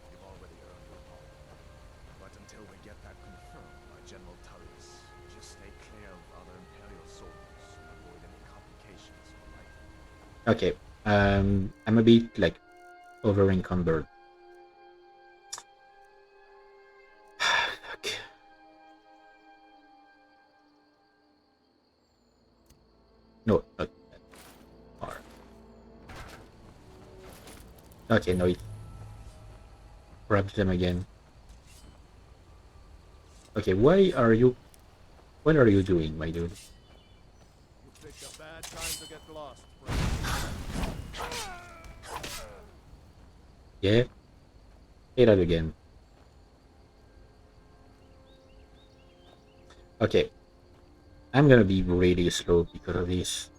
you've already earned your home. But until we get that confirmed by General Tullius, just stay clear of other Imperial soldiers and avoid any complications, alright? Okay. I'm a bit like over encumbered. Fuck. No, not that. Alright. Okay, no, it grabs them again. Okay, what are you doing, my dude? You picked a bad time to get lost. Yeah. Say that again. Okay. I'm gonna be really slow because of this.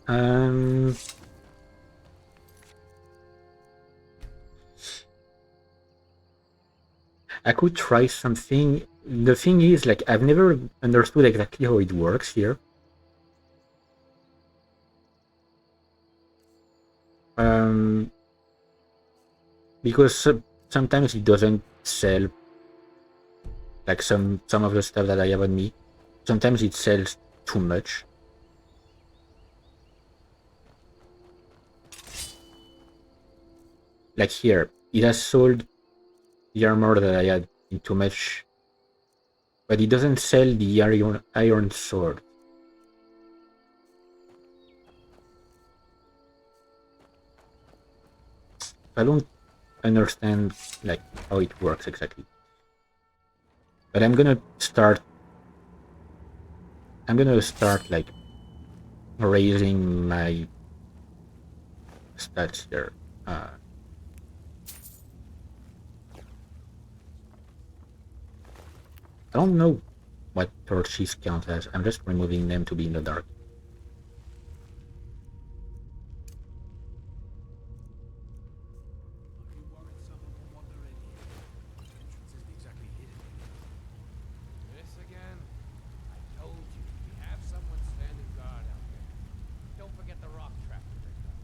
I could try something. The thing is, like, I've never understood exactly how it works here. Because sometimes it doesn't sell, like some of the stuff that I have on me. Sometimes it sells too much. Like here, it has sold the armor that I had in too much, but it doesn't sell the iron sword. I don't understand like how it works exactly. But I'm gonna start like raising my stats here. I don't know what torches count as. I'm just removing them to be in the dark. This again? I told you, we have someone standing guard out there. Don't forget the rock trap to pick up.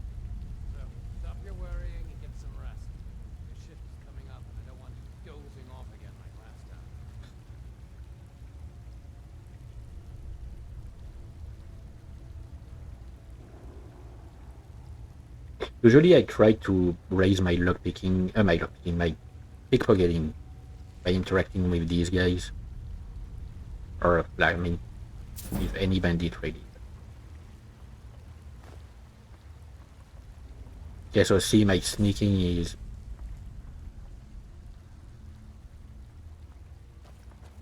So, stop your worrying and get some rest. Your shift is coming up and I don't want you dozing off again like last time. Usually I try to raise my my pickpocketing by interacting with these guys. Or, I mean, with any bandit really. Yeah, so see, my sneaking is...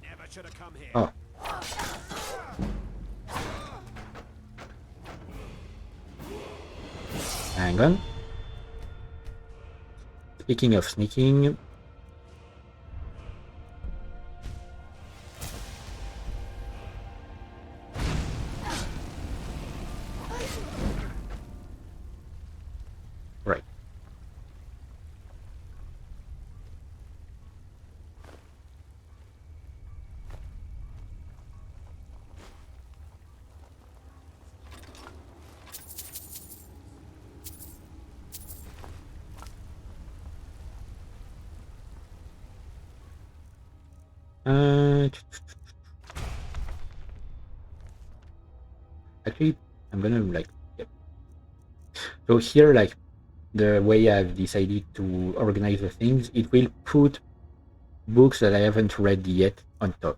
Never should have come here. Oh. Hang on. Speaking of sneaking... Right. Actually, I'm gonna like... Yeah. So here, like, the way I've decided to organize the things, it will put books that I haven't read yet on top.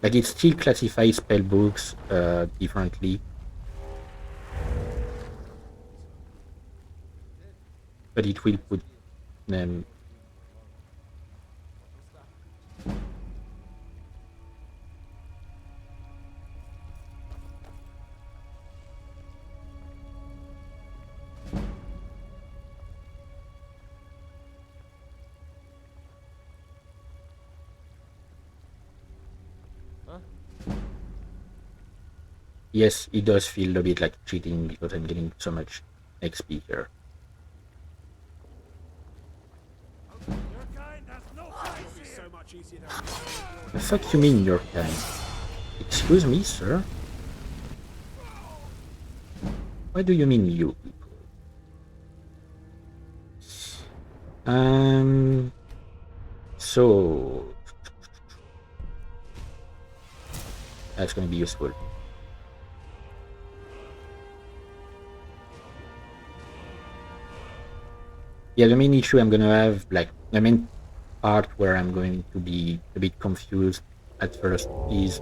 Like, it still classifies spell books differently. But it will put them... Yes, it does feel a bit like cheating because I'm getting so much XP here. The fuck you mean your kind? Excuse me, sir? What do you mean, you people? So... That's gonna be useful. Yeah, the main issue I'm gonna have, like, the main part where I'm going to be a bit confused at first is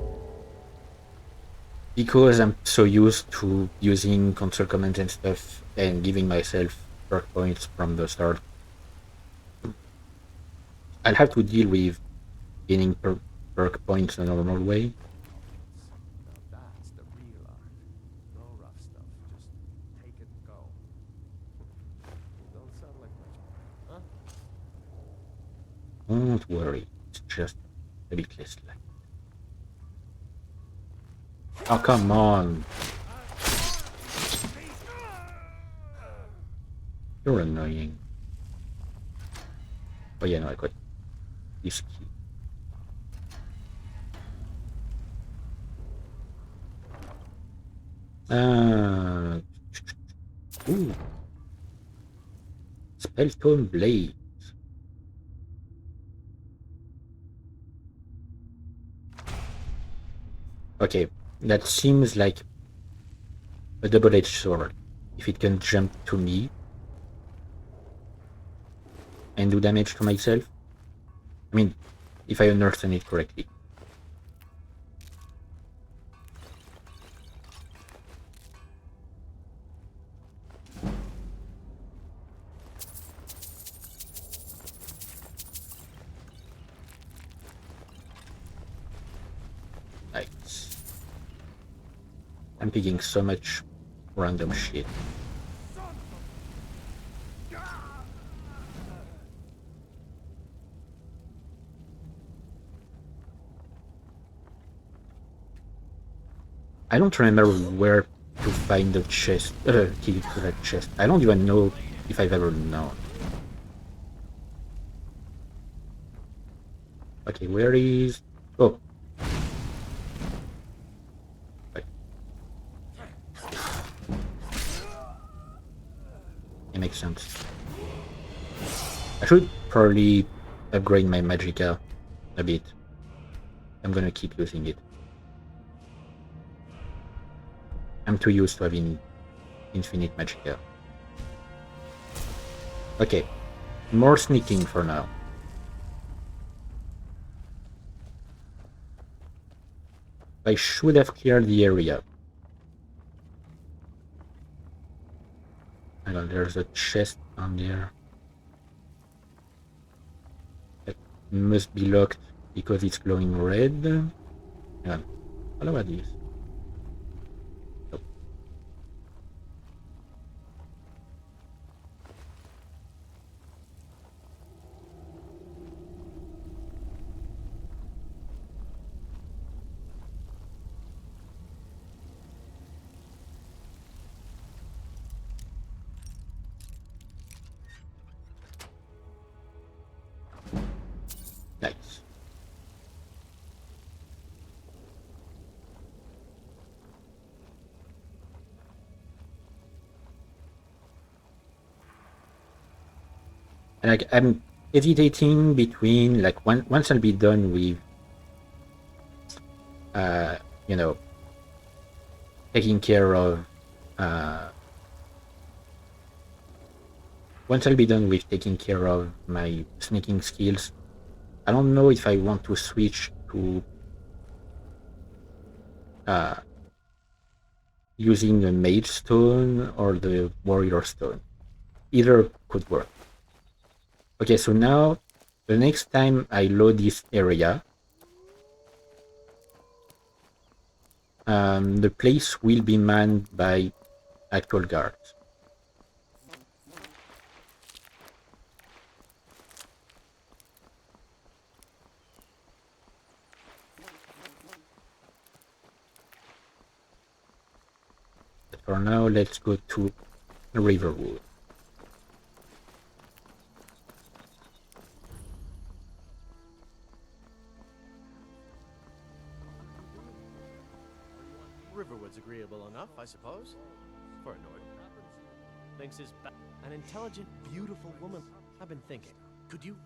because I'm so used to using console commands and stuff and giving myself perk points from the start. I'll have to deal with gaining perk points the normal way. Now that's the real art. No rough stuff. Just take it and go. Don't sound like much. huh? Don't worry, it's just a bit less light. Oh, come on. You're annoying. Oh yeah, no, I got this key. Ooh. Spelltome Blade. Okay, that seems like a double-edged sword. If it can jump to me and do damage to myself. I mean, if I understand it correctly. Nice. I'm picking so much random shit. I don't remember where to find the chest, key to that chest. I don't even know if I've ever known. Okay, where is... Oh. Right. It makes sense. I should probably upgrade my magicka a bit. I'm gonna keep using it. I'm too used to having infinite magicka. Okay, more sneaking for now. I should have cleared the area. Hang on, there's a chest on there. That must be locked because it's glowing red. Hang on, what about this? Nope. Nice. And like, I'm hesitating between like once I'll be done with you know, taking care of once I'll be done with taking care of my sneaking skills, I don't know if I want to switch to using the mage stone or the warrior stone. Either could work. Okay, so now the next time I load this area, the place will be manned by actual guards. But for now, let's go to Riverwood. Riverwood's agreeable enough, I suppose. For a Nord. Thinks his an intelligent, beautiful woman. I've been thinking, could you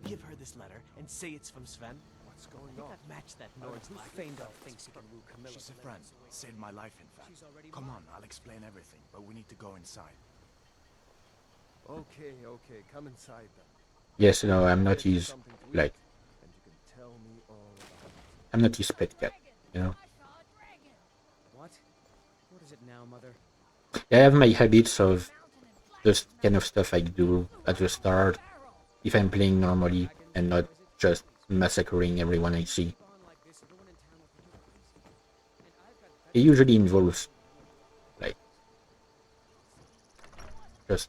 give her this letter and say it's from Sven? What's going on? I've matched that Nord's who feigned out thinks he can woo Camilla. She's a friend. Saved my life, in fact. Come on, I'll explain everything, but we need to go inside. Okay, come inside then. Yes, no, I'm not his, like, And you can tell me all about it. I'm not his pet cat, you know? What? What is it now, Mother? I have my habits of this kind of stuff I do at the start, if I'm playing normally and not just massacring everyone I see. It usually involves, like, just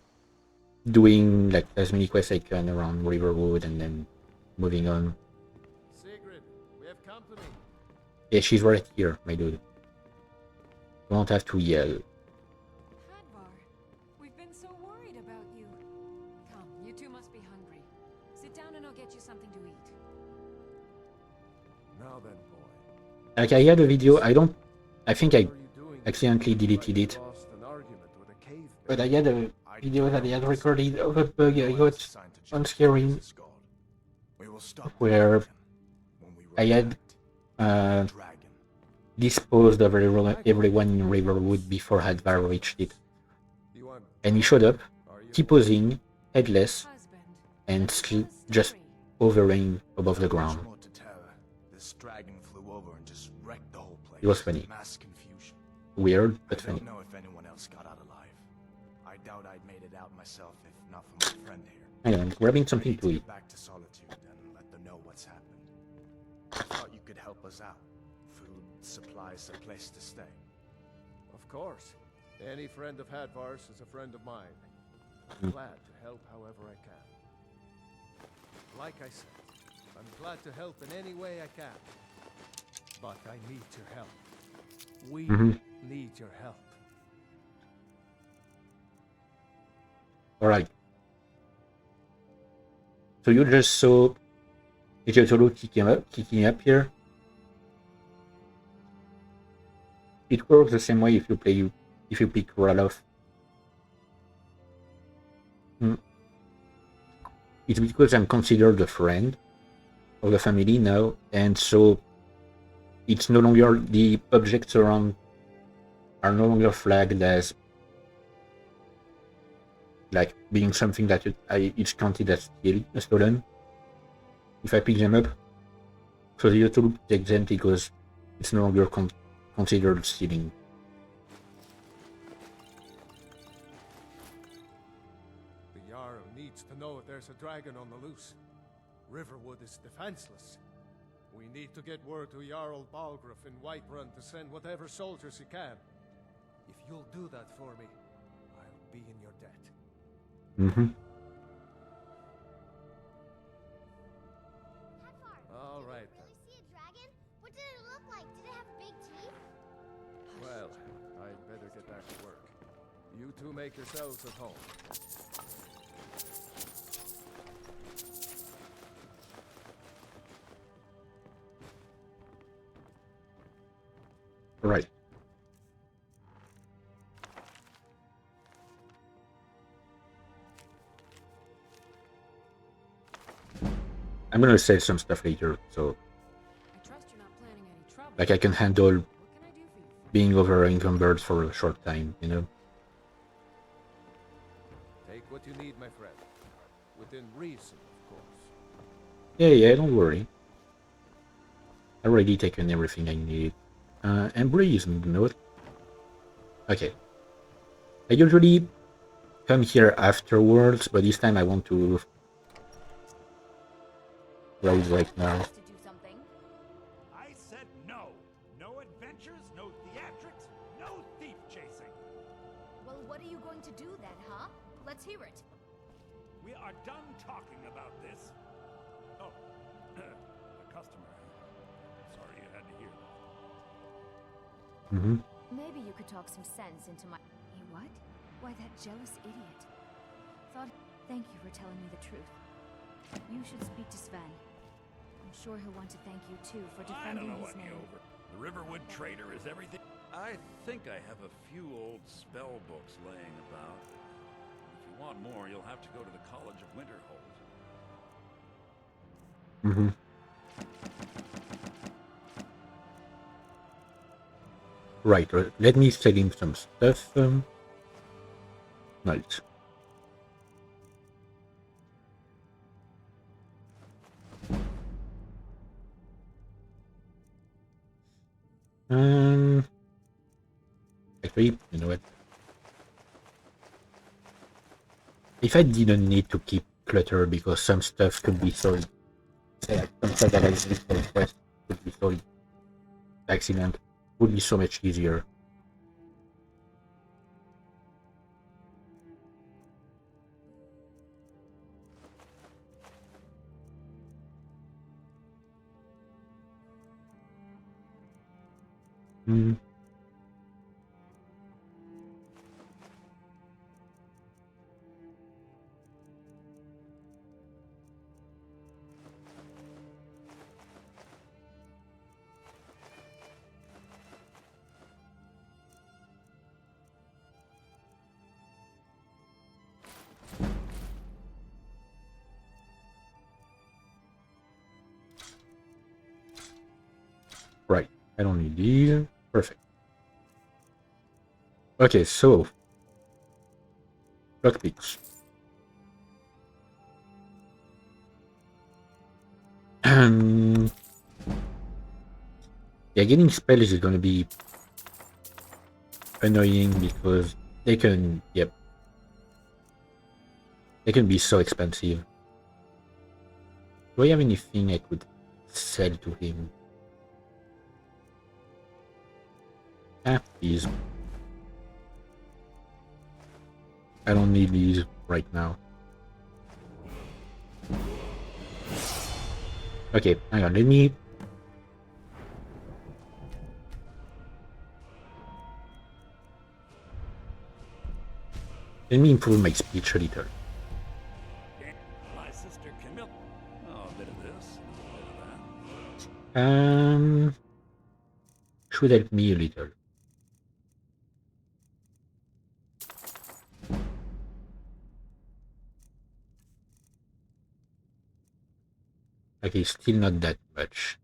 doing like as many quests I can around Riverwood and then moving on. Sigrid, we have company. Yeah, she's right here, my dude. You won't have to yell. Hadvar, we've been so worried about you. Come, you two must be hungry. Sit down and I'll get you something to eat. Now then, boy. Like I had a video, I think I What are you doing? accidentally deleted it. Lost an argument with a cave But I had a video that I had recorded of a bug I got on Skyrim where I had disposed of everyone in Riverwood before Hadvar reached it. You want And he showed up, are you T-posing, headless, Husband, and tell us the just story. hovering above the ground. More to tell. This dragon flew over and just wrecked the whole place. It was funny. Mass confusion. Weird, but I funny. don't know if anyone else got out alive. I doubt I'd made it out myself if not for my friend here. Hang on, grabbing I something need to to eat. get back to Solitude and let them know what's happened. I thought you could help us out. Food, supplies, a place to stay. Of course. Any friend of Hadvar's is a friend of mine. I'm glad to help however I can. Like I said, I'm glad to help in any way I can. But I need your help. We need your help. Alright. So you just saw Ejotolo kicking up here. It works the same way if you pick Ralof. It's because I'm considered a friend of the family now, and so it's no longer, the objects around are no longer flagged as like being something that it's counted as stolen if I pick them up. So the YouTube takes them because it's no longer considered stealing. The Jarl needs to know if there's a dragon on the loose. Riverwood is defenseless. We need to get word to Jarl Balgruuf in Whiterun to send whatever soldiers he can. If you'll do that for me, I'll be in your debt. All right then. Really see a dragon? What did it look like? Did it have big teeth? Well, I'd better get back to work. You two make yourselves at home. Right. I'm gonna say some stuff later, so I trust you're not planning any trouble. like I can handle What can I do for you? being over encumbered for a short time, you know? Take what you need, my friend. Within reason, of course. Yeah, don't worry. I already taken everything I need. And breeze, note. Okay. I usually come here afterwards, but this time I want to ride right now. To do something. I said no. No adventures, no theatrics, no thief chasing. Well, what are you going to do then, huh? Let's hear it. We are done talking about this. Oh, a customer. Sorry you had to hear that. Maybe you could talk some sense into my... Hey, what? Why, that jealous idiot. Thank you for telling me the truth. You should speak to Sven. I'm sure he'll want to thank you, too, for I don't defending know his what name. the Riverwood trader is everything. I think I have a few old spell books laying about. If you want more, you'll have to go to the College of Winterhold. Right, let me sell him some stuff. Right. Actually, you know what? If I didn't need to keep clutter because some stuff could be sold, say like some stuff that I did for the quest could be sold by accident, would be so much easier. Hmm. Right, I don't need these. Perfect. Okay, so lockpicks. Yeah, getting spells is gonna be annoying because they can, yep, they can be so expensive. Do I have anything I could sell to him? Ah, these. I don't need these right now. Okay, hang on, let me improve my speech a little. My sister Camille. Oh, a bit of this, a bit of that. Should help me a little. Okay, still not that much.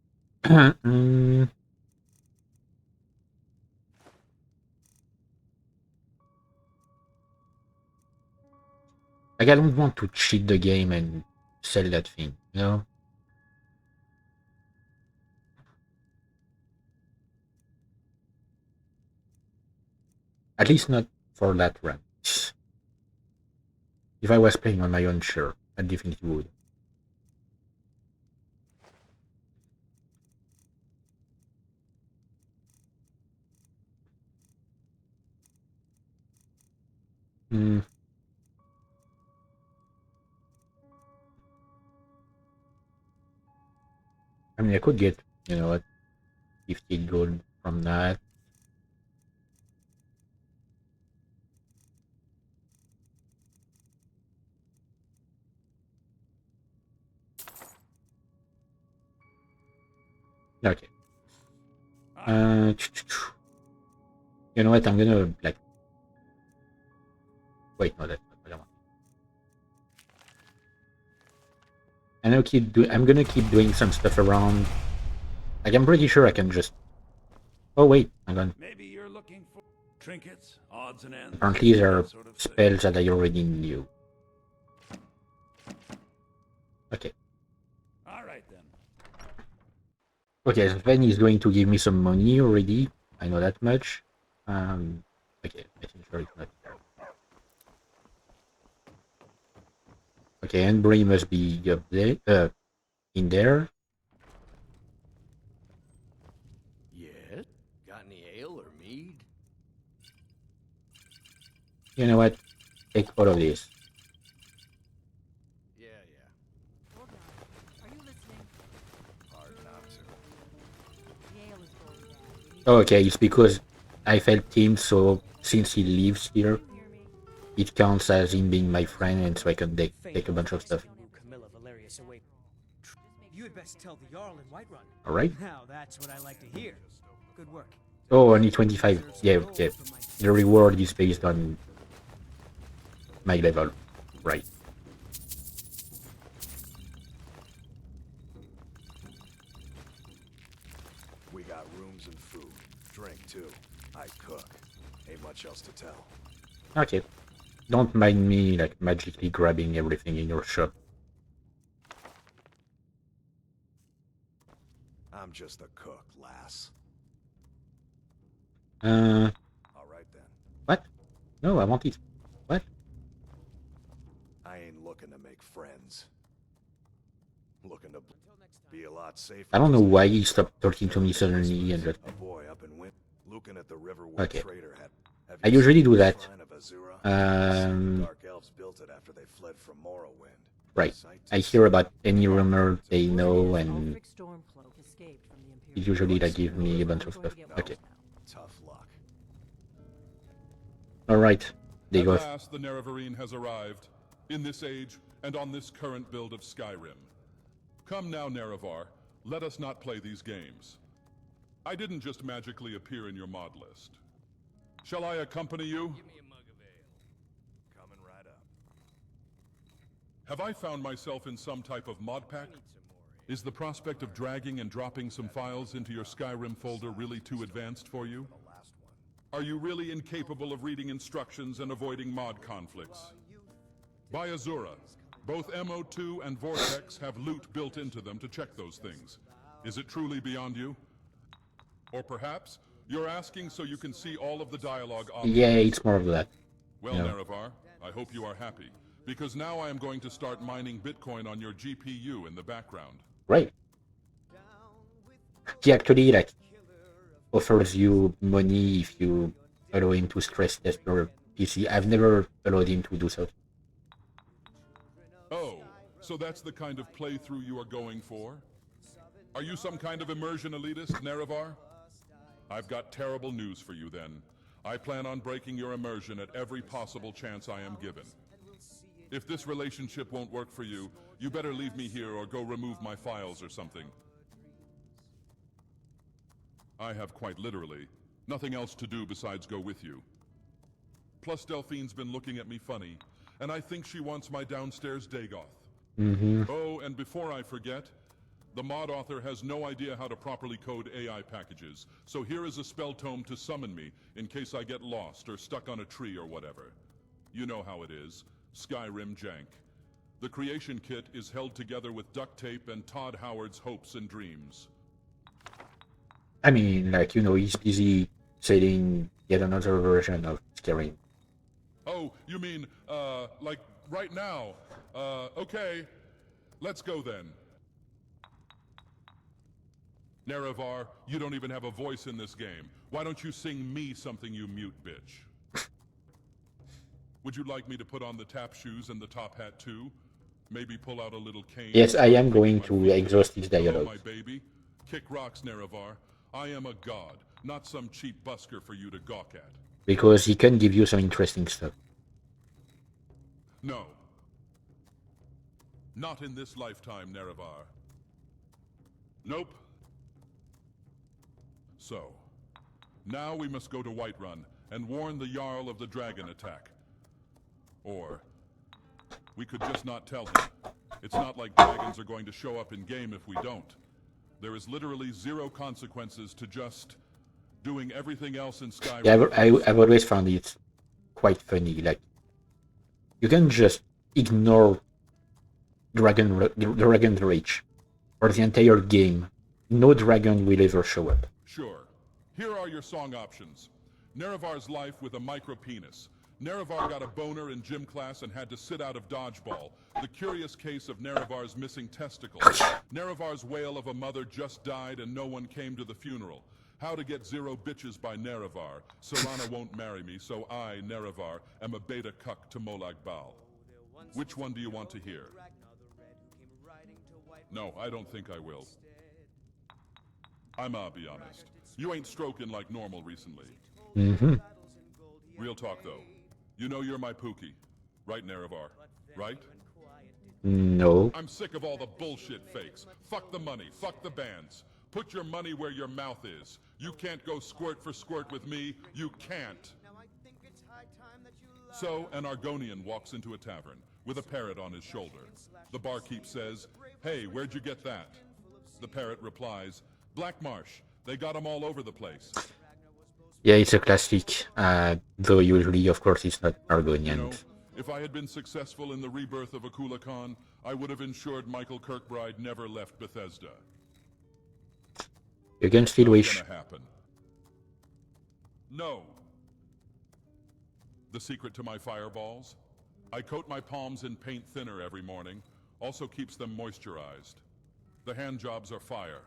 Like, I don't want to cheat the game and sell that thing, you know? At least not for that run. If I was playing on my own, sure, I definitely would. I mean, I could get, you know what, 50 gold from that. Okay. You know what, I'm gonna, like... Wait, no, that's not what I want. I'm gonna keep doing some stuff around. Like, I'm pretty sure I can just... Oh, wait, hang on. Maybe you're looking for trinkets, odds and ends. Apparently there are that sort of thing. spells that I already knew. Okay. Alright then. Okay, Sven is going to give me some money already. I know that much. Okay, making sure it's not there. Okay, and Bray must be up there, in there. Yeah? Got any ale or mead? You know what? Take all of this. Yeah. Hold on. Are you listening? Hard not to. Yale is going bad. We need Oh, okay, it's because I felt him, so since he lives here, to hear me. it counts as him being my friend, and so I can take a bunch of stuff. Camilla Valerius away. You had best tell the Jarl in Whiterun. Alright? Now that's what I like to hear. Good work. Oh, only 25. Yeah, okay. The reward is based on my level. Right. We got rooms and food. Drink, too. I cook. Ain't much else to tell. Okay. Don't mind me, like, magically grabbing everything in your shop. I'm just a cook, lass. Uh, Alright then. what? No, I want it. What? I ain't looking to make friends. Looking to be a lot safer. I don't know why he stopped talking to me suddenly and just... A boy up in looking at the riverwood Okay. trader had. I usually do that. Dark elves built it after they fled from Morrowind. Right. I hear about any rumor they know, and Stormcloak escaped from the it usually like give me a bunch of stuff. Okay. Tough luck. Alright, At Dagoth. last, the Nerevarine has arrived, in this age and on this current build of Skyrim. Come now, Nerevar, let us not play these games. I didn't just magically appear in your mod list. Shall I accompany you? Give me a mug of ale. Coming right up. Have I found myself in some type of mod pack? Is the prospect of dragging and dropping some files into your Skyrim folder really too advanced for you? Are you really incapable of reading instructions and avoiding mod conflicts? By Azura, both MO2 and Vortex have loot built into them to check those things. Is it truly beyond you? Or perhaps you're asking so you can see all of the dialogue on Yeah, it's more of that. Well, Yeah. Nerevar, I hope you are happy, because now I am going to start mining Bitcoin on your GPU in the background. Right. He actually like offers you money if you allow him to stress test your PC. I've never allowed him to do so. Oh, so that's the kind of playthrough you are going for? Are you some kind of immersion elitist, Nerevar? I've got terrible news for you then. I plan on breaking your immersion at every possible chance I am given. If this relationship won't work for you, you better leave me here or go remove my files or something. I have quite literally nothing else to do besides go with you. Plus Delphine's been looking at me funny, and I think she wants my downstairs Dagoth. Oh, and before I forget, the mod author has no idea how to properly code AI packages, so here is a spell tome to summon me in case I get lost or stuck on a tree or whatever. You know how it is. Skyrim jank. The creation kit is held together with duct tape and Todd Howard's hopes and dreams. I mean, like, you know, he's busy selling yet another version of Skyrim. Oh, you mean, like, right now? Okay. Let's go then. Nerevar, you don't even have a voice in this game. Why don't you sing me something, you mute bitch? Would you like me to put on the tap shoes and the top hat too? Maybe pull out a little cane? Yes, I am going to exhaust his Hello, dialogue. my baby. Kick rocks, Nerevar. I am a god, not some cheap busker for you to gawk at. Because he can give you some interesting stuff. No. Not in this lifetime, Nerevar. Nope. So, now we must go to Whiterun and warn the Jarl of the dragon attack. Or, we could just not tell him. It's not like dragons are going to show up in game if we don't. There is literally zero consequences to just doing everything else in Skyrim. Yeah, I've always found it quite funny. Like, you can just ignore Dragon Rage for the entire game. No dragon will ever show up. Sure. Here are your song options. Nerevar's life with a micro-penis. Nerevar got a boner in gym class and had to sit out of dodgeball. The curious case of Nerevar's missing testicles. Nerevar's wail of a mother just died and no one came to the funeral. How to get 0 bitches by Nerevar. Serana won't marry me, so I, Nerevar, am a beta cuck to Molag Bal. Which one do you want to hear? No, I don't think I will. I'ma be honest. You ain't stroking like normal recently. Real talk though. You know you're my Pookie. Right, Nerevar? Right? No. I'm sick of all the bullshit fakes. Fuck the money. Fuck the bands. Put your money where your mouth is. You can't go squirt for squirt with me. You can't. So, an Argonian walks into a tavern with a parrot on his shoulder. The barkeep says, "Hey, where'd you get that?" The parrot replies, "Black Marsh. They got them all over the place." Yeah, it's a classic, though usually, of course, it's not Argonian. You know, if I had been successful in the rebirth of Akula Khan, I would have ensured Michael Kirkbride never left Bethesda. You can still wish. Gonna happen. No. The secret to my fireballs? I coat my palms in paint thinner every morning. Also keeps them moisturized. The hand jobs are fire.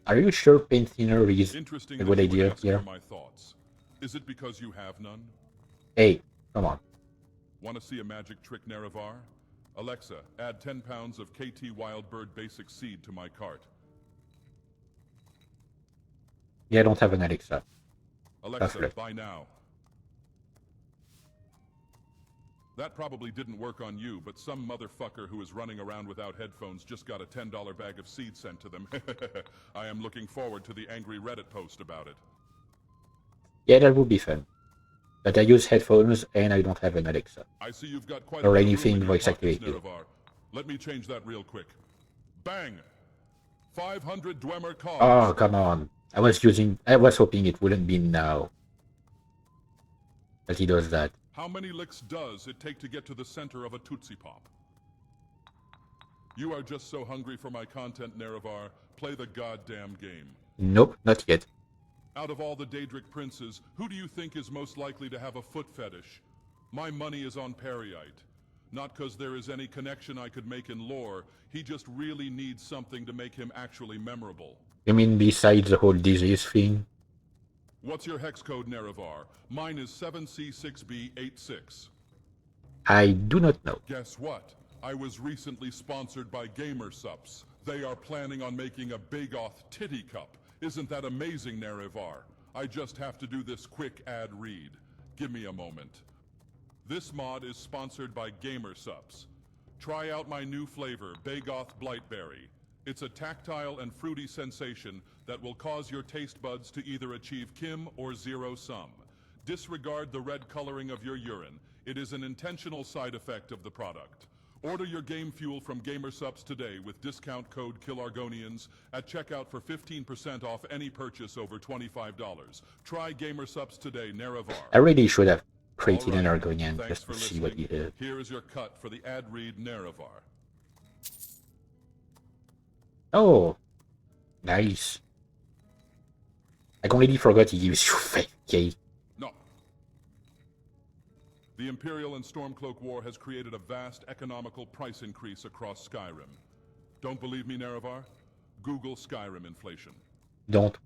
Are you sure paint thinner is Interesting a good that you would idea ask here? for my thoughts. Is it because you have none? Hey, come on. Want to see a magic trick, Nerevar? Alexa, add 10 pounds of KT Wildbird Basic Seed to my cart. Yeah, I don't have an Alexa. Alexa, buy now. That probably didn't work on you, but some motherfucker who is running around without headphones just got a $10 bag of seed sent to them. I am looking forward to the angry Reddit post about it. Yeah, that would be fun. But I use headphones and I don't have an Alexa. I see you've got quite or a bit of anything room in your voice pockets, activated. Nerevar. Let me change that real quick. Bang! 500 Dwemer cogs. Oh, come on. I was hoping it wouldn't be now. But he does that. How many licks does it take to get to the center of a Tootsie Pop? You are just so hungry for my content, Nerevar. Play the goddamn game. Nope, not yet. Out of all the Daedric princes, who do you think is most likely to have a foot fetish? My money is on Periite. Not because there is any connection I could make in lore, he just really needs something to make him actually memorable. You mean besides the whole disease thing? What's your hex code, Nerevar? Mine is 7C6B86. I do not know. Guess what? I was recently sponsored by GamerSups. They are planning on making a Dagoth titty cup. Isn't that amazing, Nerevar? I just have to do this quick ad read. Give me a moment. This mod is sponsored by GamerSups. Try out my new flavor, Dagoth Blightberry. It's a tactile and fruity sensation that will cause your taste buds to either achieve Kim or zero sum. Disregard the red coloring of your urine. It is an intentional side effect of the product. Order your game fuel from GamerSups today with discount code KILLARGONIANS at checkout for 15% off any purchase over $25. Try GamerSups today, Nerevar. I really should have created an Alright, Argonian thanks just for to see what he listening. did. Here is your cut for the ad read, Nerevar. Oh, nice. I completely forgot he gives you 5k. No. The Imperial and Stormcloak War has created a vast economical price increase across Skyrim. Don't believe me, Nerevar? Google Skyrim inflation. Don't.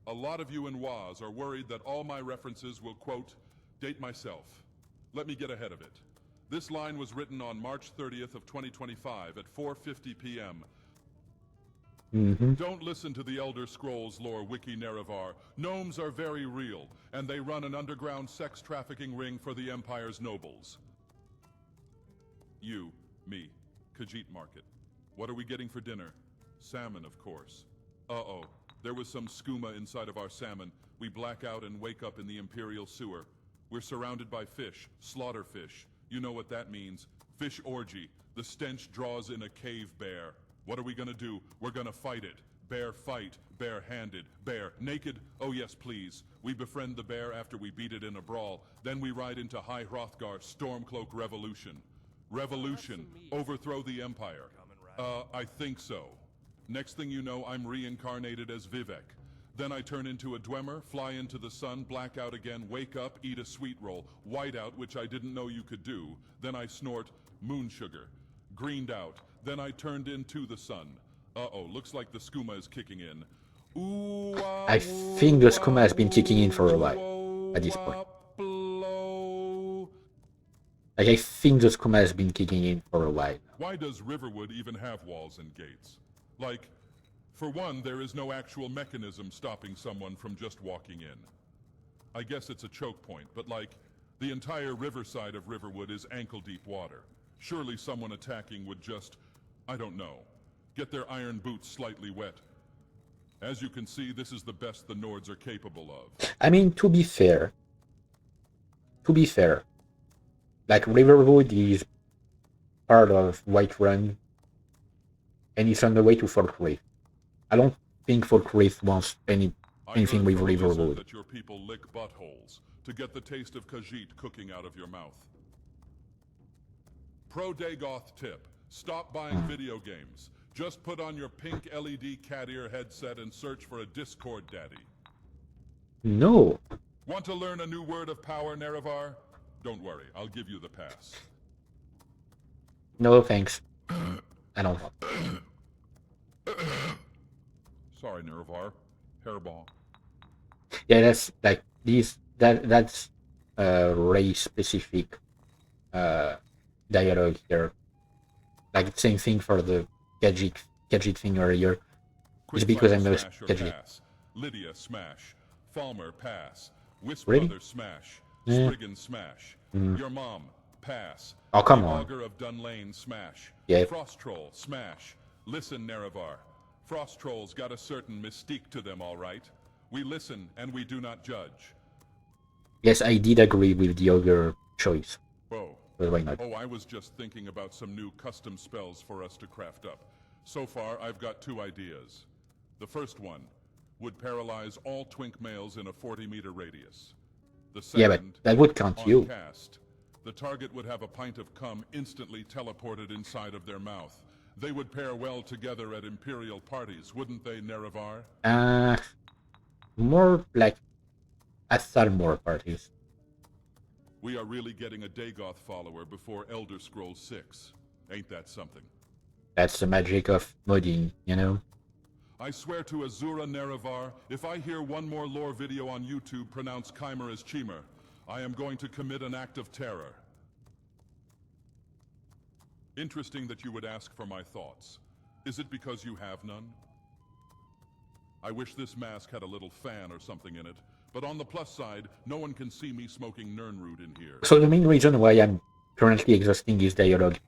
A lot of you in WAS are worried that all my references will, quote, date myself. Let me get ahead of it. This line was written on March 30th of 2025 at 4:50 p.m. Don't listen to the Elder Scrolls lore wiki, Nerevar. Gnomes are very real, and they run an underground sex trafficking ring for the Empire's nobles. You, me, Khajiit Market. What are we getting for dinner? Salmon, of course. Uh-oh, there was some skooma inside of our salmon. We black out and wake up in the Imperial sewer. We're surrounded by fish, slaughter fish. You know what that means. Fish orgy. The stench draws in a cave bear. What are we gonna do? We're gonna fight it. Bear fight, bare-handed, bear naked? Oh yes, please. We befriend the bear after we beat it in a brawl. Then we ride into High Hrothgar Stormcloak Revolution. Revolution. Overthrow the Empire. I think so. Next thing you know, I'm reincarnated as Vivek. Then I turn into a Dwemer, fly into the sun, black out again, wake up, eat a sweet roll, white out, which I didn't know you could do. Then I snort moon sugar. Greened out. Then I turned into the sun. Uh-oh, looks like the skooma is kicking in. I think the skooma has been kicking in for a while at this point. Like, I think the skooma has been kicking in for a while. Why does Riverwood even have walls and gates? Like, for one, there is no actual mechanism stopping someone from just walking in. I guess it's a choke point, but like, the entire riverside of Riverwood is ankle-deep water. Surely someone attacking would just, I don't know, get their iron boots slightly wet. As you can see, this is the best the Nords are capable of. I mean, to be fair, like, Riverwood is part of Whiterun, and it's on the way to Falkreath. I don't think Falkreath wants anything with Riverwood. That your people lick buttholes to get the taste of Khajiit cooking out of your mouth. Pro Dagoth tip: stop buying video games. Just put on your pink LED cat ear headset and search for a Discord daddy. No. Want to learn a new word of power, Nerevar? Don't worry, I'll give you the pass. No, thanks. I don't want. Sorry, Nerevar. Hairball. Yeah, that's like that's race specific dialogue here. Like, same thing for the Khajiit thing earlier. It's because I'm a Khajiit. Lydia smash. Falmer, pass. Wisp Really? Mother, smash. Yeah. Spriggan, smash. Your mom, pass. Oh, come the on. Augur of Dunlane, smash. Yeah. Frost Troll, smash. Listen, Nerevar. Frost Trolls got a certain mystique to them, all right? We listen and we do not judge. Yes, I did agree with the other choice. Whoa. But why not? Oh, I was just thinking about some new custom spells for us to craft up. So far, I've got 2 ideas. The first one would paralyze all twink males in a 40-meter radius. The second, Yeah, but that would count on you. cast, the target would have a pint of cum instantly teleported inside of their mouth. They would pair well together at Imperial parties, wouldn't they, Nerevar? More like at Thalmor parties. We are really getting a Dagoth follower before Elder Scrolls 6. Ain't that something? That's the magic of modding, you know? I swear to Azura Nerevar, if I hear one more lore video on YouTube pronounce Chimer as Chimer, I am going to commit an act of terror. Interesting that you would ask for my thoughts. Is it because you have none? I wish this mask had a little fan or something in it, but on the plus side, no one can see me smoking Nirnroot in here. So the main reason why I'm currently exhausting this dialogue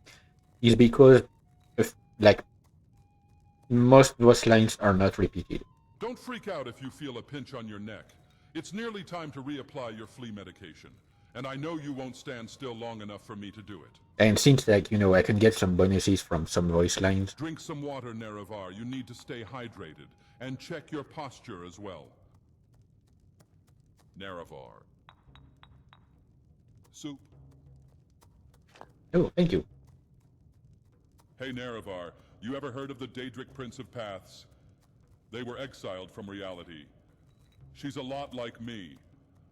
is because, like, most voice lines are not repeated. Don't freak out if you feel a pinch on your neck. It's nearly time to reapply your flea medication, and I know you won't stand still long enough for me to do it. And since, like, you know, I can get some bonuses from some voice lines. Drink some water, Nerevar. You need to stay hydrated, and check your posture as well. Nerevar. Soup. Oh, thank you. Hey, Nerevar. You ever heard of the Daedric Prince of Paths? They were exiled from reality. She's a lot like me.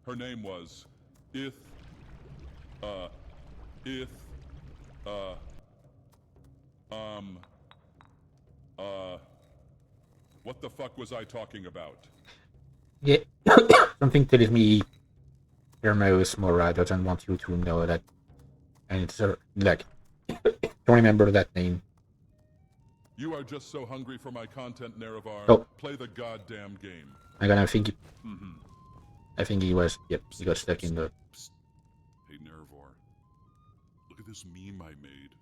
Her name was what the fuck was I talking about? Yeah, something tells me Hermaeus Mora doesn't want you to know that. And it's like, don't remember that name. You are just so hungry for my content, Nerevar. Oh. Play the goddamn game. I'm gonna think. I think he was. Yep, he got stuck in the. Psst. Hey, Nerevar. Look at this meme I made.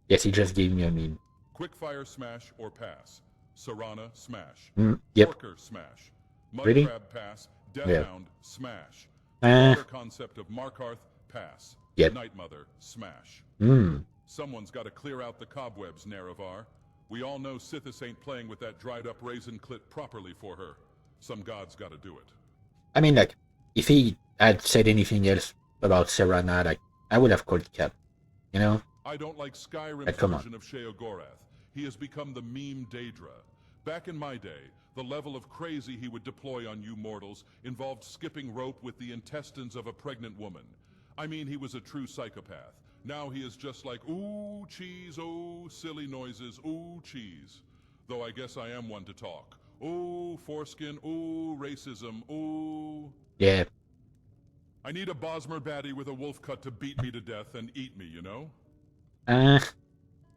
Yes, he just gave me a meme. Quickfire smash or pass. Serana smash. Yep. Porker smash. Mud Really? crab pass. Death Yeah. hound smash. Uh. Other concept of Markarth pass. Yep. Night Mother smash. Someone's got to clear out the cobwebs, Nerevar. We all know Sithis ain't playing with that dried up raisin clit properly for her. Some god's got to do it. I mean, like, if he had said anything else about Serana, like, I would have called Cap. You know? I don't like Skyrim's come on. version of Sheogorath. He has become the meme Daedra. Back in my day, the level of crazy he would deploy on you mortals involved skipping rope with the intestines of a pregnant woman. I mean, he was a true psychopath. Now he is just like, ooh, cheese, ooh, silly noises, ooh, cheese. Though I guess I am one to talk. Ooh, foreskin, ooh, racism, ooh. Yeah. I need a Bosmer baddie with a wolf cut to beat me to death and eat me, you know?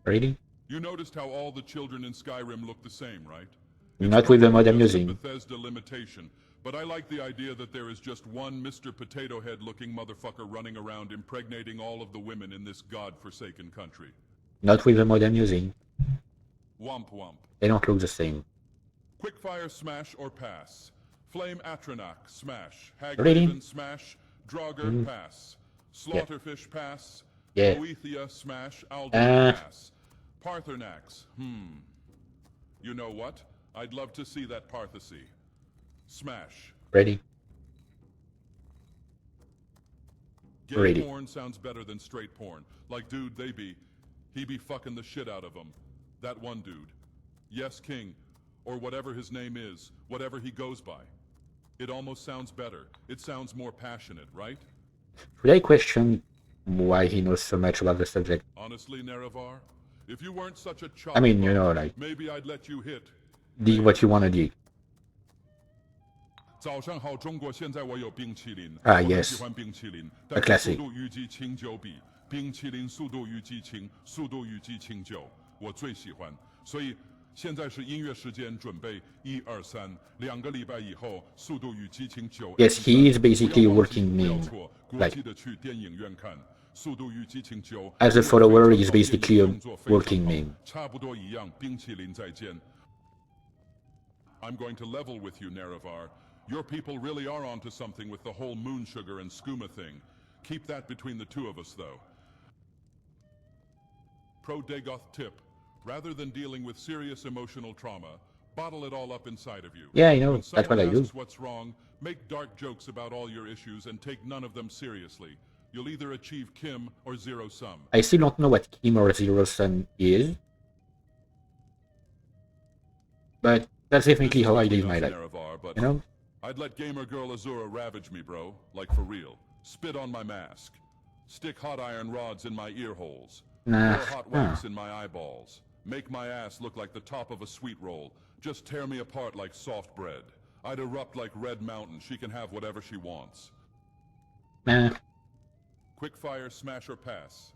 Really? You noticed how all the children in Skyrim look the same, right? Not with the mod I'm It's a using. Bethesda limitation, but I like the idea that there is just one Mr. Potato Head looking motherfucker running around impregnating all of the women in this god-forsaken country. Not with the mod I'm using. Womp womp. They don't look the same. Quickfire smash or pass. Flame Atronach smash. Really? Hagraven smash. Draugr pass. Slaughterfish pass. Yeah. Boethia smash. Alden pass. Parthenax. You know what? I'd love to see that Parthasy. Smash. Ready? Gay Ready. porn sounds better than straight porn. Like, dude, he be fucking the shit out of them. That one dude. Yes, King. Or whatever his name is. Whatever he goes by. It almost sounds better. It sounds more passionate, right? Should I question why he knows so much about the subject? Honestly, Nerevar, if you weren't such a chop, I mean, you know, like, maybe I'd let you hit. dig what you wanna dig. 早上好，中国！现在我有冰淇淋。Ah, 我很 yes. 喜欢冰淇淋， A 但是 classic. 速度与激情就比冰淇淋速度与激情，速度与激情就我最喜欢。所以现在是音乐时间，准备1、2、3。2个礼拜以后，《速度与激情9》。Yes, he is basically working meme. 国 Like 际的去电影院看《速度与激情9》。as a follower, is basically a working meme. 差不多一样，冰淇淋再见。I'm going to level with you, Nerevar. Your people really are onto something with the whole moon sugar and skooma thing. Keep that between the two of us, though. Pro Dagoth tip. Rather than dealing with serious emotional trauma, bottle it all up inside of you. Yeah, I know. When That's what someone I do. asks what's wrong, make dark jokes about all your issues and take none of them seriously. You'll either achieve Kim or zero sum. I still don't know what Kim or Zero Sum is, but that's definitely how I live my life. Nerevar, You know? I'd let gamer girl Azura ravage me, bro. Like for real. Spit on my mask. Stick hot iron rods in my ear holes. Nah. Pour hot wax in my eyeballs. Make my ass look like the top of a sweet roll. Just tear me apart like soft bread. I'd erupt like Red Mountain. She can have whatever she wants. Nah. Quickfire, smash or pass.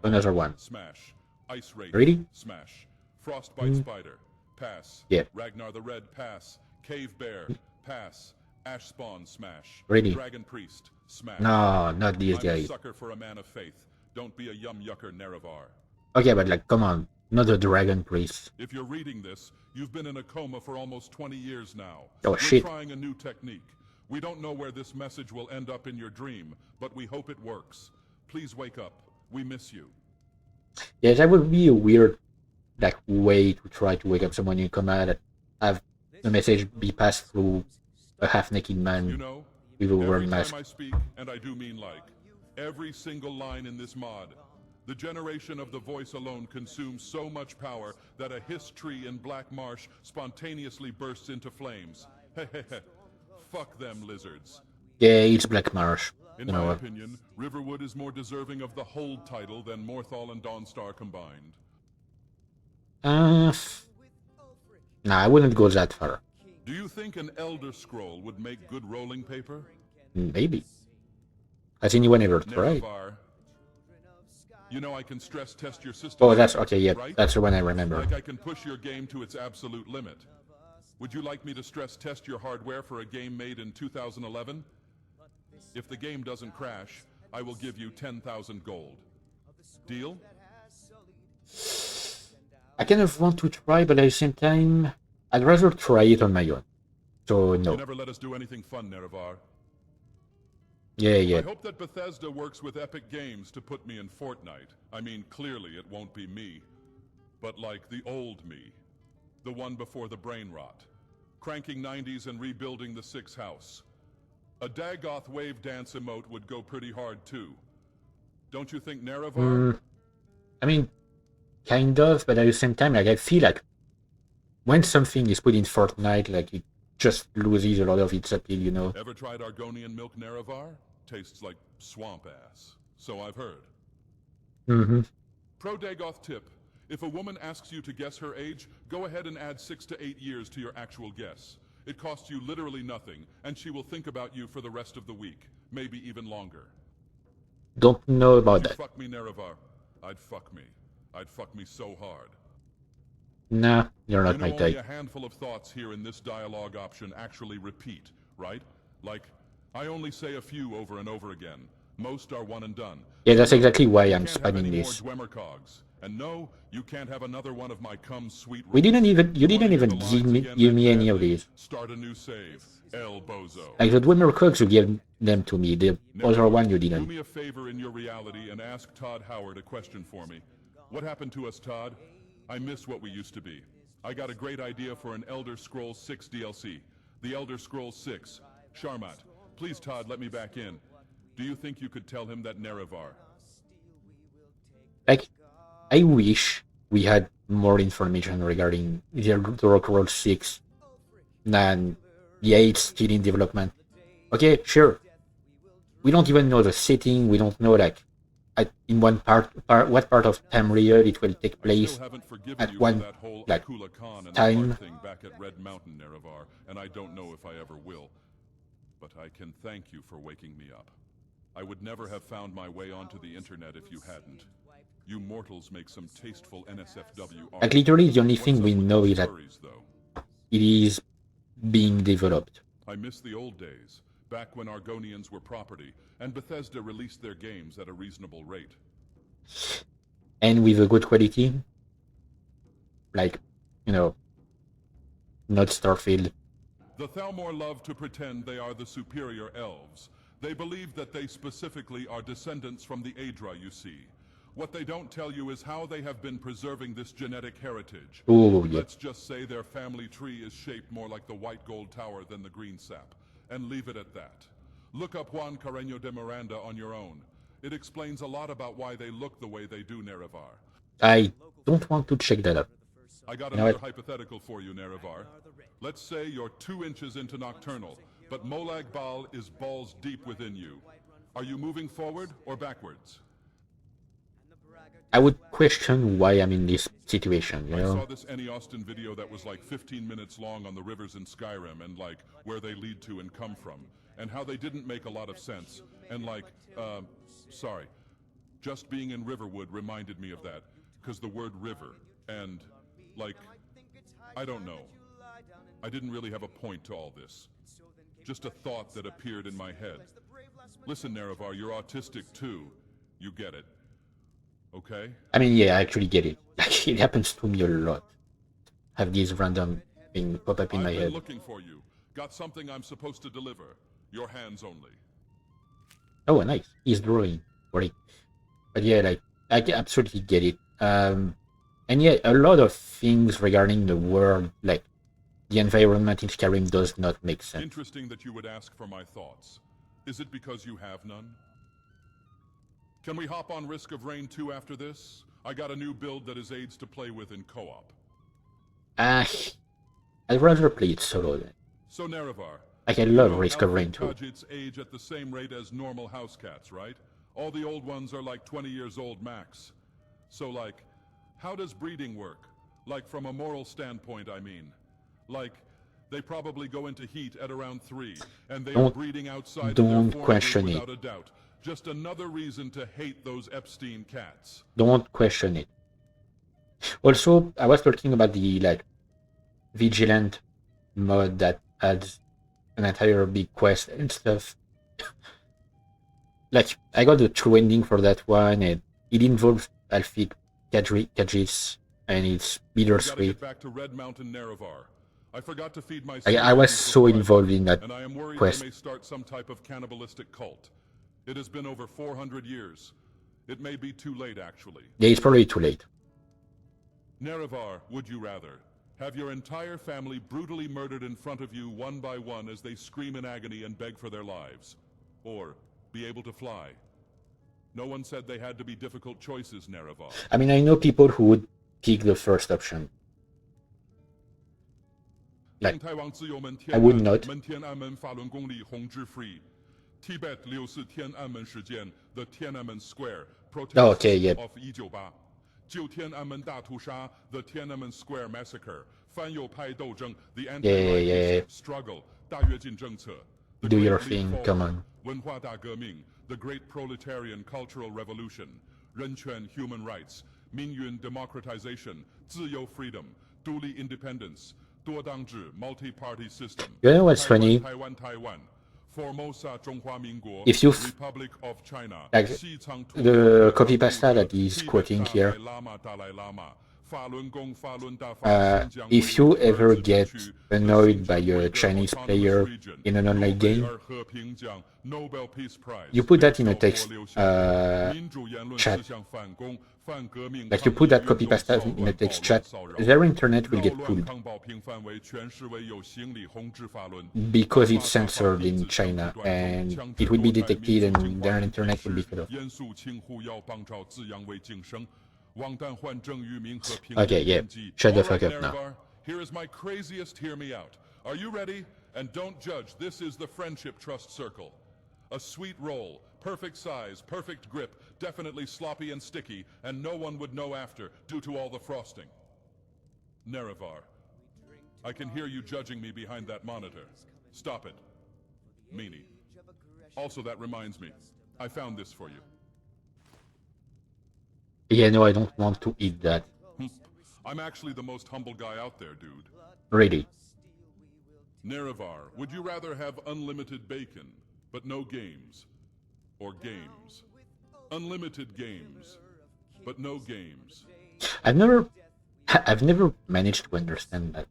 Another one. Smash. Ice Wraith. Really? Smash. Frostbite Spider. Pass. Yeah. Ragnar the Red. Pass. Cave Bear. Pass. Ash Spawn. Smash. Really? Dragon Priest. Smash. No, not these I'm guys. a sucker for a man of faith. Don't be a yum-yucker, Nerevar. Okay, but like, come on. Not a Dragon Priest. If you're reading this, you've been in a coma for almost 20 years now. Oh, We're shit. trying a new technique. We don't know where this message will end up in your dream, but we hope it works. Please wake up. We miss you. Yeah, that would be a weird like way to try to wake up someone in coma, that have the message be passed through a half-naked man You know, with a every worm time mask. I speak, and I do mean like, every single line in this mod, the generation of the voice alone consumes so much power that a hiss tree in Black Marsh spontaneously bursts into flames. Hehehe. Fuck them lizards. Yeah, it's Black Marsh. In You know my what? opinion, Riverwood is more deserving of the hold title than Morthal and Dawnstar combined. Nah, I wouldn't go that far. Do you think an Elder Scroll would make good rolling paper? Maybe. Has anyone ever tried? Nerevar. You know I can stress test your system. Oh, that's okay, yeah, right? that's the one I remember. Like I can push your game to its absolute limit. Would you like me to stress test your hardware for a game made in 2011? If the game doesn't crash, I will give you 10,000 gold. Deal? I kind of want to try, but at the same time, I'd rather try it on my own. So, no. You never let us do anything fun, Nerevar. Yeah. I hope that Bethesda works with Epic Games to put me in Fortnite. I mean, clearly it won't be me. But like the old me. The one before the brain rot. Cranking 90s and rebuilding the 6 house. A Dagoth wave dance emote would go pretty hard too. Don't you think, Nerevar? I mean, kind of, but at the same time, like, I feel like when something is put in Fortnite, like, it just loses a lot of its appeal, you know? Ever tried Argonian milk, Nerevar? Tastes like swamp ass. So I've heard. Mm-hmm. Pro Dagoth tip. If a woman asks you to guess her age, go ahead and add 6 to 8 years to your actual guess. It costs you literally nothing, and she will think about you for the rest of the week, maybe even longer. Don't know about You that. fuck me, Nerevar. I'd fuck me. I'd fuck me so hard. Nah, you're not You my know, only type. a handful of thoughts here in this dialogue option actually repeat, right? Like, I only say a few over and over again. Most are one and done. Yeah, that's exactly why You I'm can't have spamming any this. more Dwemercogs. And no, you can't have another one of my cum sweet You didn't rules. even Wanna hear give the lines again, me Matt any of Bradley? these. Start a new save. El Bozo. Like the Dwemer Cooks, you gave them to me. The other one you Do didn't. me a favor in your reality and ask Todd Howard a question for me. What happened to us, Todd? I miss what we used to be. I got a great idea for an Elder Scrolls 6 DLC. The Elder Scrolls 6. Sharmat, please, Todd, let me back in. Do you think you could tell him that Nerevar? Like, I wish we had more information regarding the Elder Scrolls 6 than the 8 still in development. Okay, sure. We don't even know the setting. We don't know, like, in one what part of Tamriel it will take place at one like time. Thing back at Red Mountain, Nerevar, and I don't know if I ever will. But I can thank you for waking me up. I would never have found my way onto the internet if you hadn't. You mortals make some tasteful NSFW art. Like literally the only thing What's we up with know those is that furries, though? it is being developed. I miss the old days, back when Argonians were property, and Bethesda released their games at a reasonable rate. And with a good quality. Like, you know, not Starfield. The Thalmor love to pretend they are the superior elves. They believe that they specifically are descendants from the Aedra, you see. What they don't tell you is how they have been preserving this genetic heritage. Oh, yeah. Let's just say their family tree is shaped more like the white gold tower than the green sap, and leave it at that. Look up Juan Carreño de Miranda on your own. It explains a lot about why they look the way they do, Nerevar. I don't want to check that out. I got You know another what? hypothetical for you, Nerevar. Let's say you're 2 inches into Nocturnal, but Molag Bal is balls deep within you. Are you moving forward or backwards? I would question why I'm in this situation, you I know? saw this Annie Austin video that was like 15 minutes long on the rivers in Skyrim and like where they lead to and come from, and how they didn't make a lot of sense, and like, sorry, just being in Riverwood reminded me of that, because the word river, and like, I don't know. I didn't really have a point to all this. Just a thought that appeared in my head. Listen, Nerevar, you're autistic too. You get it. Okay? I mean, yeah, I actually get it. Like, it happens to me a lot. Have these random things pop up in my I've been head. looking for you. Got something I'm supposed to deliver. Your hands only. Oh, nice. He's drawing. Great. But yeah, like, I absolutely get it. And yeah, a lot of things regarding the world, like, the environment in Skyrim does not make sense. Interesting that you would ask for my thoughts. Is it because you have none? Can we hop on Risk of Rain 2 after this? I got a new build that is aids to play with in co-op. I'd rather play it solo then. So Nerevar, Like, I love Risk of Rain 2. Khajiits age at the same rate as normal house cats, right? All the old ones are like 20 years old max. So like, how does breeding work? Like from a moral standpoint, I mean. Like, they probably go into heat at around 3, and they are breeding outside of their Don't form question without it. a doubt. Just another reason to hate those Epstein cats. Don't question it. Also, I was talking about the, like, Vigilant mod that adds an entire big quest and stuff. Like, I got the true ending for that one, and it involves Alfie Khajiits, and it's bittersweet. Back to Red Mountain, Nerevar. I forgot to feed my I was so involved in that and I am worried quest. they may start some type of cannibalistic cult. It has been over 400 years. It may be too late, actually. Yeah, it's probably too late. Nerevar, would you rather have your entire family brutally murdered in front of you one by one as they scream in agony and beg for their lives? Or be able to fly? No one said they had to be difficult choices, Nerevar. I mean, I know people who would pick the first option. Like, I would not. Tibet 6四天安门事件 The Tiananmen Square protests Oh, okay, yeah. of 198旧天安门大屠杀 The Tiananmen Square Massacre 反右派斗争 The Anti-Rightist Struggle 大跃进政策 The Do Great your Leap thing, Forward, come on. 文化大革命 The Great Proletarian Cultural Revolution 人权 Human Rights 民运 Democratization 自由 Freedom 独立 Independence 多党制 Multi-Party System You know what's funny? Taiwan Formosa 中华民国 If you Republic of China like 西藏土 the copy pasta that he's quoting here, if you ever get annoyed by a Chinese player in an online game, you put that in a text chat. Like, you put that copy pasta in a text chat, their internet will get pulled because it's censored in China, and it will be detected and their internet will be cut off. Okay, yeah, shut the fuck up now. Here is my craziest hear me out. Are you ready? And don't judge, this is the Friendship Trust Circle. A sweet roll, perfect size, perfect grip, definitely sloppy and sticky, and no one would know after, due to all the frosting. Nerevar, I can hear you judging me behind that monitor. Stop it. Meanie. Also, that reminds me, I found this for you. Yeah, no, I don't want to eat that. I'm actually the most humble guy out there, dude. Really. Nerevar, would you rather have unlimited bacon, but no games? Or games? Unlimited games, but no games. I've never managed to understand that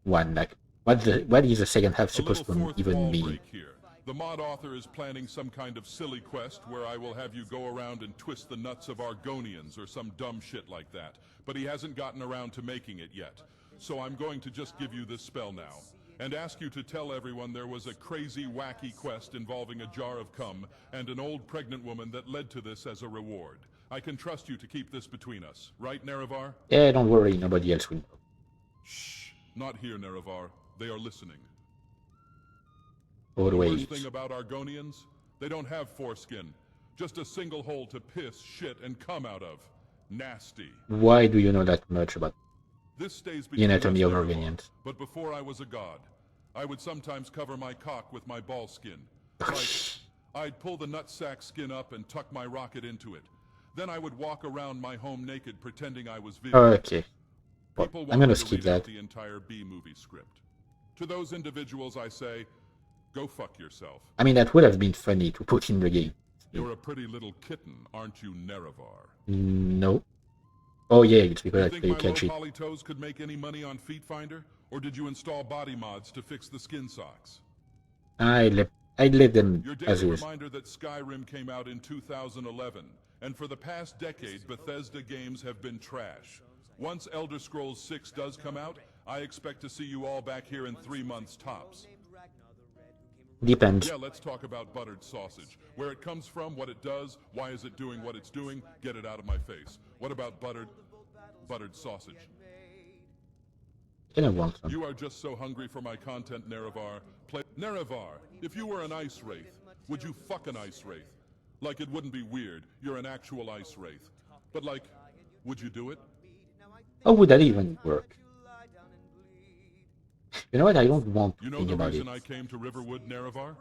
one. Like, what is the second half supposed to even mean? Here. The mod author is planning some kind of silly quest where I will have you go around and twist the nuts of Argonians or some dumb shit like that. But he hasn't gotten around to making it yet. So I'm going to just give you this spell now, and ask you to tell everyone there was a crazy, wacky quest involving a jar of cum and an old pregnant woman that led to this as a reward. I can trust you to keep this between us, right, Nerevar? Yeah, don't worry, nobody else will know. Shh, not here, Nerevar. They are listening. Always. The worst thing about Argonians? They don't have foreskin. Just a single hole to piss, shit, and cum out of. Nasty. Why do you know that much about This stays the between anatomy us, of Nerevar, Argonians? But before I was a god, I would sometimes cover my cock with my ball skin. Like, I'd pull the nutsack skin up and tuck my rocket into it. Then I would walk around my home naked pretending I was Vivian. Okay. Well, I'm gonna skip that. The entire B-movie script. To those individuals I say, go fuck yourself. I mean, that would have been funny to put in the game. You're a pretty little kitten, aren't you, Nerevar? No. Oh yeah, it's because you I catch it. think my low poly toes could make any money on Feet Finder? Or did you install body mods to fix the skin socks? I'd let them Your as daily is. reminder that Skyrim came out in 2011, and for the past decade, Bethesda games have been trash. Once Elder Scrolls 6 does come out, I expect to see you all back here in 3 months tops. Depends. Yeah, let's talk about buttered sausage. Where it comes from, what it does, why is it doing what it's doing, get it out of my face. What about buttered sausage? I don't want some. You are just so hungry for my content, Nerevar. Nerevar, if you were an ice wraith, would you fuck an ice wraith? Like, it wouldn't be weird. You're an actual ice wraith. But like, would you do it? How would that even work? You know what? I don't want to You know think the about reason it. I came to Riverwood, Nerevar?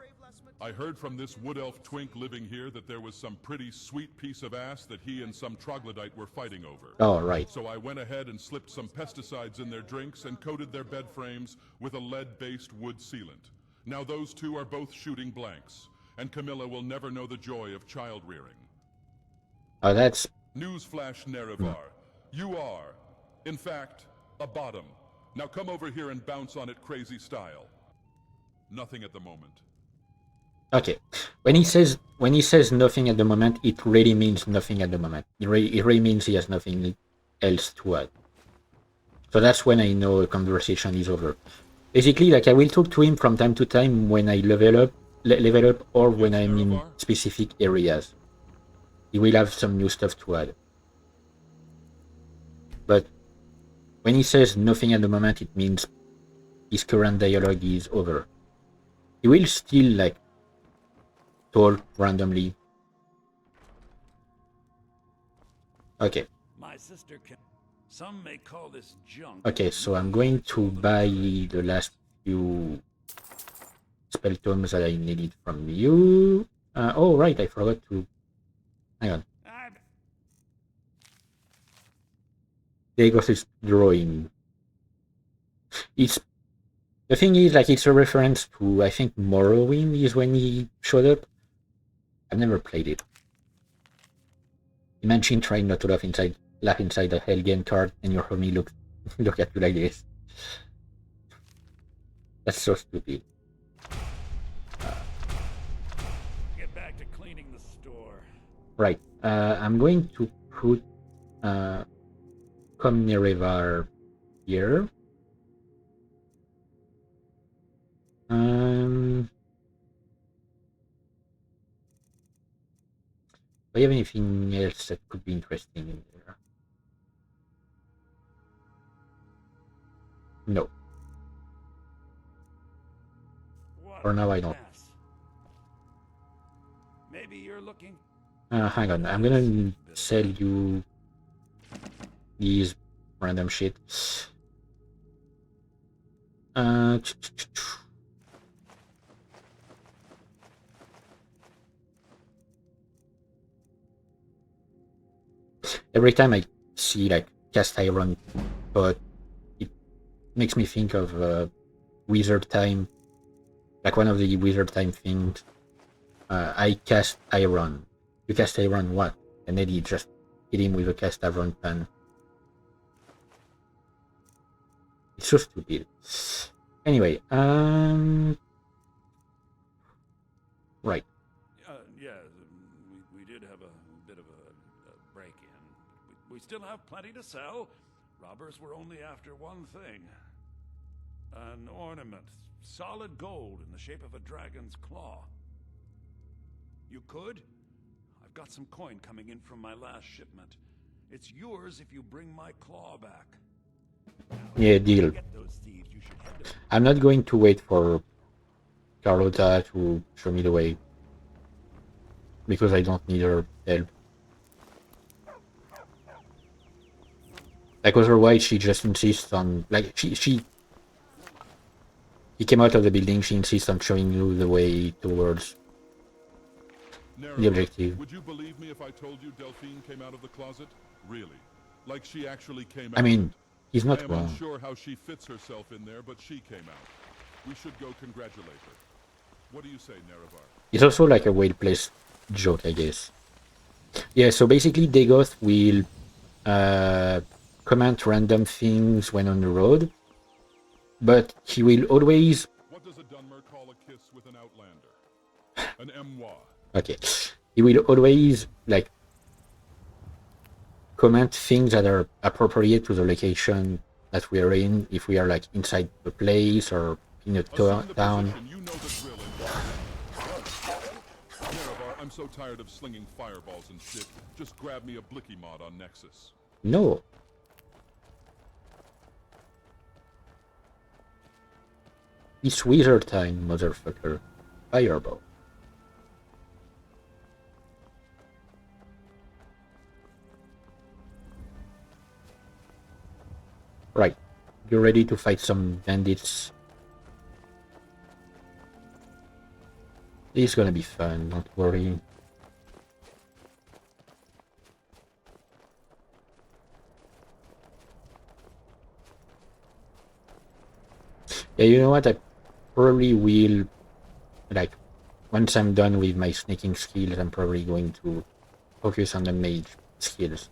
I heard from this wood elf twink living here that there was some pretty sweet piece of ass that he and some troglodyte were fighting over. Oh, right. So I went ahead and slipped some pesticides in their drinks and coated their bed frames with a lead-based wood sealant. Now those two are both shooting blanks, and Camilla will never know the joy of child rearing. Oh, that's... Newsflash, Nerevar. You are, in fact, a bottom. Now come over here and bounce on it crazy style. Nothing at the moment. Okay. When he says nothing at the moment, it really means nothing at the moment. It really means he has nothing else to add. So that's when I know a conversation is over. Basically, like, I will talk to him from time to time when I level up, or when I'm in specific areas. He will have some new stuff to add. But when he says nothing at the moment, it means his current dialogue is over. He will still, like, talk randomly. Okay. My sister can. Some may call this junk. Okay, so I'm going to buy the last few spell tomes that I needed from you. Oh, right, I forgot to... Hang on. Dagoth is drawing. It's... The thing is, like, it's a reference to, I think, Morrowind is when he showed up. I've never played it. Imagine trying not to laugh inside the Helgen card and your homie look at you like this. That's so stupid. Get back to cleaning the store. Right. I'm going to put Come Nerevar here. Do I have anything else that could be interesting in there? No. For now, I don't. Maybe you're looking. Hang on. I'm gonna sell you these random shit. every time I see like cast iron, but it makes me think of wizard time, like one of the wizard time things. I cast iron. You cast iron what? And then he just hit him with a cast iron pan. It's so stupid. Anyway, right. Yeah, we did have a bit of a break-in. We still have plenty to sell. Robbers were only after one thing. An ornament. Solid gold in the shape of a dragon's claw. You could? I've got some coin coming in from my last shipment. It's yours if you bring my claw back. Yeah, deal. I'm not going to wait for Carlotta to show me the way, because I don't need her help. Like otherwise she just insists on, like, he came out of the building, she insists on showing you the way towards the objective. Would you believe me if I told you Delphine came out of the closet? Really? Like she actually came out? I mean, he's not I am wrong. unsure how she fits herself in there, but she came out. We should go congratulate her. What do you say, Nerevar? It's also like a well-placed joke, I guess. Yeah, so basically Dagoth will comment random things when on the road, but he will always... What does a Dunmer call a kiss with an outlander? An émoi. Okay. He will always, like, comment things that are appropriate to the location that we are in, if we are, like, inside a place or in a town. You know the drill. Nerevar, I'm so tired of slinging fireballs and shit. Just grab me a blicky mod on Nexus. No. It's wizard time, motherfucker. Fireball. Right. You're ready to fight some bandits. This is gonna be fun, don't worry. Yeah, you know what? I probably will, like, once I'm done with my sneaking skills, I'm probably going to focus on the mage skills.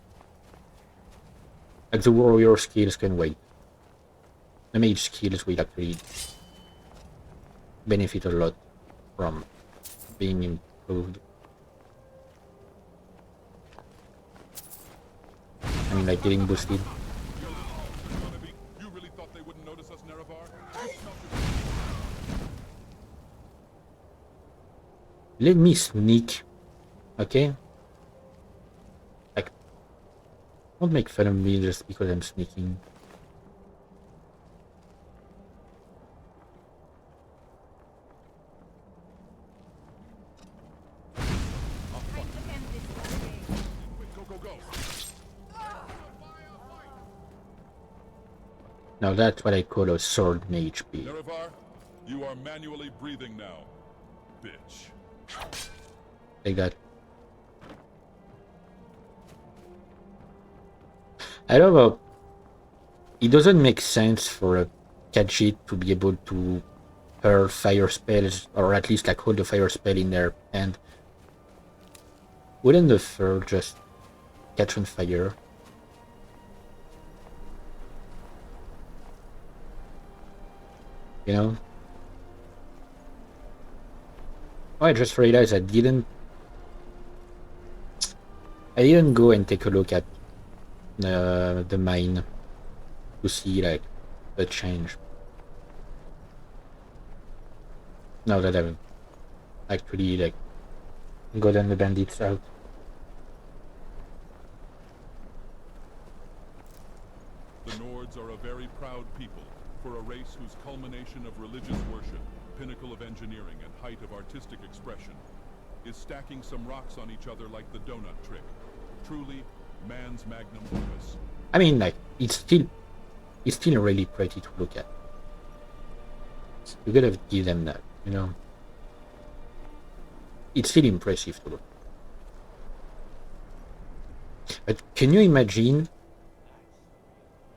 Like, the warrior skills can wait. The mage skills will actually benefit a lot from being improved. I mean, like, getting boosted. You really thought they wouldn't notice us, Nerevar? Let me sneak, okay? Like, don't make fun of me just because I'm sneaking. Now that's what I call a sword mage build. Nerevar, you are manually breathing now, bitch. Like that. I love how it doesn't make sense for a Khajiit to be able to hurl fire spells, or at least like hold a fire spell in their hand. Wouldn't the fur just catch on fire? You know? Oh, I just realized I didn't go and take a look at the mine to see like the change. Now that I've actually like gotten the bandits out. The Nords are a very proud people, for a race whose culmination of religious worship, pinnacle of engineering, and height of artistic expression is stacking some rocks on each other like the donut trick. Truly, man's magnum opus. I mean, like, it's still really pretty to look at. You gotta give them that, you know. It's still impressive to look. But can you imagine?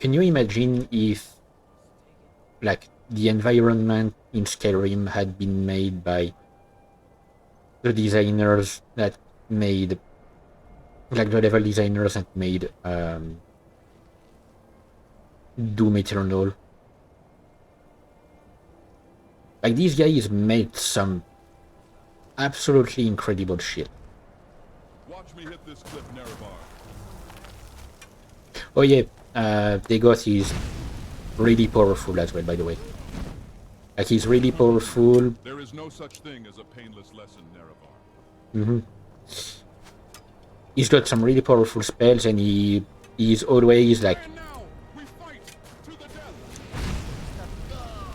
Can you imagine if, like, the environment in Skyrim had been made by the designers that made, like, the level designers that made Doom Eternal? Like, these guys made some absolutely incredible shit. Watch me hit this cliff, Nerevar. Oh yeah, Dagoth is really powerful as well, by the way. Like, he's really powerful. There is no such thing as a painless lesson, Nerevar. He's got some really powerful spells, and he's always, like,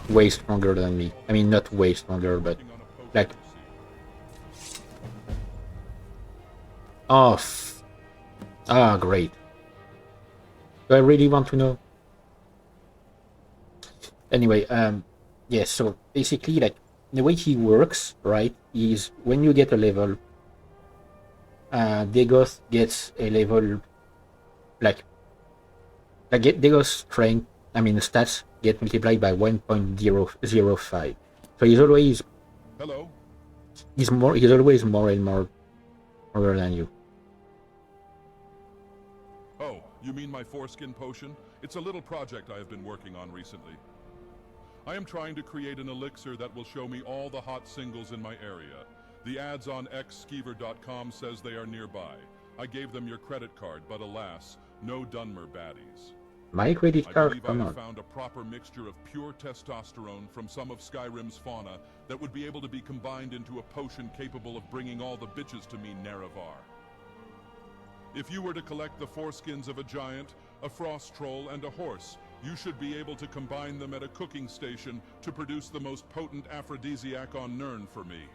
way stronger than me. I mean, not way stronger, but, like... Oh, great. Do I really want to know? Anyway, yeah, so basically, like, the way he works, right, is when you get a level, Dagoth gets a level, like Dagoth's strength, I mean, stats get multiplied by 1.005. So he's always... Hello? He's always more and more than you. Oh, you mean my foreskin potion? It's a little project I have been working on recently. I am trying to create an elixir that will show me all the hot singles in my area. The ads on xskeever.com says they are nearby. I gave them your credit card, but alas, no Dunmer baddies. My credit card? I believe I have found a proper mixture of pure testosterone from some of Skyrim's fauna that would be able to be combined into a potion capable of bringing all the bitches to me, Nerevar. If you were to collect the foreskins of a giant, a frost troll, and a horse, you should be able to combine them at a cooking station to produce the most potent aphrodisiac on Nirn for me.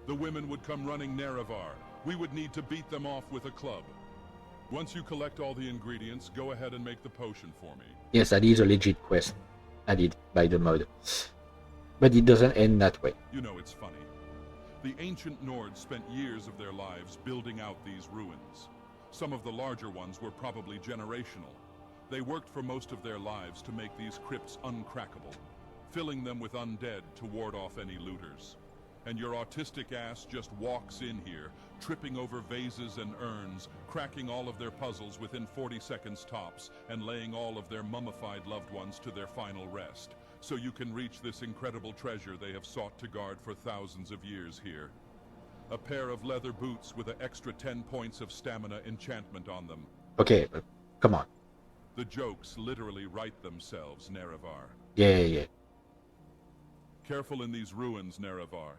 The women would come running Nerevar. We would need to beat them off with a club. Once you collect all the ingredients, go ahead and make the potion for me. Yes, that is a legit quest added by the mod. But it doesn't end that way. You know, it's funny. The ancient Nords spent years of their lives building out these ruins. Some of the larger ones were probably generational. They worked for most of their lives to make these crypts uncrackable, filling them with undead to ward off any looters. And your autistic ass just walks in here, tripping over vases and urns, cracking all of their puzzles within 40 seconds tops, and laying all of their mummified loved ones to their final rest, so you can reach this incredible treasure they have sought to guard for thousands of years here. A pair of leather boots with an extra 10 points of stamina enchantment on them. Okay, but come on. The jokes literally write themselves, Nerevar. Yeah. Careful in these ruins, Nerevar.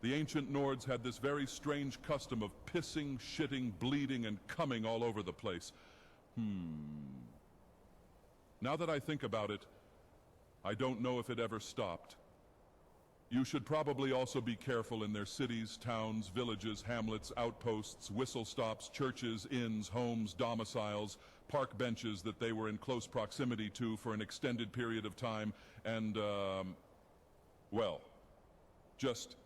The ancient Nords had this very strange custom of pissing, shitting, bleeding, and coming all over the place. Now that I think about it, I don't know if it ever stopped. You should probably also be careful in their cities, towns, villages, hamlets, outposts, whistle stops, churches, inns, homes, domiciles, park benches that they were in close proximity to for an extended period of time, and, well, just,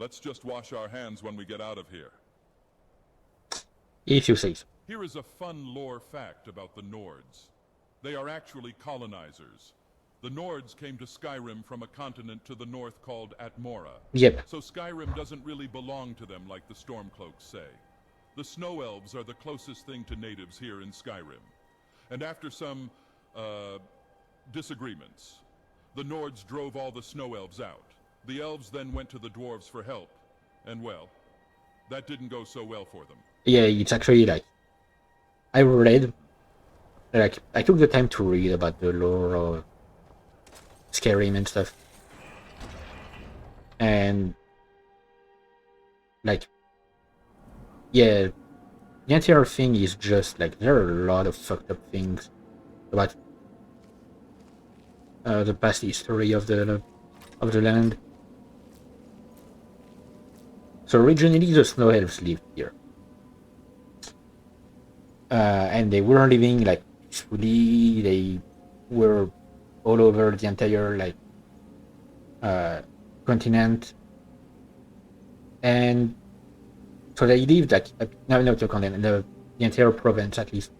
let's just wash our hands when we get out of here. If you say so. Here is a fun lore fact about the Nords. They are actually colonizers. The Nords came to Skyrim from a continent to the north called Atmora. Yep. So Skyrim doesn't really belong to them like the Stormcloaks say. The Snow Elves are the closest thing to natives here in Skyrim. And after some, disagreements, the Nords drove all the Snow Elves out. The Elves then went to the Dwarves for help. And well, that didn't go so well for them. Yeah, it's actually like... I took the time to read about the lore of Skyrim and stuff. And... like... yeah, the entire thing is just like, there are a lot of fucked up things about the past history of the land. So originally the Snow Elves lived here. And they were living like peacefully. They were all over the entire like continent. And So they lived like no, not the continent, the entire province at least.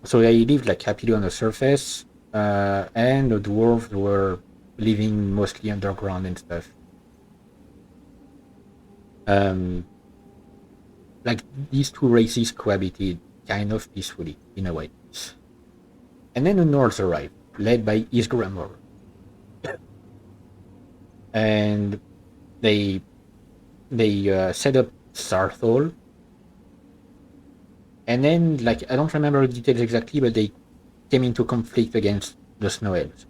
So they lived like happily on the surface, and the dwarves were living mostly underground and stuff. Like these two races cohabited kind of peacefully in a way. And then the Nords arrived, led by Isgramor. And they set up Sarthol. And then, like, I don't remember the details exactly, but they came into conflict against the Snow Elves.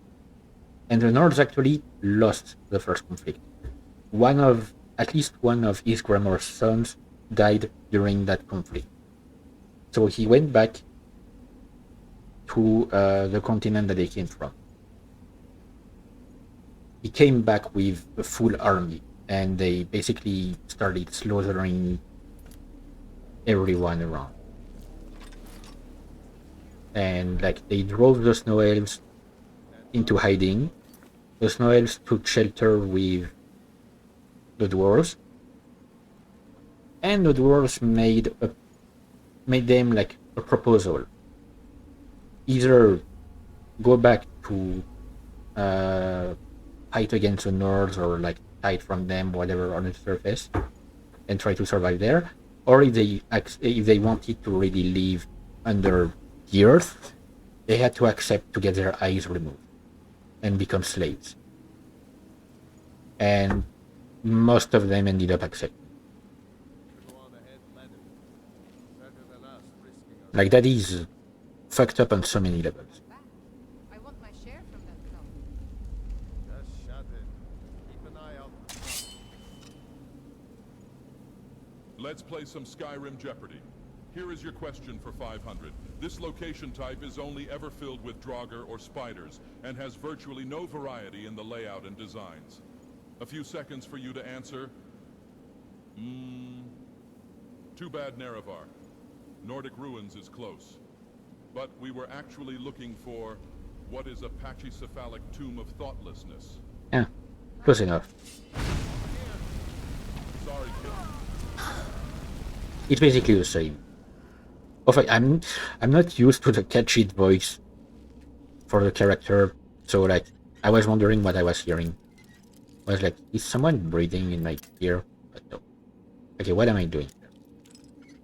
And the Nords actually lost the first conflict. At least one of Isgramor's sons died during that conflict. So he went back to the continent that they came from. He came back with a full army, and they basically started slaughtering everyone around. And like they drove the Snow Elves into hiding. The Snow Elves took shelter with the dwarves, and the dwarves made them like a proposal: either go back to fight against the Nords, or like hide from them, whatever, on the surface, and try to survive there, or if they wanted to really live under the earth, they had to accept to get their eyes removed and become slaves. And most of them ended up accepting. Like, that is fucked up on so many levels. I want my share from that film. Just shut it. Keep an eye out. Let's play some Skyrim Jeopardy. Here is your question for 500. This location type is only ever filled with Draugr or spiders, and has virtually no variety in the layout and designs. A few seconds for you to answer. Too bad, Nerevar. Nordic Ruins is close. But we were actually looking for what is a pachycephalic tomb of thoughtlessness. Yeah, close enough. Sorry, kid. It's basically the same. I'm not used to the catchy voice for the character, so like I was wondering what I was hearing. I was like, is someone breathing in my ear? But no. Okay, what am I doing here?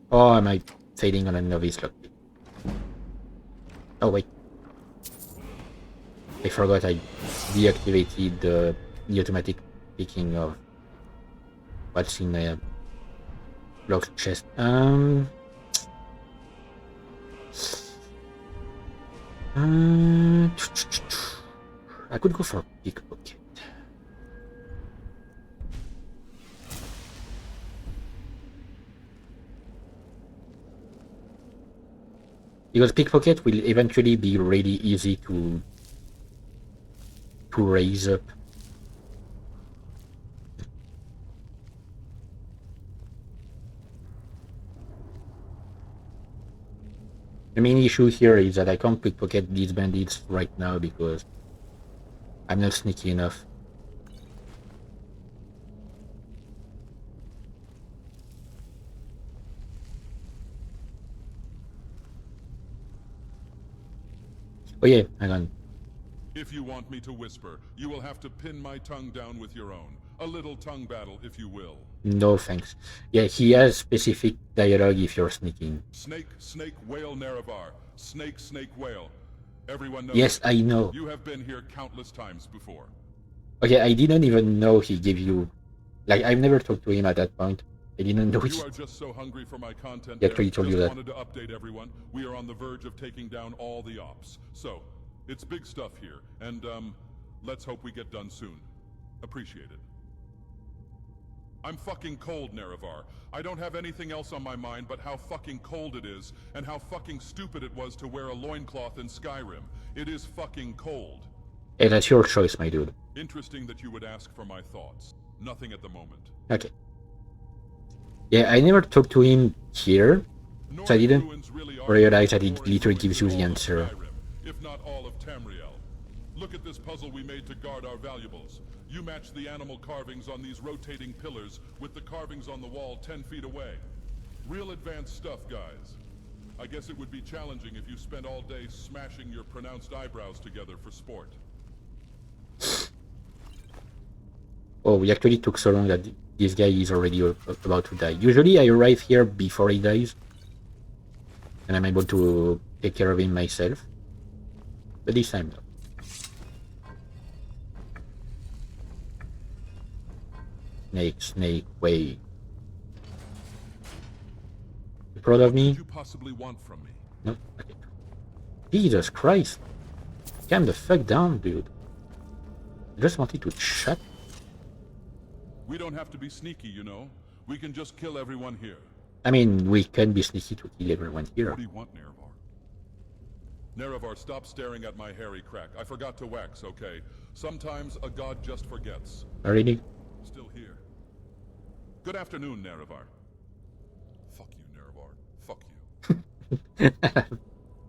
Oh, am I fading on a novice lockpick? Oh wait, I forgot I deactivated the automatic picking of what's in the locked chest. I could go for pickpocket. Because pickpocket will eventually be really easy to raise up. The main issue here is that I can't pickpocket these bandits right now because I'm not sneaky enough. Oh yeah, hang on. If you want me to whisper, you will have to pin my tongue down with your own. A little tongue battle, if you will. No thanks. Yeah, he has specific dialogue if you're sneaking. Snake, snake, whale, Nerevar. Snake, snake, whale. Everyone knows. Yes, I know. You have been here countless times before. Okay, I didn't even know he gave you... Like, I've never talked to him at that point. I didn't know You are just so hungry for my content. He actually told you that. Wanted to update everyone. We are on the verge of taking down all the ops. So, it's big stuff here, and let's hope we get done soon. Appreciate it. I'm fucking cold, Nerevar. I don't have anything else on my mind but how fucking cold it is, and how fucking stupid it was to wear a loincloth in Skyrim. It is fucking cold. Hey, that's your choice, my dude. Interesting that you would ask for my thoughts. Nothing at the moment. Okay. Yeah, I never talked to him here, so I didn't realize that it literally gives you the answer. If not all of Tamriel. Look at this puzzle we made to guard our valuables. You match the animal carvings on these rotating pillars with the carvings on the wall 10 feet away. Real advanced stuff, guys. I guess it would be challenging if you spent all day smashing your pronounced eyebrows together for sport. Oh, we actually took so long that this guy is already about to die. Usually I arrive here before he dies, and I'm able to take care of him myself. But this time, no. Snake, wait. You proud of me? What could you possibly want from me? No? Okay. Jesus Christ. Calm the fuck down, dude. I just wanted to chat. We don't have to be sneaky, you know. We can just kill everyone here. I mean, we can be sneaky to kill everyone here. What do you want, Nerevar? Nerevar, stop staring at my hairy crack. I forgot to wax, okay? Sometimes a god just forgets. Already? Still here. Good afternoon, Nerevar. Fuck you, Nerevar. Fuck you.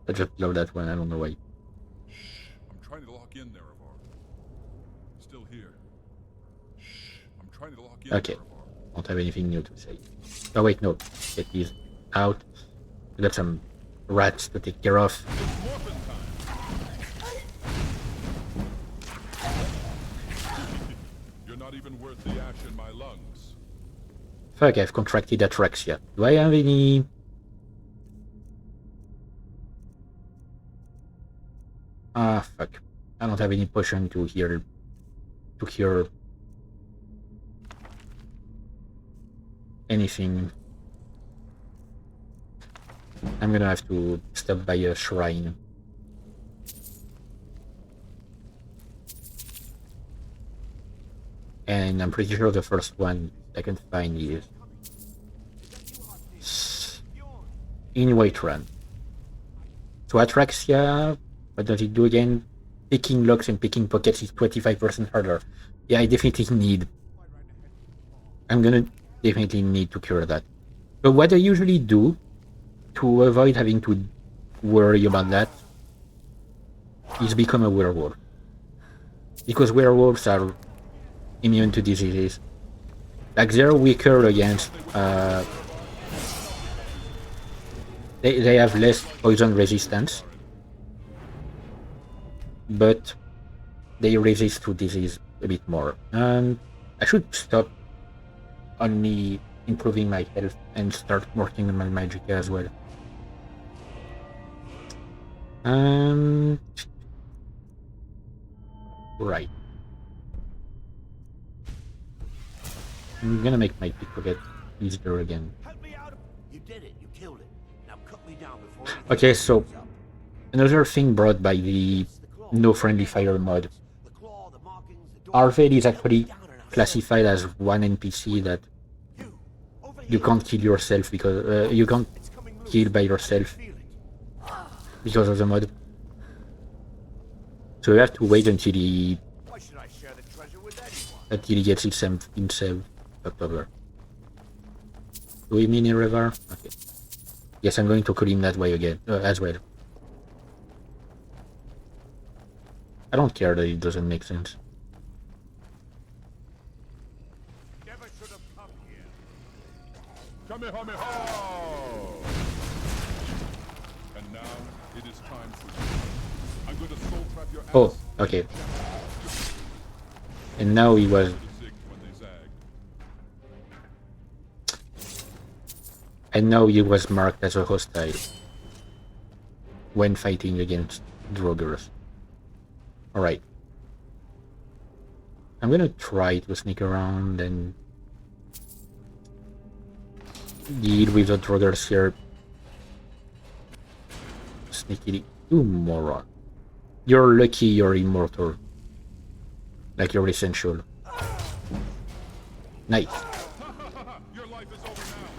I just love that one, I don't know why. Shh. I'm trying to lock in, Nerevar. Still here. Shh. I'm trying to lock in, Okay. Nerevar. Don't have anything new to say. Oh wait, no. Get these out. We got some rats to take care of. It's morphin' time. You're not even worth the ash in my lungs. Fuck, I've contracted atraxia. Do I have any... Ah, fuck. I don't have any potion to heal... to cure... anything. I'm gonna have to stop by a shrine. And I'm pretty sure the first one I can find is in Whiterun. So atraxia, what does it do again? Picking locks and picking pockets is 25% harder. Yeah, I definitely need... I'm gonna definitely need to cure that. But what I usually do to avoid having to worry about that is become a werewolf. Because werewolves are immune to diseases. Like they're weaker against they have less poison resistance, but they resist to disease a bit more. And I should stop only improving my health and start working on my magic as well. Right. I'm gonna make my pickpocket easier again. Help me out. You did it. You killed it. Now cut me down before anything Okay, so goes up. another thing brought by the no friendly fire mod. Arved is actually classified as one NPC that you can't kill yourself because you can't kill by yourself because of the mod. So you have to wait until he gets himself October. Do we mean in river? Okay. Yes, I'm going to call him that way again as well. I don't care that it doesn't make sense. Never should have come here. Kamehameha! And now it is time for you. I'm going to soul trap your ass. Oh, okay. And now he was... And now he was marked as a hostile when fighting against Droggers. Alright. I'm gonna try to sneak around and deal with the Droggers here. Sneakily. You moron. You're lucky you're immortal. Like you're essential. Nice. Your life is over now.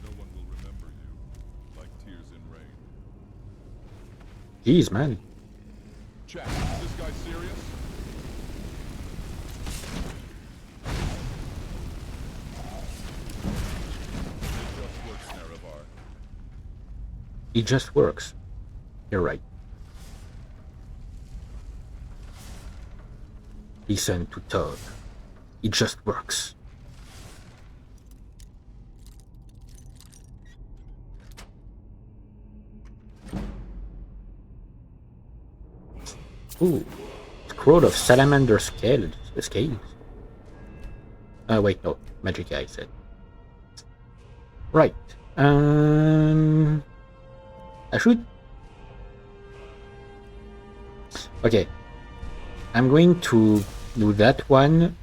No one will remember you like tears in rain. Jeez, man. Chat, is this guy serious? It just works, Nerevar. It just works. You're right. Listen to Todd. It just works. Ooh. Scroll of salamander scales. Wait, no. Magic eye said. Right. I should... Okay. I'm going to do that one.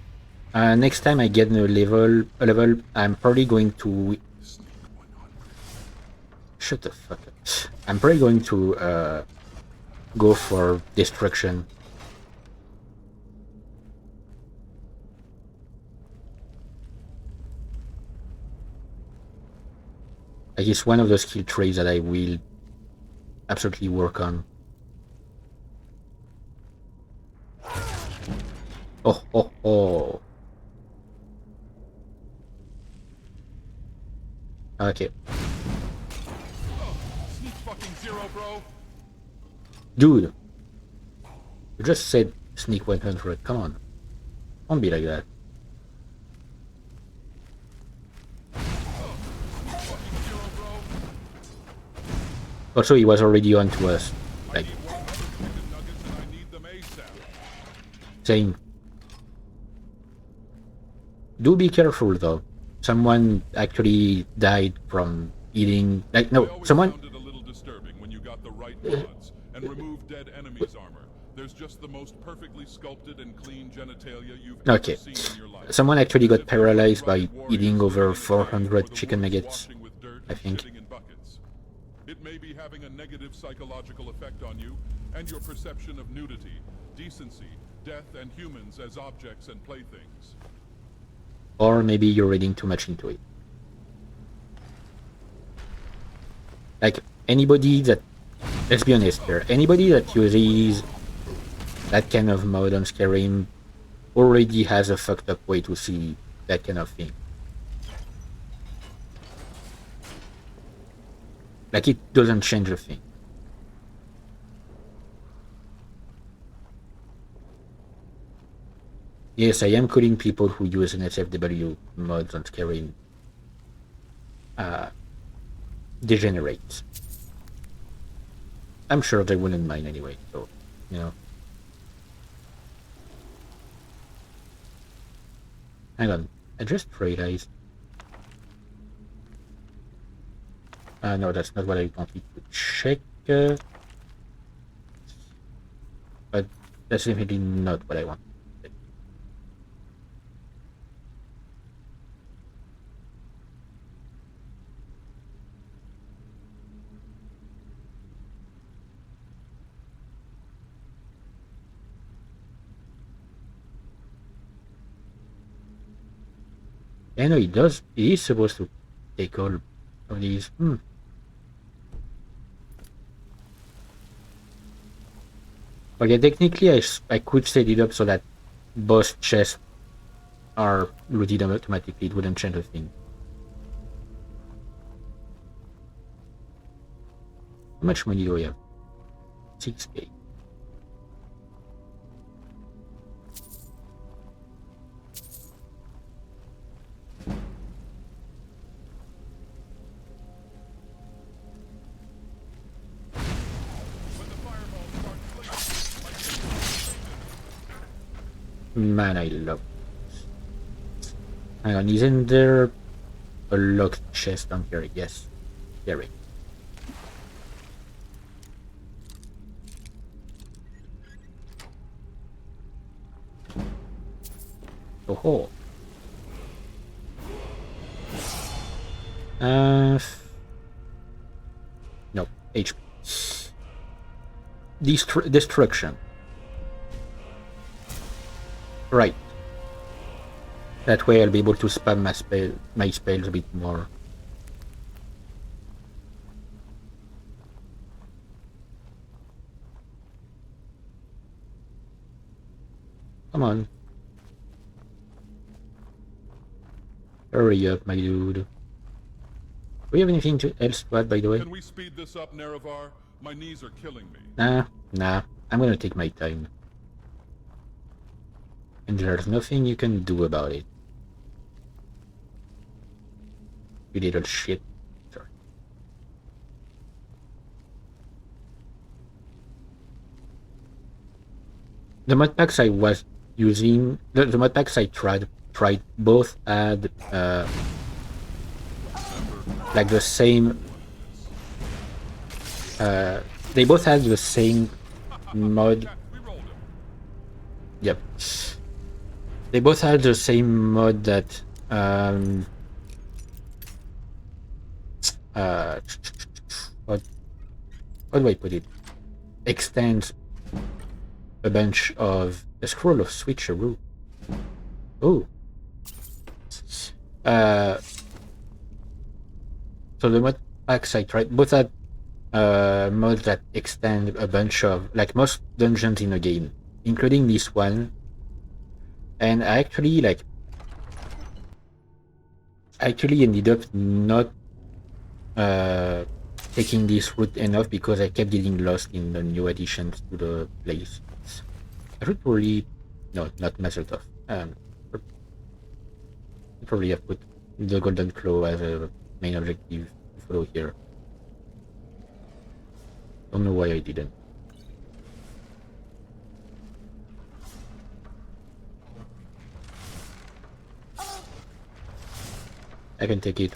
Next time I get a level, I'm probably going to... Shut the fuck up. I'm probably going to go for destruction. I guess one of the skill traits that I will absolutely work on. Oh. Okay. Sneak fucking zero, bro. Dude. You just said sneak 100. Come on. Don't be like that. Also, he was already on to us. Like, same. Do be careful though. Someone actually died from eating. Like, no, someone. Found it a little disturbing when you got the right mods and removed dead enemies' armor. There's just the most perfectly sculpted and clean genitalia you've ever seen in your life. Someone actually got paralyzed by eating over 400 chicken nuggets, I think. It may be having a negative psychological effect on you and your perception of nudity, decency, death, and humans as objects and playthings. Or maybe you're reading too much into it. Like, anybody that... Let's be honest here. Anybody that uses that kind of mode on Skyrim already has a fucked up way to see that kind of thing. Like, it doesn't change a thing. Yes, I am calling people who use an SFW mods on Skyrim degenerates. I'm sure they wouldn't mind anyway, so, you know. Hang on, I just realized. No, that's not what I wanted to check. But that's definitely not what I want. I know it does. It is supposed to take all of these. Okay, technically I could set it up so that boss chests are looted automatically. It wouldn't change a thing. How much money do we have? 6k. Man, I love this. Hang on, isn't there a locked chest on here? Yes. There it is. Oh. No, HP. Destruction. Right. That way I'll be able to spam my spells a bit more. Come on. Hurry up, my dude. Do we have anything else to add, by the way? Can we speed this up, Nerevar? My knees are killing me. Nah. I'm gonna take my time. And there's nothing you can do about it. You little shit. Sorry. The mod packs I was using, the mod packs I tried both had like the same. They both had the same mod. Yep. They both had the same mod that what do I put it? Extends a bunch of a scroll of switcheroo. Oh. So the mod packs I tried both had mods that extend a bunch of, like, most dungeons in a game, including this one. And I actually ended up not taking this route enough because I kept getting lost in the new additions to the place. I should probably, no, not Mazeltov. Probably have put the Golden Claw as a main objective to follow here. Don't know why I didn't. I can take it.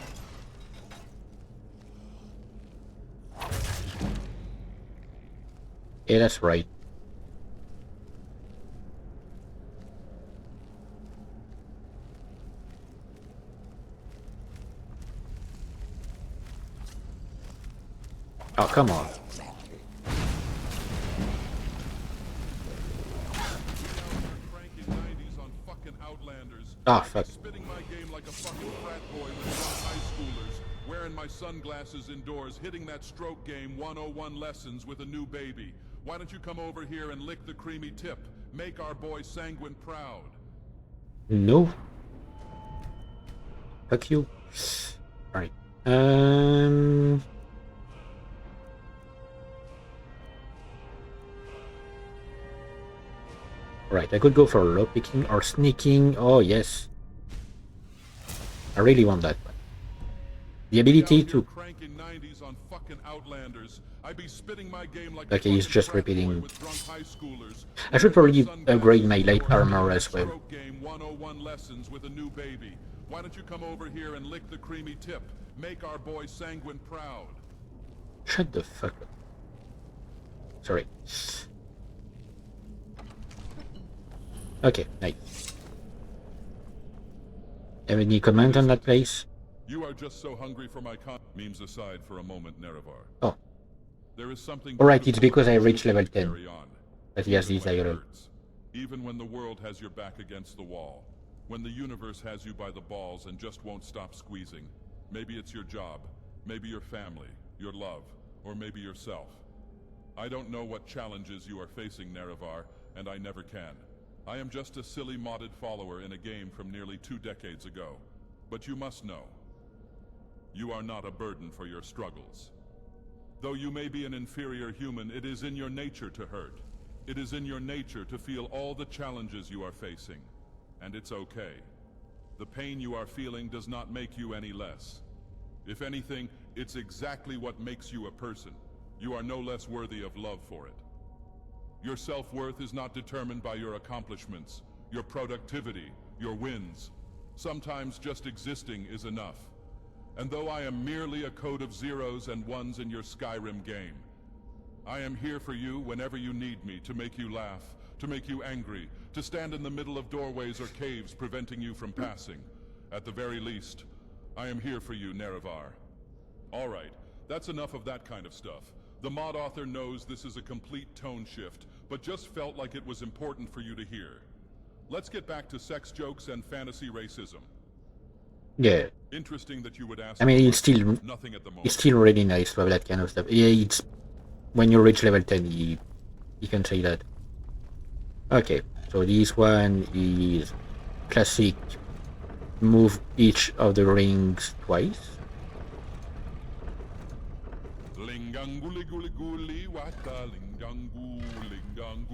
Yeah, that's right. Oh, come on. Ah, fuck. Spitting my game like a fucking frat boy with drunk high schoolers, wearing my sunglasses indoors, hitting that stroke game 101 lessons with a new baby. Why don't you come over here and lick the creamy tip? Make our boy Sanguine proud. No. Fuck you. Alright. Right, I could go for low picking or sneaking. Oh yes, I really want that one. The ability to. Okay, he's just repeating. I should probably upgrade my light armor as well. Why don't you come over here and lick the creamy tip? Make our boy Sanguine proud. Shut the fuck up. Sorry. Okay, nice. Have any comment on that place? You are just so hungry for my memes aside for a moment, Nerevar. Oh. There is something. Alright, it's because I reached level 10 that he has this dialogue. Even when the world has your back against the wall, when the universe has you by the balls and just won't stop squeezing, maybe it's your job, maybe your family, your love, or maybe yourself. I don't know what challenges you are facing, Nerevar, and I never can. I am just a silly modded follower in a game from nearly 2 decades ago. But you must know, you are not a burden for your struggles. Though you may be an inferior human, it is in your nature to hurt. It is in your nature to feel all the challenges you are facing. And it's okay. The pain you are feeling does not make you any less. If anything, it's exactly what makes you a person. You are no less worthy of love for it. Your self-worth is not determined by your accomplishments, your productivity, your wins. Sometimes just existing is enough. And though I am merely a code of zeros and ones in your Skyrim game, I am here for you whenever you need me, to make you laugh, to make you angry, to stand in the middle of doorways or caves preventing you from passing. At the very least, I am here for you, Nerevar. All right, that's enough of that kind of stuff. The mod author knows this is a complete tone shift, but just felt like it was important for you to hear. Let's get back to sex jokes and fantasy racism. Yeah. Interesting that you would ask. I mean, it's still really nice to have that kind of stuff. Yeah, it's when you reach level 10, you can say that. Okay, so this one is classic. Move each of the rings twice. Ling Linganguli guli guli wata lingangu lingangu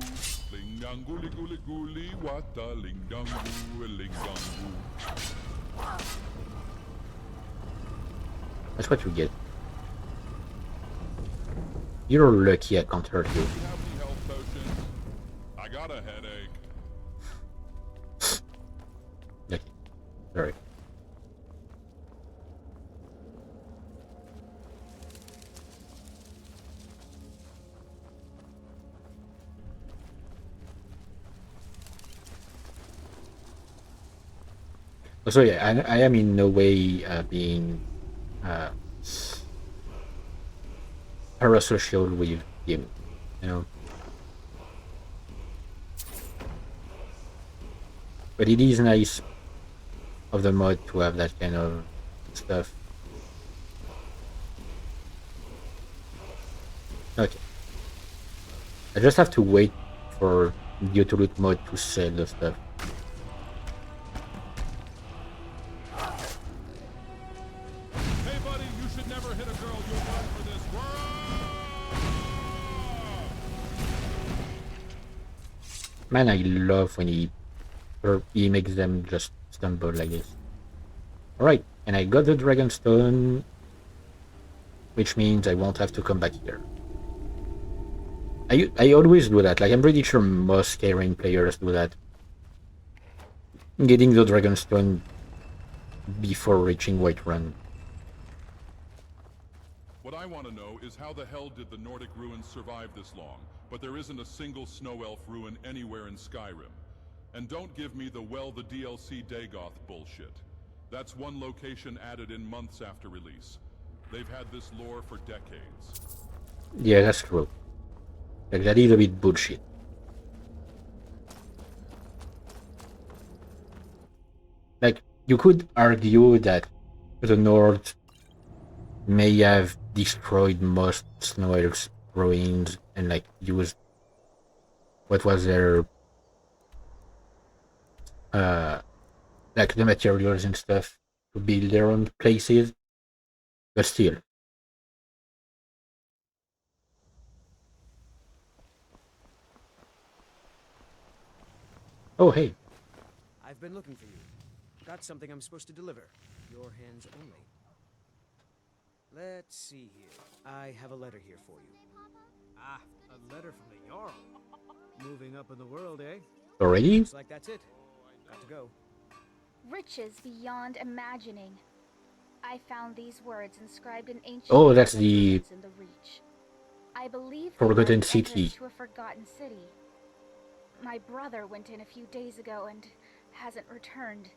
linganguli guli guli wata lingangu lingangu. That's what you get. You're lucky I can't hurt you. I got a headache. Okay, sorry. So yeah, I am in no way being parasocial with him, you know. But it is nice of the mod to have that kind of stuff. Okay. I just have to wait for the Autoloot mod to sell the stuff. Hey buddy, you should never hit a girl. You'll run for this world. Man, I love when he makes them just stumble like this. Alright, and I got the Dragonstone, which means I won't have to come back here. I always do that, like I'm pretty sure most Skyrim players do that. Getting the Dragonstone before reaching Whiterun. What I want to know is how the hell did the Nordic ruins survive this long, but there isn't a single snow elf ruin anywhere in Skyrim. And don't give me the DLC Dagoth bullshit. That's one location added in months after release. They've had this lore for decades. Yeah, that's true. Like, that is a bit bullshit. Like, you could argue that the Nords may have destroyed most Snow Elves ruins and like used what was their like the materials and stuff to build their own places, but still. Oh, hey. I've been looking for you. Got something I'm supposed to deliver. Your hands only. Let's see here. I have a letter here for you. Ah, a letter from the Jarl. Moving up in the world, eh? Already? Looks like that's it. Got to go. Riches beyond imagining. I found these words inscribed in ancient that's the in the Reach. I believe Forgotten they City. to a forgotten city. My brother went in a few days ago and hasn't returned.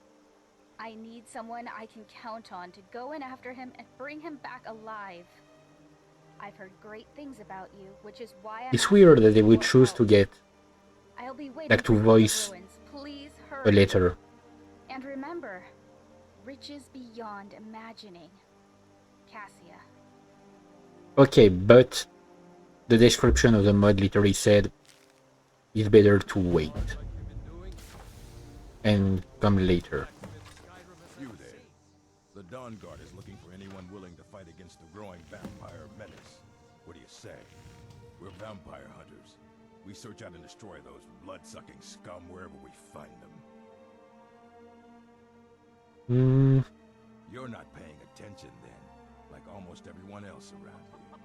I need someone I can count on to go in after him and bring him back alive. I've heard great things about you, which is why I'm It's weird that they would choose to get I'll be waiting like to for voice ruins. Please a hurry. letter. And remember, riches beyond imagining. Cassia. Okay, but the description of the mod literally said it's better to wait and come later. You there. The Dawn Guard is looking for anyone willing to fight against the growing vampire menace. What do you say? We're vampire hunters. We search out and destroy those blood-sucking scum wherever we find them. You're not paying attention then, like almost everyone else around here.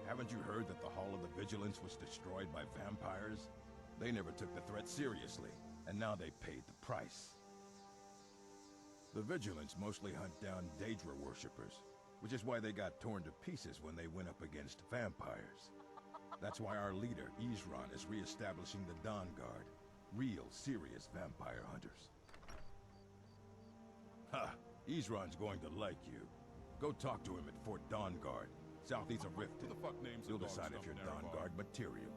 Haven't you heard that the Hall of the Vigilance was destroyed by vampires? They never took the threat seriously, and now they paid the price. The Vigilance mostly hunt down Daedra worshippers, which is why they got torn to pieces when they went up against vampires. That's why our leader, Isran, is re-establishing the Dawn Guard. Real, serious vampire hunters. Ha! Isran's going to like you. Go talk to him at Fort Dawn Guard, southeast of Riften. Who the fuck names You'll a dog decide if stuffed you're in Dawn Erebor? Guard material.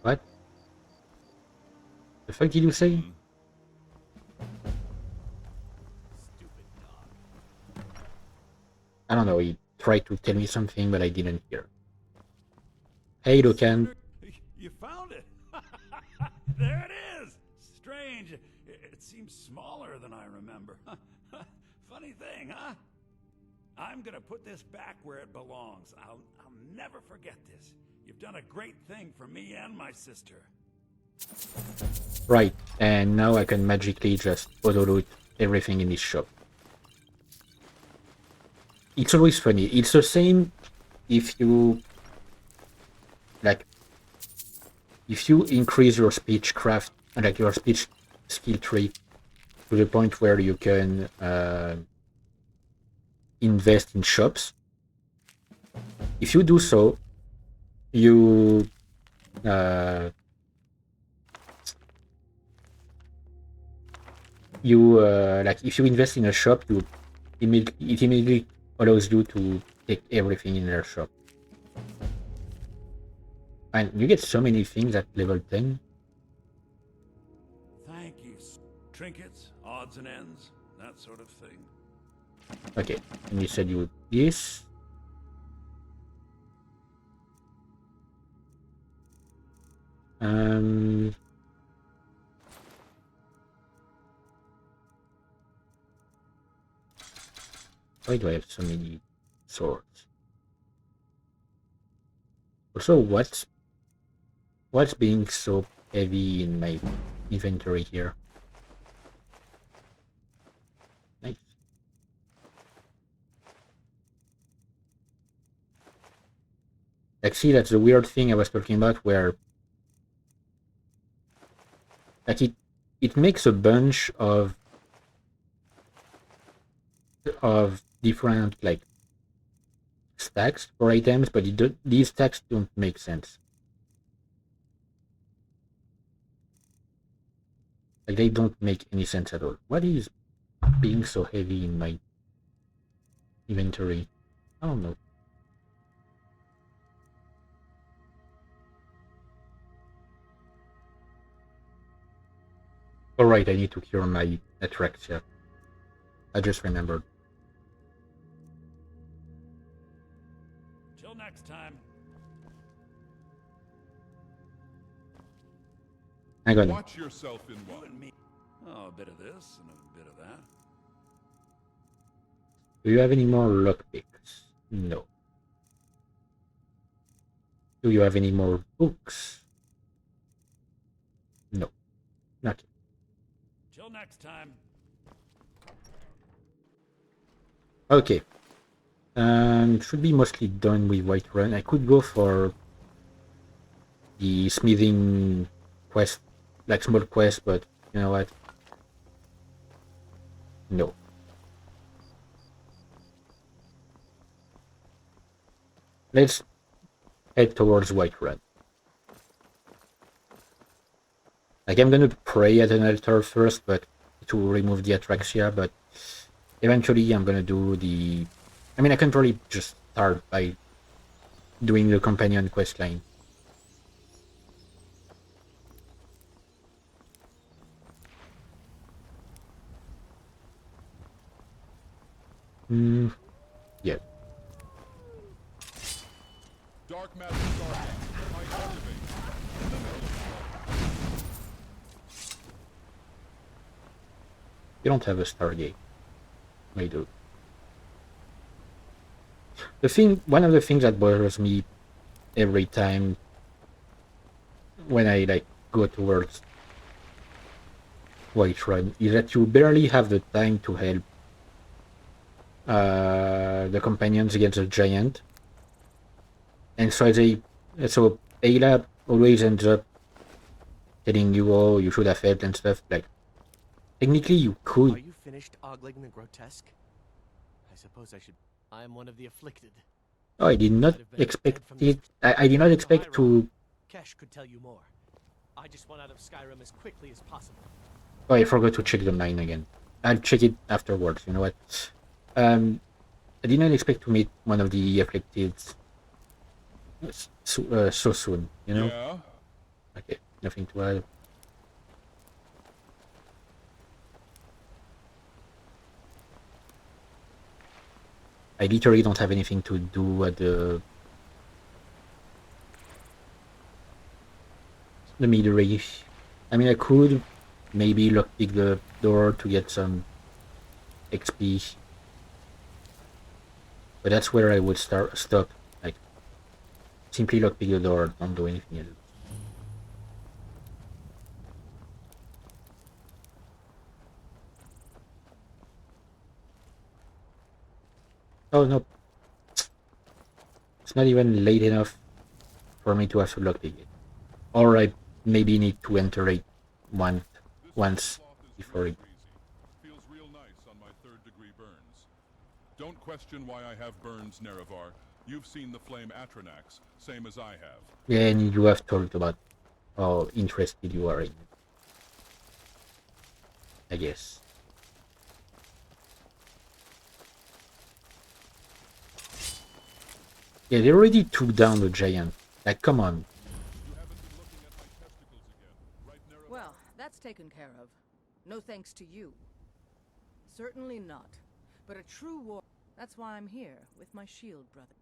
What? The fuck did you say? Stupid dog. I don't know, he tried to tell me something, but I didn't hear. Hey, Lucan. You found it! There it is! Strange. It seems smaller than I remember. Funny thing, huh? I'm gonna put this back where it belongs. I'll never forget this. You've done a great thing for me and my sister. Right, and now I can magically just auto-loot everything in this shop. It's always funny. It's the same if you... like... if you increase your speechcraft, like your speech skill tree, to the point where you can invest in shops. If you do so, you like if you invest in a shop, it immediately allows you to take everything in their shop, and you get so many things at level 10. Thank you. Trinkets, odds and ends, that sort of thing. Okay, and you said you would this. Why do I have so many swords? Also, what's being so heavy in my inventory here? Nice. Like, see, that's the weird thing I was talking about, where like it makes a bunch of different like stacks for items, but these stacks don't make sense. Like, they don't make any sense at all. What is being so heavy in my inventory? I don't know. Alright, I need to cure my atraxia. I just remembered. Till next time. Hang on. Watch yourself in You one. and me. Oh, a bit of this and a bit of that. Do you have any more lockpicks? No. Do you have any more books? No. Not. Till next time. Okay. Should be mostly done with Whiterun. I could go for the smithing quest, like small quest, but you know what? No. Let's head towards Whiterun. Like, I'm gonna pray at an altar first, but to remove the atraxia, but eventually I'm gonna do the... I mean, I can probably just start by doing the companion quest line. Yeah. Dark matter starting. I activate. You don't have a Stargate. I do. One of the things that bothers me every time when I like go towards Whiterun is that you barely have the time to help the companions against the giant, and so Ayla always ends up telling you, "Oh, you should have helped" and stuff. Like, technically, you could. Are you finished ogling the grotesque? I suppose I should. I am one of the afflicted. Oh, I did not expect it. I did not expect to. Kesh could tell you more. I just want out of Skyrim as quickly as possible. Oh, I forgot to check the mine again. I'll check it afterwards. You know what? I did not expect to meet one of the afflicted so soon. You know? Yeah. Okay, nothing to add. I literally don't have anything to do at the mid-range. I mean, I could maybe lockpick the door to get some XP. But that's where I would stop. Like, simply lockpick the door, don't do anything else. Oh no. It's not even late enough for me to have to lockpick it. Or I maybe need to enter it once before it. Feels real nice on my 3rd-degree burns. Don't question why I have burns, Nerevar. You've seen the flame Atronax, same as I have. Yeah, and you have talked about how interested you are in it, I guess. Yeah, they already took down the giant. Like, come on. You haven't been looking at my testicles again, right, Nerevar? Well, that's taken care of. No thanks to you. Certainly not. But a true war... That's why I'm here, with my shield, brother.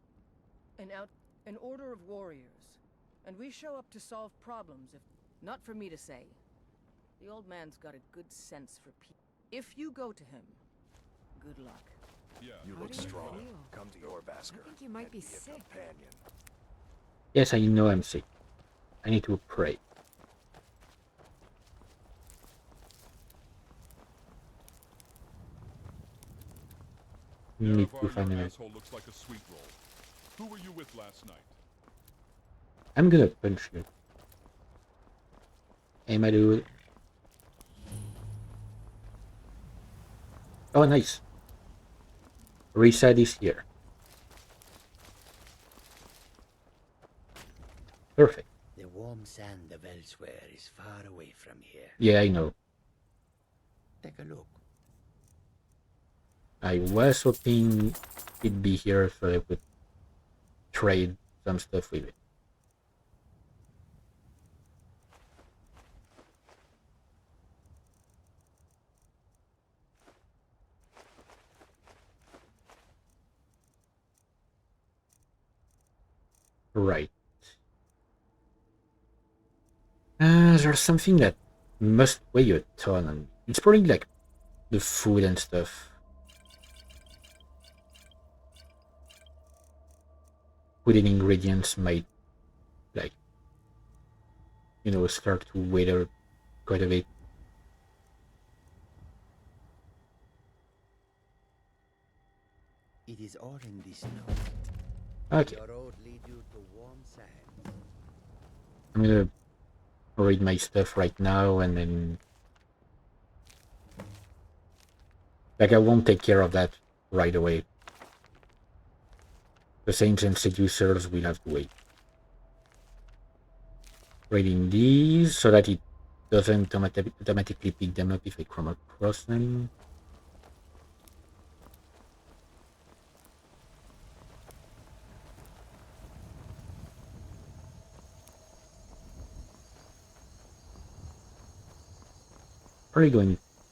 An order of warriors. And we show up to solve problems if... Not for me to say. The old man's got a good sense for people. If you go to him, good luck. Yeah. You How look do you strong. feel? Come to your Basker. I think you might be and a sick. companion. Yes, I know I'm sick. I need to pray. Need to Nerevar, find your an... asshole looks like a sweet roll. Who were you with last night? I'm gonna punch you. Hey, my dude. Oh, nice. Reset is here. Perfect. The warm sand of elsewhere is far away from here. Yeah, I know. Take a look. I was hoping it'd be here so I could trade some stuff with it. Right. There's something that must weigh a ton, and it's probably like the food and stuff. Food and ingredients might, like, you know, start to weigh quite a bit. It is all in this note. Okay, The road leads you to warm sand. I'm gonna read my stuff right now, and then, like, I won't take care of that right away. The Saints and Seducers will have to wait. Reading these so that it doesn't automatically pick them up if I come across them.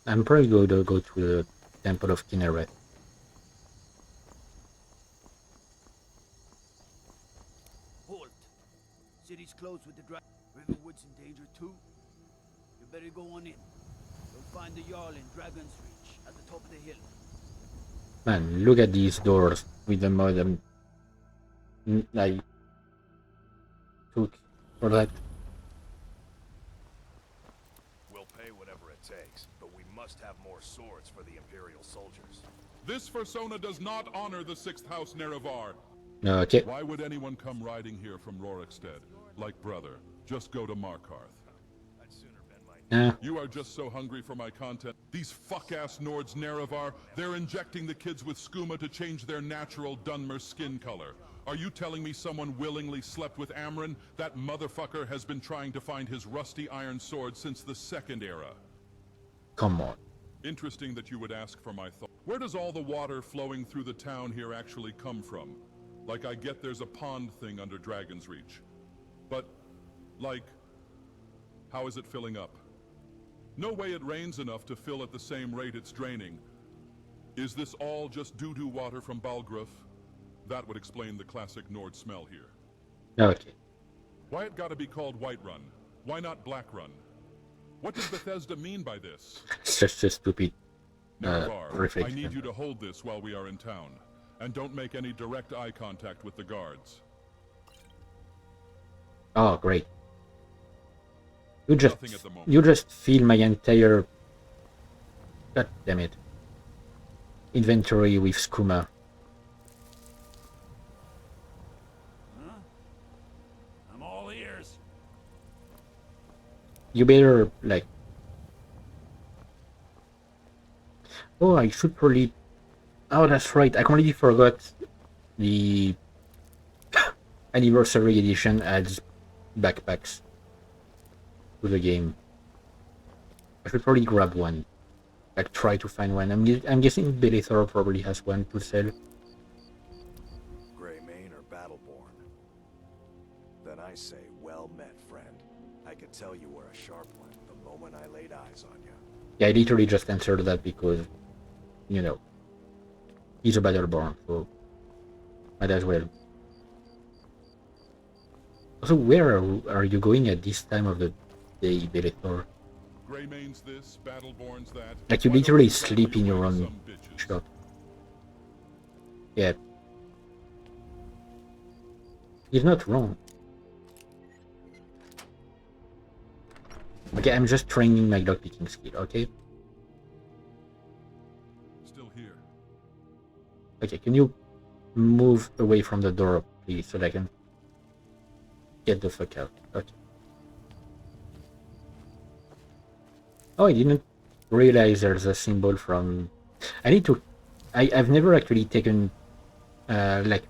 I'm probably going to go to the Temple of Kinneret. Halt! City's closed with the Riverwood's in danger too. You better go on in. You'll find the Jarl in Dragon's Reach at the top of the hill. Man, look at these doors with the modem I took for that. We'll pay whatever it takes, but we must have more swords for the Imperial soldiers. This persona does not honor the 6th House Nerevar. Okay. Why would anyone come riding here from Rorikstead? Like brother, just go to Markarth. I'd sooner bend my You are just so hungry for my content. These fuck-ass Nords Nerevar, they're injecting the kids with skooma to change their natural Dunmer skin color. Are you telling me someone willingly slept with Amryn? That motherfucker has been trying to find his rusty iron sword since the 2nd era. Come on. Interesting that you would ask for my thought. Where does all the water flowing through the town here actually come from? Like, I get there's a pond thing under Dragon's Reach. But, like, how is it filling up? No way it rains enough to fill at the same rate it's draining. Is this all just doo-doo water from Balgruf? That would explain the classic Nord smell here. Okay. Why it gotta be called Whiterun? Why not Blackrun? What does Bethesda mean by this? It's just a stupid Nerevar, I reflection. need you to hold this while we are in town. And don't make any direct eye contact with the guards. Oh, great. Nothing at the moment. You just fill my entire... God damn it. Inventory with skooma. Huh? I'm all ears. You better, like... Oh, I should probably... Oh, that's right. I completely forgot the anniversary edition adds backpacks to the game. I should probably grab one. Like, try to find one. I'm guessing Belethor probably has one to sell. Greymane or Battleborn? Then I say, well met, friend. I could tell you were a sharp one the moment I laid eyes on you. Yeah, I literally just answered that because, you know, he's a Battleborn, so might as well. Also, where are you going at this time of the day, Belethor? Greymane's this, Battleborn's that. Like, you literally sleep in your own shop. Yeah. He's not wrong. Okay, I'm just training my lockpicking skill, okay? Still here. Okay, can you move away from the door, please, so that I can get the fuck out? Okay. Oh, I didn't realize there's a symbol from... I need to... I've never actually taken, like,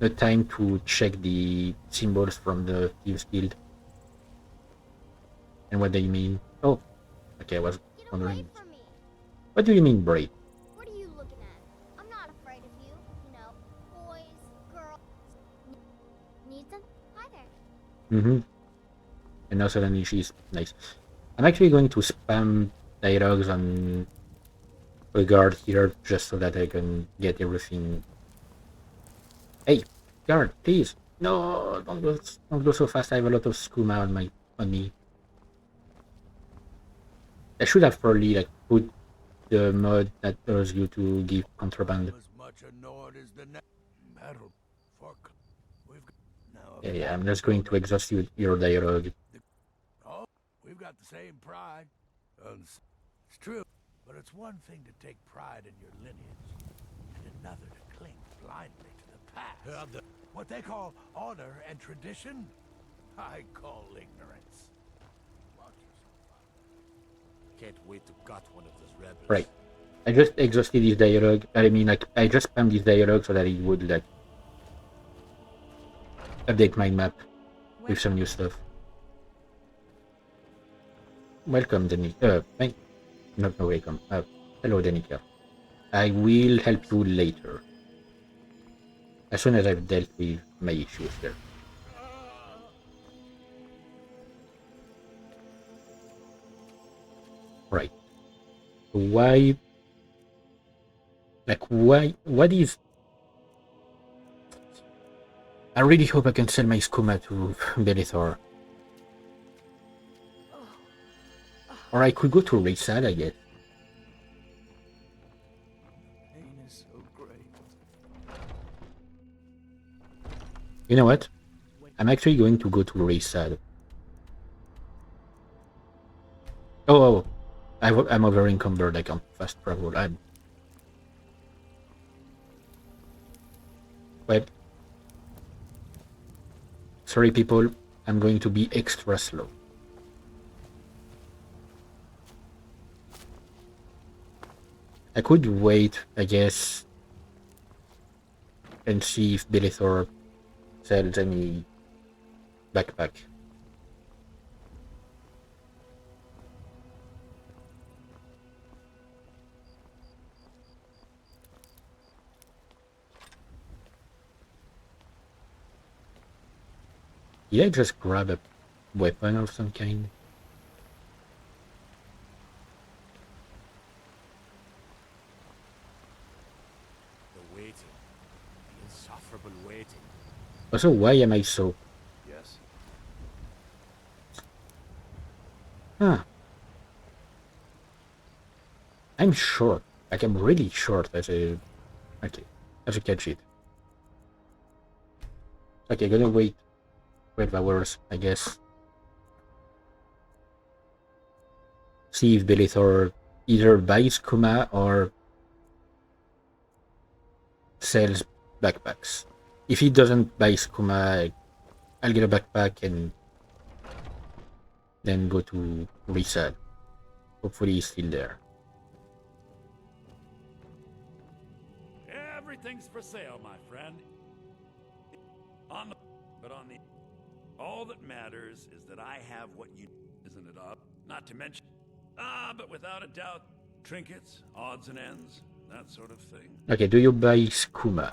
the time to check the symbols from the Thieves Guild. And what they mean. Oh, okay, I was wondering. What do you mean, brave? What are you looking at? I'm not afraid of you. You know, boys, girls. Need them? Hi there. Mm-hmm. And now suddenly she's nice. I'm actually going to spam dialogues on the guard here just so that I can get everything. Hey, guard, please. No, don't go so fast. I have a lot of skooma on me. I should have probably like put the mod that allows you to give contraband. Yeah, I'm just going to exhaust your dialogue. Oh, we've got the same pride. It's true, but it's one thing to take pride in your lineage, and another to cling blindly to the past. What they call honor and tradition, I call ignorance. Can't wait to gut one of those rebels. Right. I just exhausted his dialogue. I mean, like, I just spammed his dialogue so that it would, like, update my map with some new stuff. Welcome, Danica. Not no welcome. Hello, Danica. I will help you later. As soon as I've dealt with my issues there. Right. Why? Like, why? What is... I really hope I can sell my skooma to Belethor. Or I could go to Raysad, I guess. Pain is so great. You know what? I'm actually going to go to Raysad. Oh, I'm over encumbered. I can't fast travel. Wait. Sorry, people. I'm going to be extra slow. I could wait, I guess, and see if Belethor sells any backpack. Did I just grab a weapon of some kind? The waiting. The insufferable waiting. Also, why am I so... Yes. Huh. I'm short. Like, I'm really short as a... Okay. Have to catch it. Okay, gonna wait 12 hours, I guess. See if Belethor either buys Kuma or sells backpacks. If he doesn't buy Kuma, I'll get a backpack and then go to resell. Hopefully he's still there. Everything's for sale, my friend. All that matters is that I have what you, isn't it up? Not to mention, but without a doubt, trinkets, odds and ends, that sort of thing. Okay, do you buy Skuma?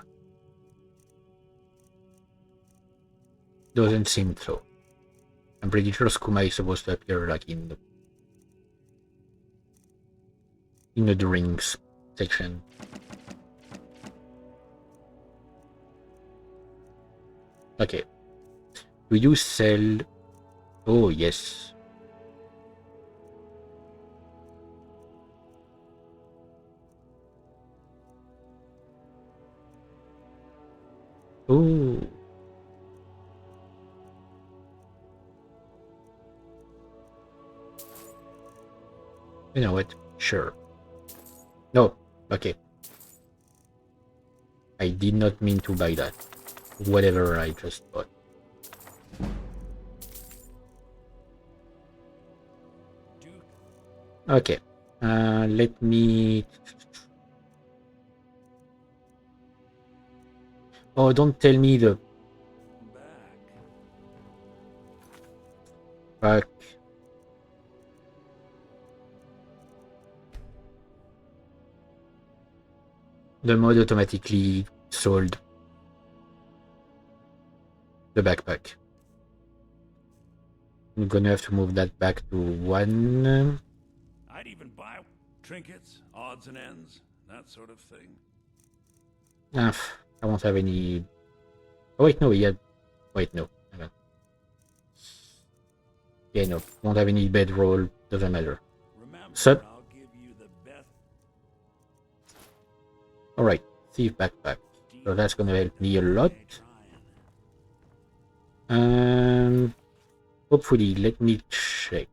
Doesn't seem so. I'm pretty sure Skuma is supposed to appear like in the drinks section. Okay. Do you sell? Oh yes. Oh. You know what? Sure. No. Okay. I did not mean to buy that. Whatever I just bought. Okay. Let me... Oh, don't tell me the... Fuck. The mod automatically sold the backpack. I'm gonna have to move that back to 1. I'd even buy trinkets, odds and ends, that sort of thing. I won't have any... Oh wait, no, yeah. Wait, no. Hang on. Yeah, no. Won't have any bedroll. Doesn't matter. Sup? Alright, thief backpack. So that's gonna help me a lot. Hopefully, let me check.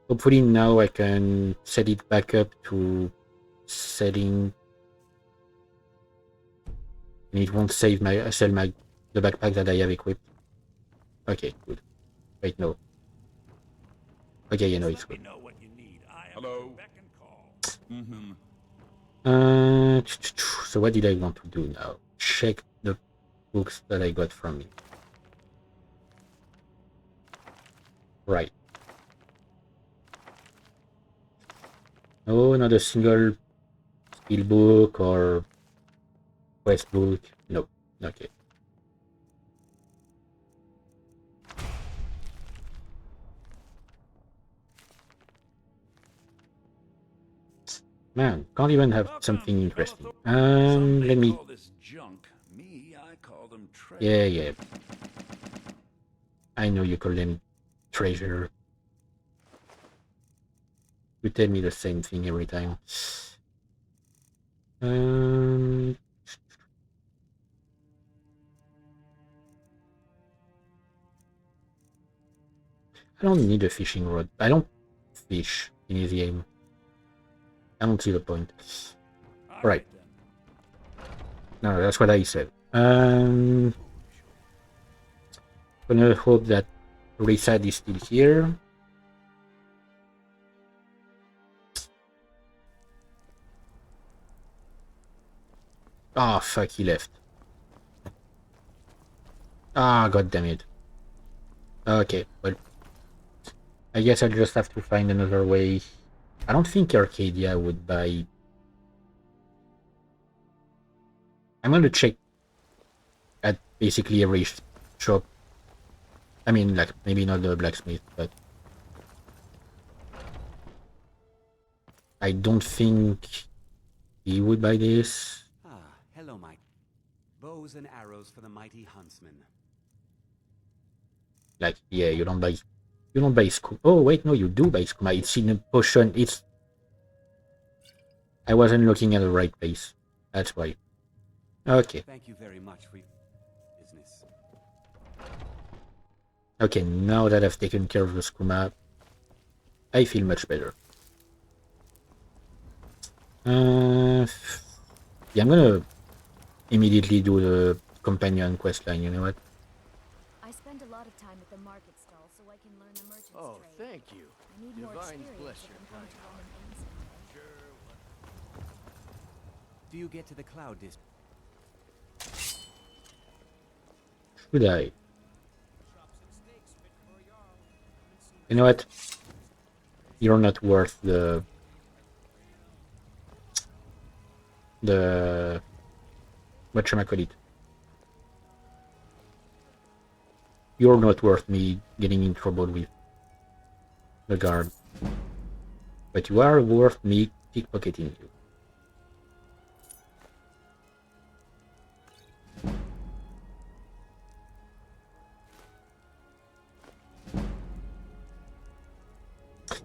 Hopefully now I can set it back up to setting, and it won't sell the backpack that I have equipped. Okay, good. Wait, no. Okay, you know it's good. Hello. So what did I want to do now? Check the books that I got from me. Right. No, not a single skill book or quest book. No. Okay. Man, can't even have something interesting. Let me... Yeah. I know you call them treasure. You tell me the same thing every time. I don't need a fishing rod. I don't fish in this game. I don't see the point. Right. No, that's what I said. Gonna hope that Resad is still here. Ah, fuck, he left. Ah, god damn it. Okay, well, I guess I'll just have to find another way. I don't think Arcadia would buy... I'm gonna check at basically every shop. I mean, like, maybe not the blacksmith, but... I don't think he would buy this. Hello, Mike. Bows and arrows for the mighty huntsman. Like, yeah, you don't buy Skuma. Oh, wait, no, you do buy Skuma. It's in a potion. I wasn't looking at the right place. That's why. Okay. Thank you very much for your business. Okay, now that I've taken care of the skooma, I feel much better. Yeah, I'm gonna immediately do the companion questline, you know what? I spend a lot of time at the market stall so I can learn the merchant's Oh, trade. thank you. I need more Divines experience bless if your I'm going kind to run an inn someday. Do you get to the Cloud District? Should I? You know what? You're not worth the whatchamacallit. You're not worth me getting in trouble with the guard. But you are worth me pickpocketing you.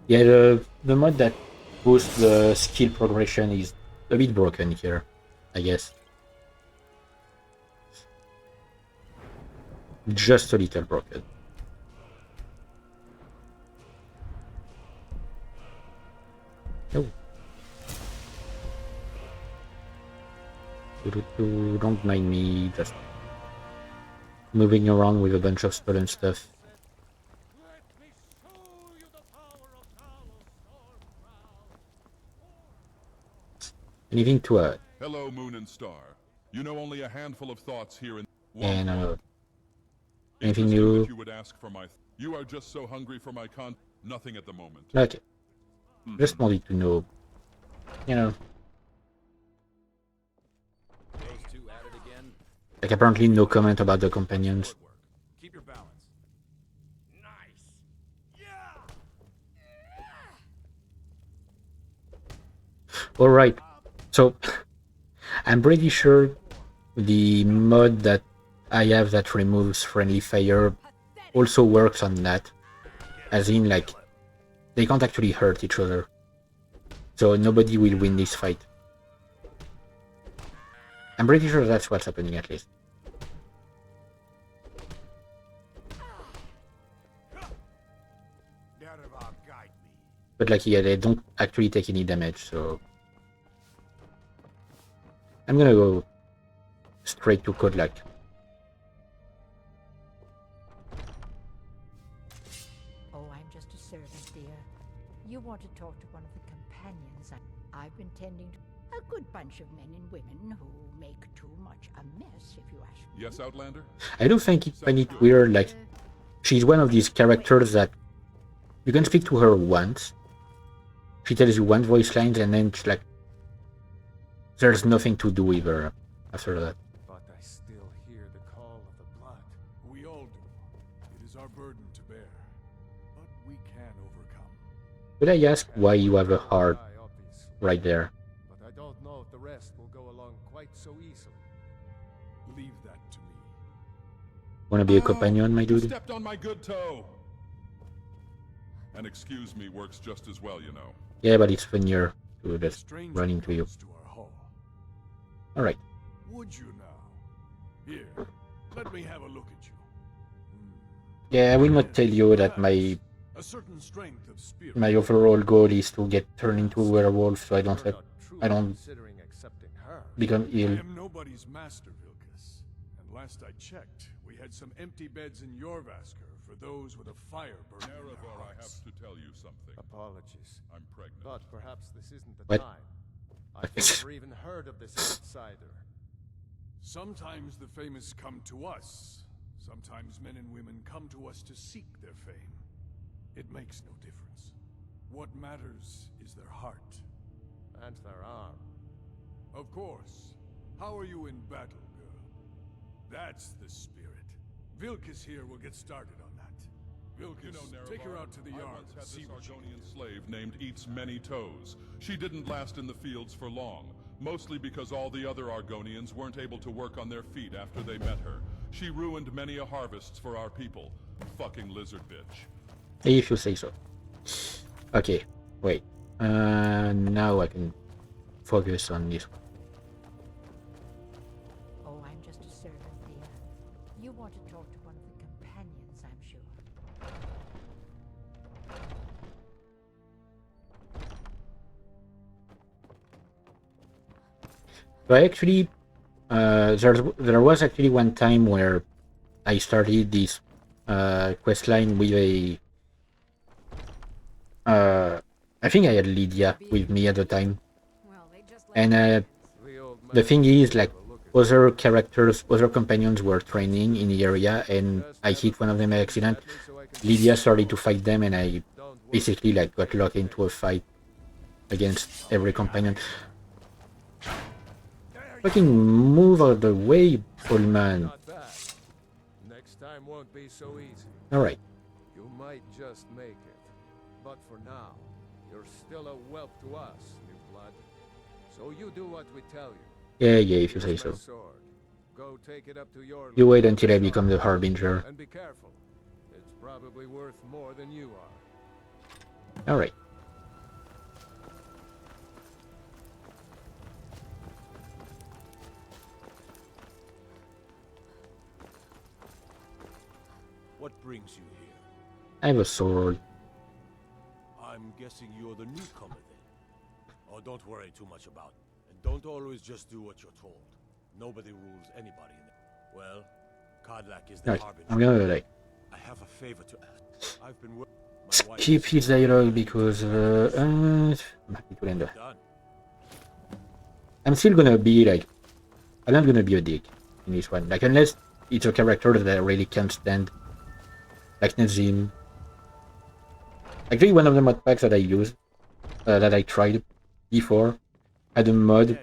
Yeah, the mod that boosts the skill progression is a bit broken here, I guess. Just a little broken. No. Don't mind me, just moving around with a bunch of stolen stuff. Anything to add? Hello, Moon and Star. You know only a handful of thoughts here in And anything new? That you would ask for my. You are just so hungry for my nothing at the moment. Okay. Just wanted to know. You know. Those two at it again. Like apparently no comment about the companions. Keep your balance. Alright. So I'm pretty sure the mod that I have that removes friendly fire also works on that. As in, like, they can't actually hurt each other. So nobody will win this fight. I'm pretty sure that's what's happening, at least. But like, yeah, they don't actually take any damage, so I'm gonna go straight to Kodlak. Oh, I'm just a servant, dear. You want to talk to one of the companions. I've been tending to a good bunch of men and women who make too much a mess, if you ask me. Yes, Outlander? I do find it weird, like, she's one of these characters that you can speak to her once, she tells you one voice line, and then she's like, there's nothing to do with her after that. But I still hear the call of the blood. We all do. It is our burden to bear. But we can overcome. Could I ask why you have a heart right there? But I don't know if the rest will go along quite so easily. Leave that to me. Wanna be a companion, my dude? Stepped on my good toe. And excuse me works just as well, you know. Yeah, but it's funnier to just run into you. Alright. Would you now? Here, let me have a look at you. Yeah, I will not tell you that my overall goal is to get turned into a werewolf, so I don't become ill. I am nobody's master, Vilkas. And last I checked, we had some empty beds in Jorvaskr for those with a fire burning in their Erevar, I have hearts. to tell you something. Apologies. I'm pregnant. But perhaps this isn't the What? time. I've never even heard of this outsider. Sometimes the famous come to us. Sometimes men and women come to us to seek their fame. It makes no difference. What matters is their heart. And their arm. Of course. How are you in battle, girl? That's the spirit. Vilkas here will get started on that. Vilkas, You know, Nerevar, take her out to the I yard once and had see this what she Argonian can do. slave named Eats Many Toes. She didn't last in the fields for long, mostly because all the other Argonians weren't able to work on their feet after they met her. She ruined many a harvests for our people. Fucking lizard bitch. If you say so. Okay, wait. Now I can focus on this one. So I actually, there was actually one time where I started this quest line with a. I think I had Lydia with me at the time, and the thing is, like, other characters, other companions were training in the area, and I hit one of them by accident. Lydia started to fight them, and I basically like got locked into a fight against every companion. Fucking move out of the way, Pullman. Next time won't be so easy. Alright. You might just make it. But for now, you're still a whelp to us, new blood. So you do what we tell you. Yeah, if you say so. Go take it up to your You wait until I become the Harbinger. And be careful. It's probably worth more than you are. Alright. What brings you here? I have a sword. I'm guessing you're the newcomer then. Oh, don't worry too much about it. And don't always just do what you're told. Nobody rules anybody in it. Well, Kodlak is the Alright, harbinger. I'm gonna like I have a favor to ask. I've been skip his dialogue because I'm still gonna be like, I'm not gonna be a dick in this one. Like, unless it's a character that I really can't stand, like Nazim. Actually, one of the mod packs that I used, that I tried before, had a mod.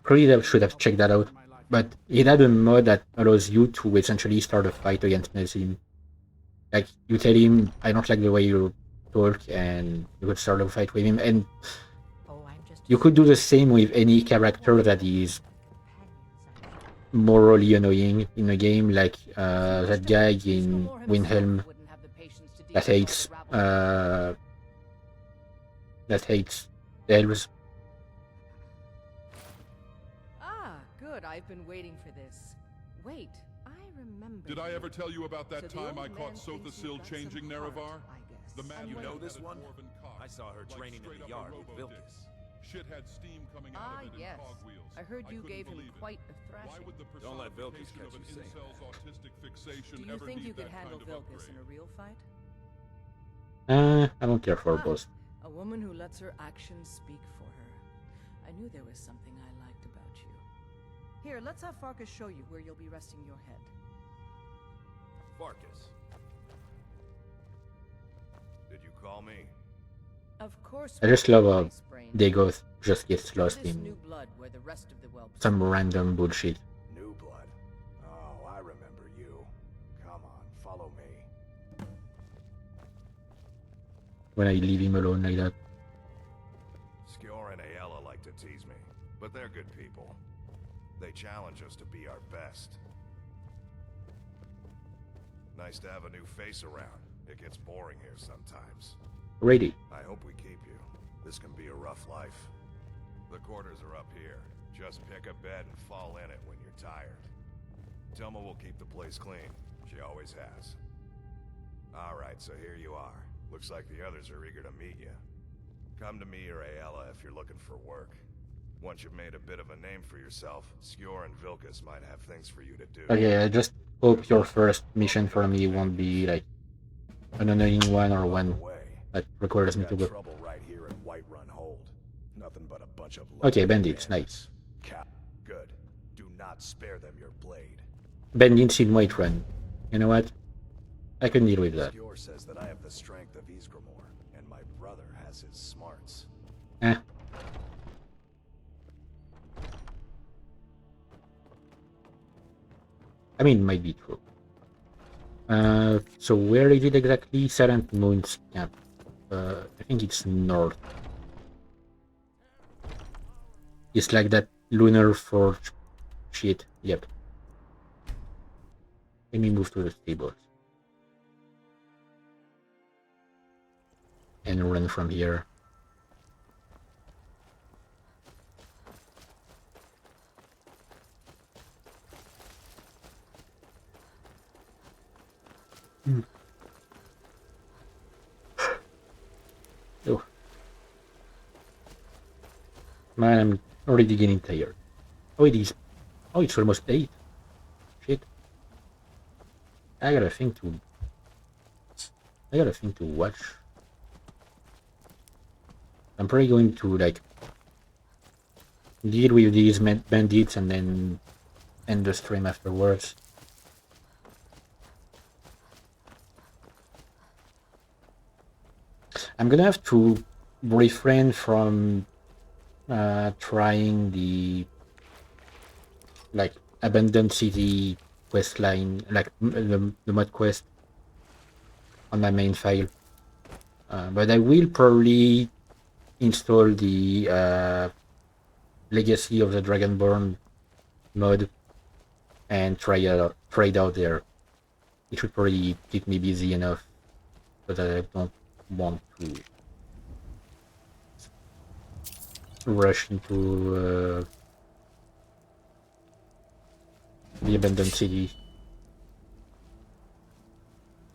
Probably I should have checked that out. But it had a mod that allows you to essentially start a fight against Nazim. Like, you tell him, I don't like the way you talk, and you could start a fight with him. And you could do the same with any character that is morally annoying in a game, like that guy in Windhelm that hates elves. Ah, good. I've been waiting for this. Wait, I remember. Did I ever tell you about that So the time I old caught man thinks Sothasil you've got changing some heart, Nerevar? I guess. The man You who know had this a one? dwarven cock, I saw her like training in straight the up a yard with robo-dick. Vilkas. Shit had steam coming out of it yes. and cogwheels. I heard you couldn't gave him believe it. quite a Why thrashing. would the Don't let Vilkas personification catch of an you saying incel's autistic fixation Do you ever think need you could that handle kind of Vilkas in upgrade? a real fight? I don't care for both. A woman who lets her actions speak for her. I knew there was something I liked about you. Here, let's have Farkas show you where you'll be resting your head. Farkas. Did you call me? Of course. I just love how Nice brain. Dagoth just gets Show lost this in new blood where the rest of the whelps some random bullshit. New blood. Oh, I remember you. Come on, follow me. When I leave him alone like that. Skjor and Aella like to tease me, but they're good people. They challenge us to be our best. Nice to have a new face around. It gets boring here sometimes. Ready. I hope we keep you. This can be a rough life. The quarters are up here. Just pick a bed and fall in it when you're tired. Telma will keep the place clean. She always has. Alright, so here you are. Looks like the others are eager to meet you. Come to me or Aella if you're looking for work. Once you've made a bit of a name for yourself, Skjor and Vilkas might have things for you to do. Okay, I just hope your first mission for me won't be like an annoying one or one that requires me to go. Trouble right here at Whiterun Hold. Nothing but a bunch of Okay, bandits, nice. Good. Do not spare them your blade. Bandits in Whiterun. You know what? I can deal with that. Skjor says that I have the strength of Ysgramor, and my brother has his smarts. Eh. I mean, it might be true. So where is it exactly? Silent Moon's camp. I think it's north. It's like that lunar forge shit. Yep. Let me move to the stables. And run from here. Oh. Man, I'm Already getting tired. Oh, it is. Oh, it's almost 8. Shit. I got a thing to watch. I'm probably going to like deal with these bandits and then end the stream afterwards. I'm gonna have to refrain from trying the like abandoned city quest line, like the mod quest on my main file. But I will probably install the Legacy of the Dragonborn mod and try it out there. It should probably keep me busy enough, but I don't want to rush into the abandoned city.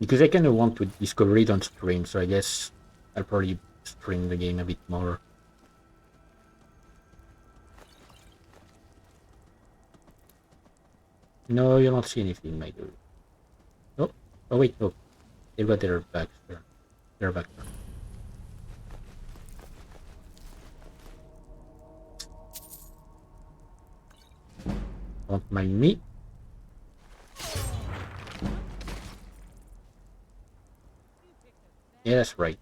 Because I kind of want to discover it on stream, so I guess I'll probably stream the game a bit more. No, you don't see anything, my dude. Oh, oh wait, no. They've got their back there. They're back there. Don't mind me. Yeah, that's right.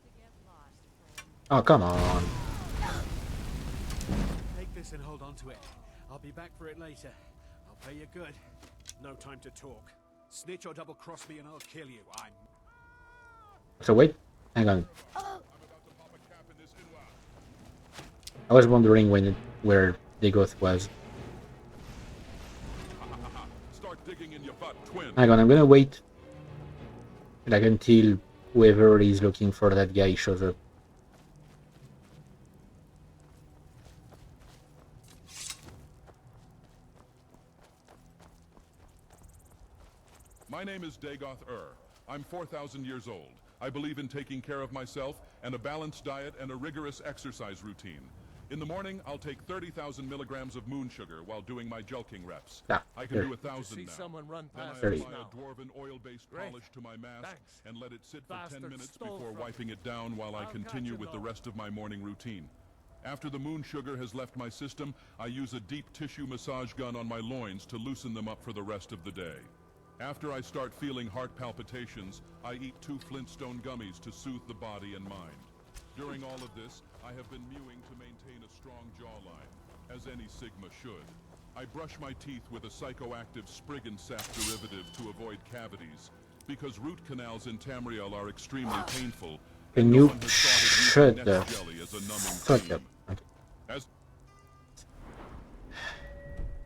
Oh, come on. Take this and hold on to it. I'll be back for it later. I'll pay you good. No time to talk. Snitch or double cross me and I'll kill you. So wait, hang on. I was wondering where Dagoth was. Start digging in your butt, twin. Hang on, I'm gonna wait like until whoever is looking for that guy shows up. My name is Dagoth-Ur. I'm 4,000 years old. I believe in taking care of myself and a balanced diet and a rigorous exercise routine. In the morning, I'll take 30,000 milligrams of moon sugar while doing my julking reps. I can do 1,000 now. Someone run Then past I us apply now. a dwarven oil-based Great. polish to my mask Thanks. and let it sit for 10 Bastard minutes stole before from wiping it down while I I'll continue catch him with the though. rest of my morning routine. After the moon sugar has left my system, I use a deep tissue massage gun on my loins to loosen them up for the rest of the day. After I start feeling heart palpitations, I eat 2 Flintstone gummies to soothe the body and mind. During all of this, I have been mewing to maintain a strong jawline, as any Sigma should. I brush my teeth with a psychoactive Spriggan sap derivative to avoid cavities, because root canals in Tamriel are extremely painful. Can and you no one has thought shut of using the Next jelly as a numbing fuck cream. up? Okay. As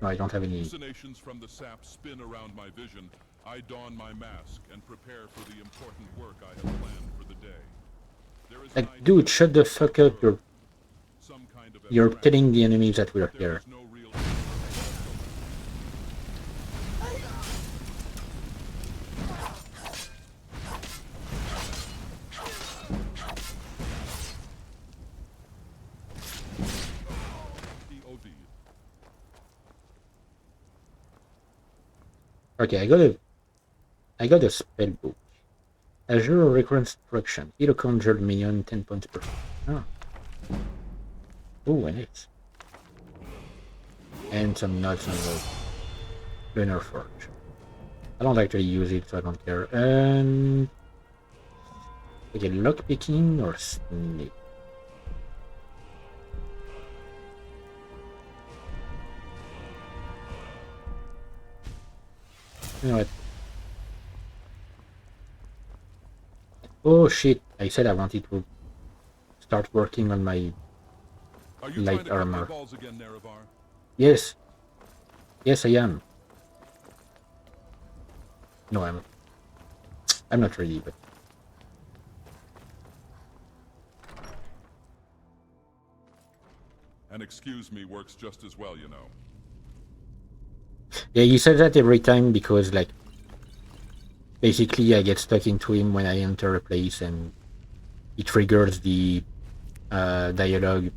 No, I don't have any. hallucinations from the sap spin around my vision, I don my mask and prepare for the important work I have planned for the day. There is Like, dude, shut the fuck up. You're telling the enemies that we're here. Okay, I got a spell book. Azure Reconstruction. Hit a conjured minion, 10 points per. Oh. Ooh, and it's. And some nuts on the Lunar Forge. I don't actually use it, so I don't care. And. Okay, lockpicking or snake? You know what? Oh shit, I said I wanted to start working on my light armor. Again, Yes. Yes, I am. No, I'm not ready, but... And excuse me works just as well, you know. Yeah, he said that every time because, like, basically I get stuck into him when I enter a place and it triggers the dialogue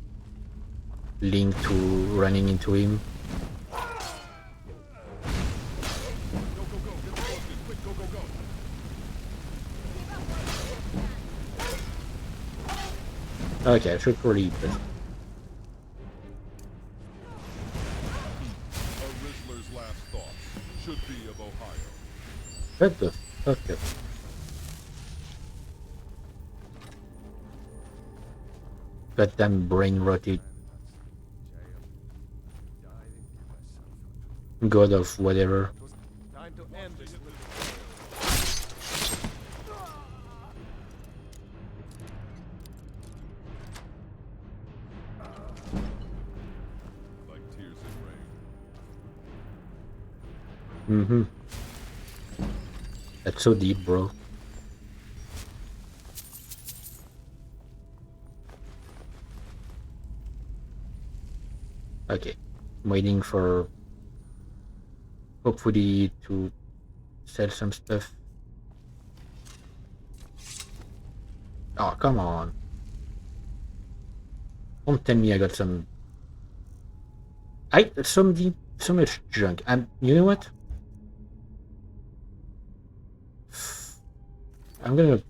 link to running into him. Okay, I should probably eat this. A Rizzler's last thoughts should be of Ohio. What the fuck? Goddamn brain rotted. God of whatever. Time to end this. Like tears in rain. Mm-hmm. That's so deep, bro. Okay. I'm waiting for hopefully to sell some stuff. Oh, come on. Don't tell me I got some... so much junk. And you know what? I'm gonna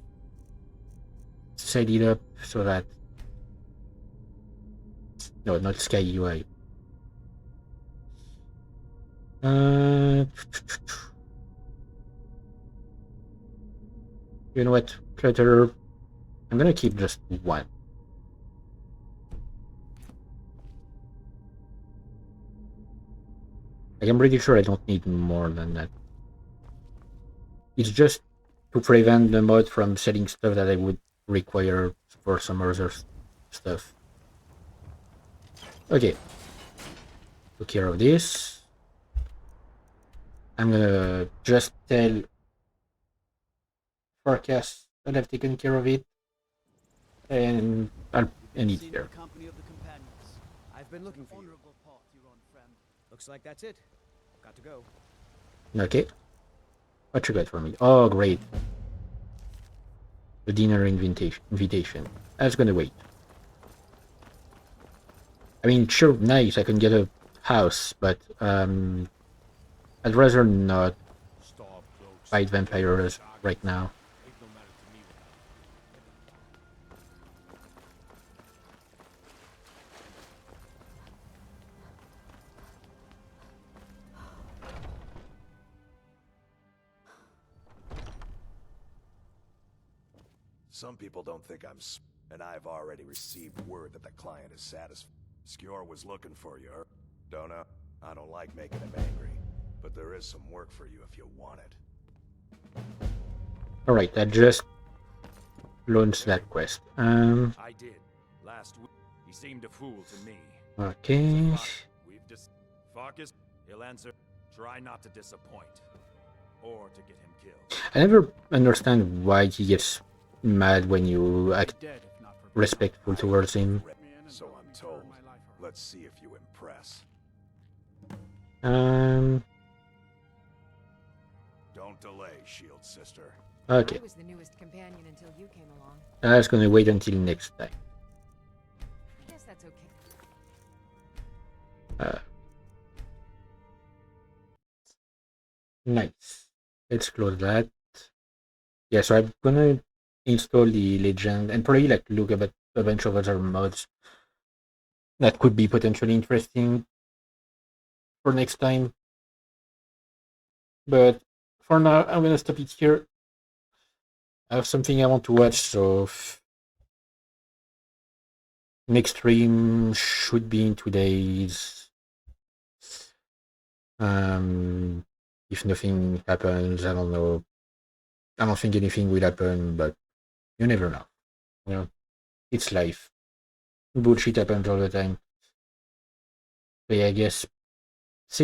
set it up so that... No, not Sky UI. You know what, Clutter? I'm gonna keep just one. Like, I'm pretty sure I don't need more than that. It's just to prevent the mod from selling stuff that I would require for some other stuff. Okay. Took care of this. I'm gonna just tell Forecast that I've taken care of it, and I'll end it here. Company of the companions. I've been looking for honorable path, your own friend. Looks like that's it. Got to go. Okay. What you got for me? Oh, great. The dinner invitation. That's gonna wait. I mean, sure, nice, I can get a house, but I'd rather not fight vampires right now. Some people don't think I'm and I've already received word that the client is satisfied. Skjor was looking for you, don't I? I don't like making him angry, but there is some work for you if you want it. Alright, I just launched that quest. I did. Last week, he seemed a fool to me. Okay. We've just... Farkas, he'll answer. Try not to disappoint. Or to get him killed. I never understand why he gets mad when you act respectful towards him. So I'm told. Let's see if you impress. Don't delay, Shield Sister. Okay. I was the newest companion until you came along. I was gonna wait until next time. I guess that's okay. Nice. Let's close that. Yeah, so I'm gonna install the legend and probably like look at a bunch of other mods that could be potentially interesting for next time. But for now, I'm gonna stop it here. I have something I want to watch, so next stream should be in 2 days. If nothing happens, I don't know. I don't think anything will happen, but you never know. You know, it's life. Bullshit happens all the time. But yeah, I guess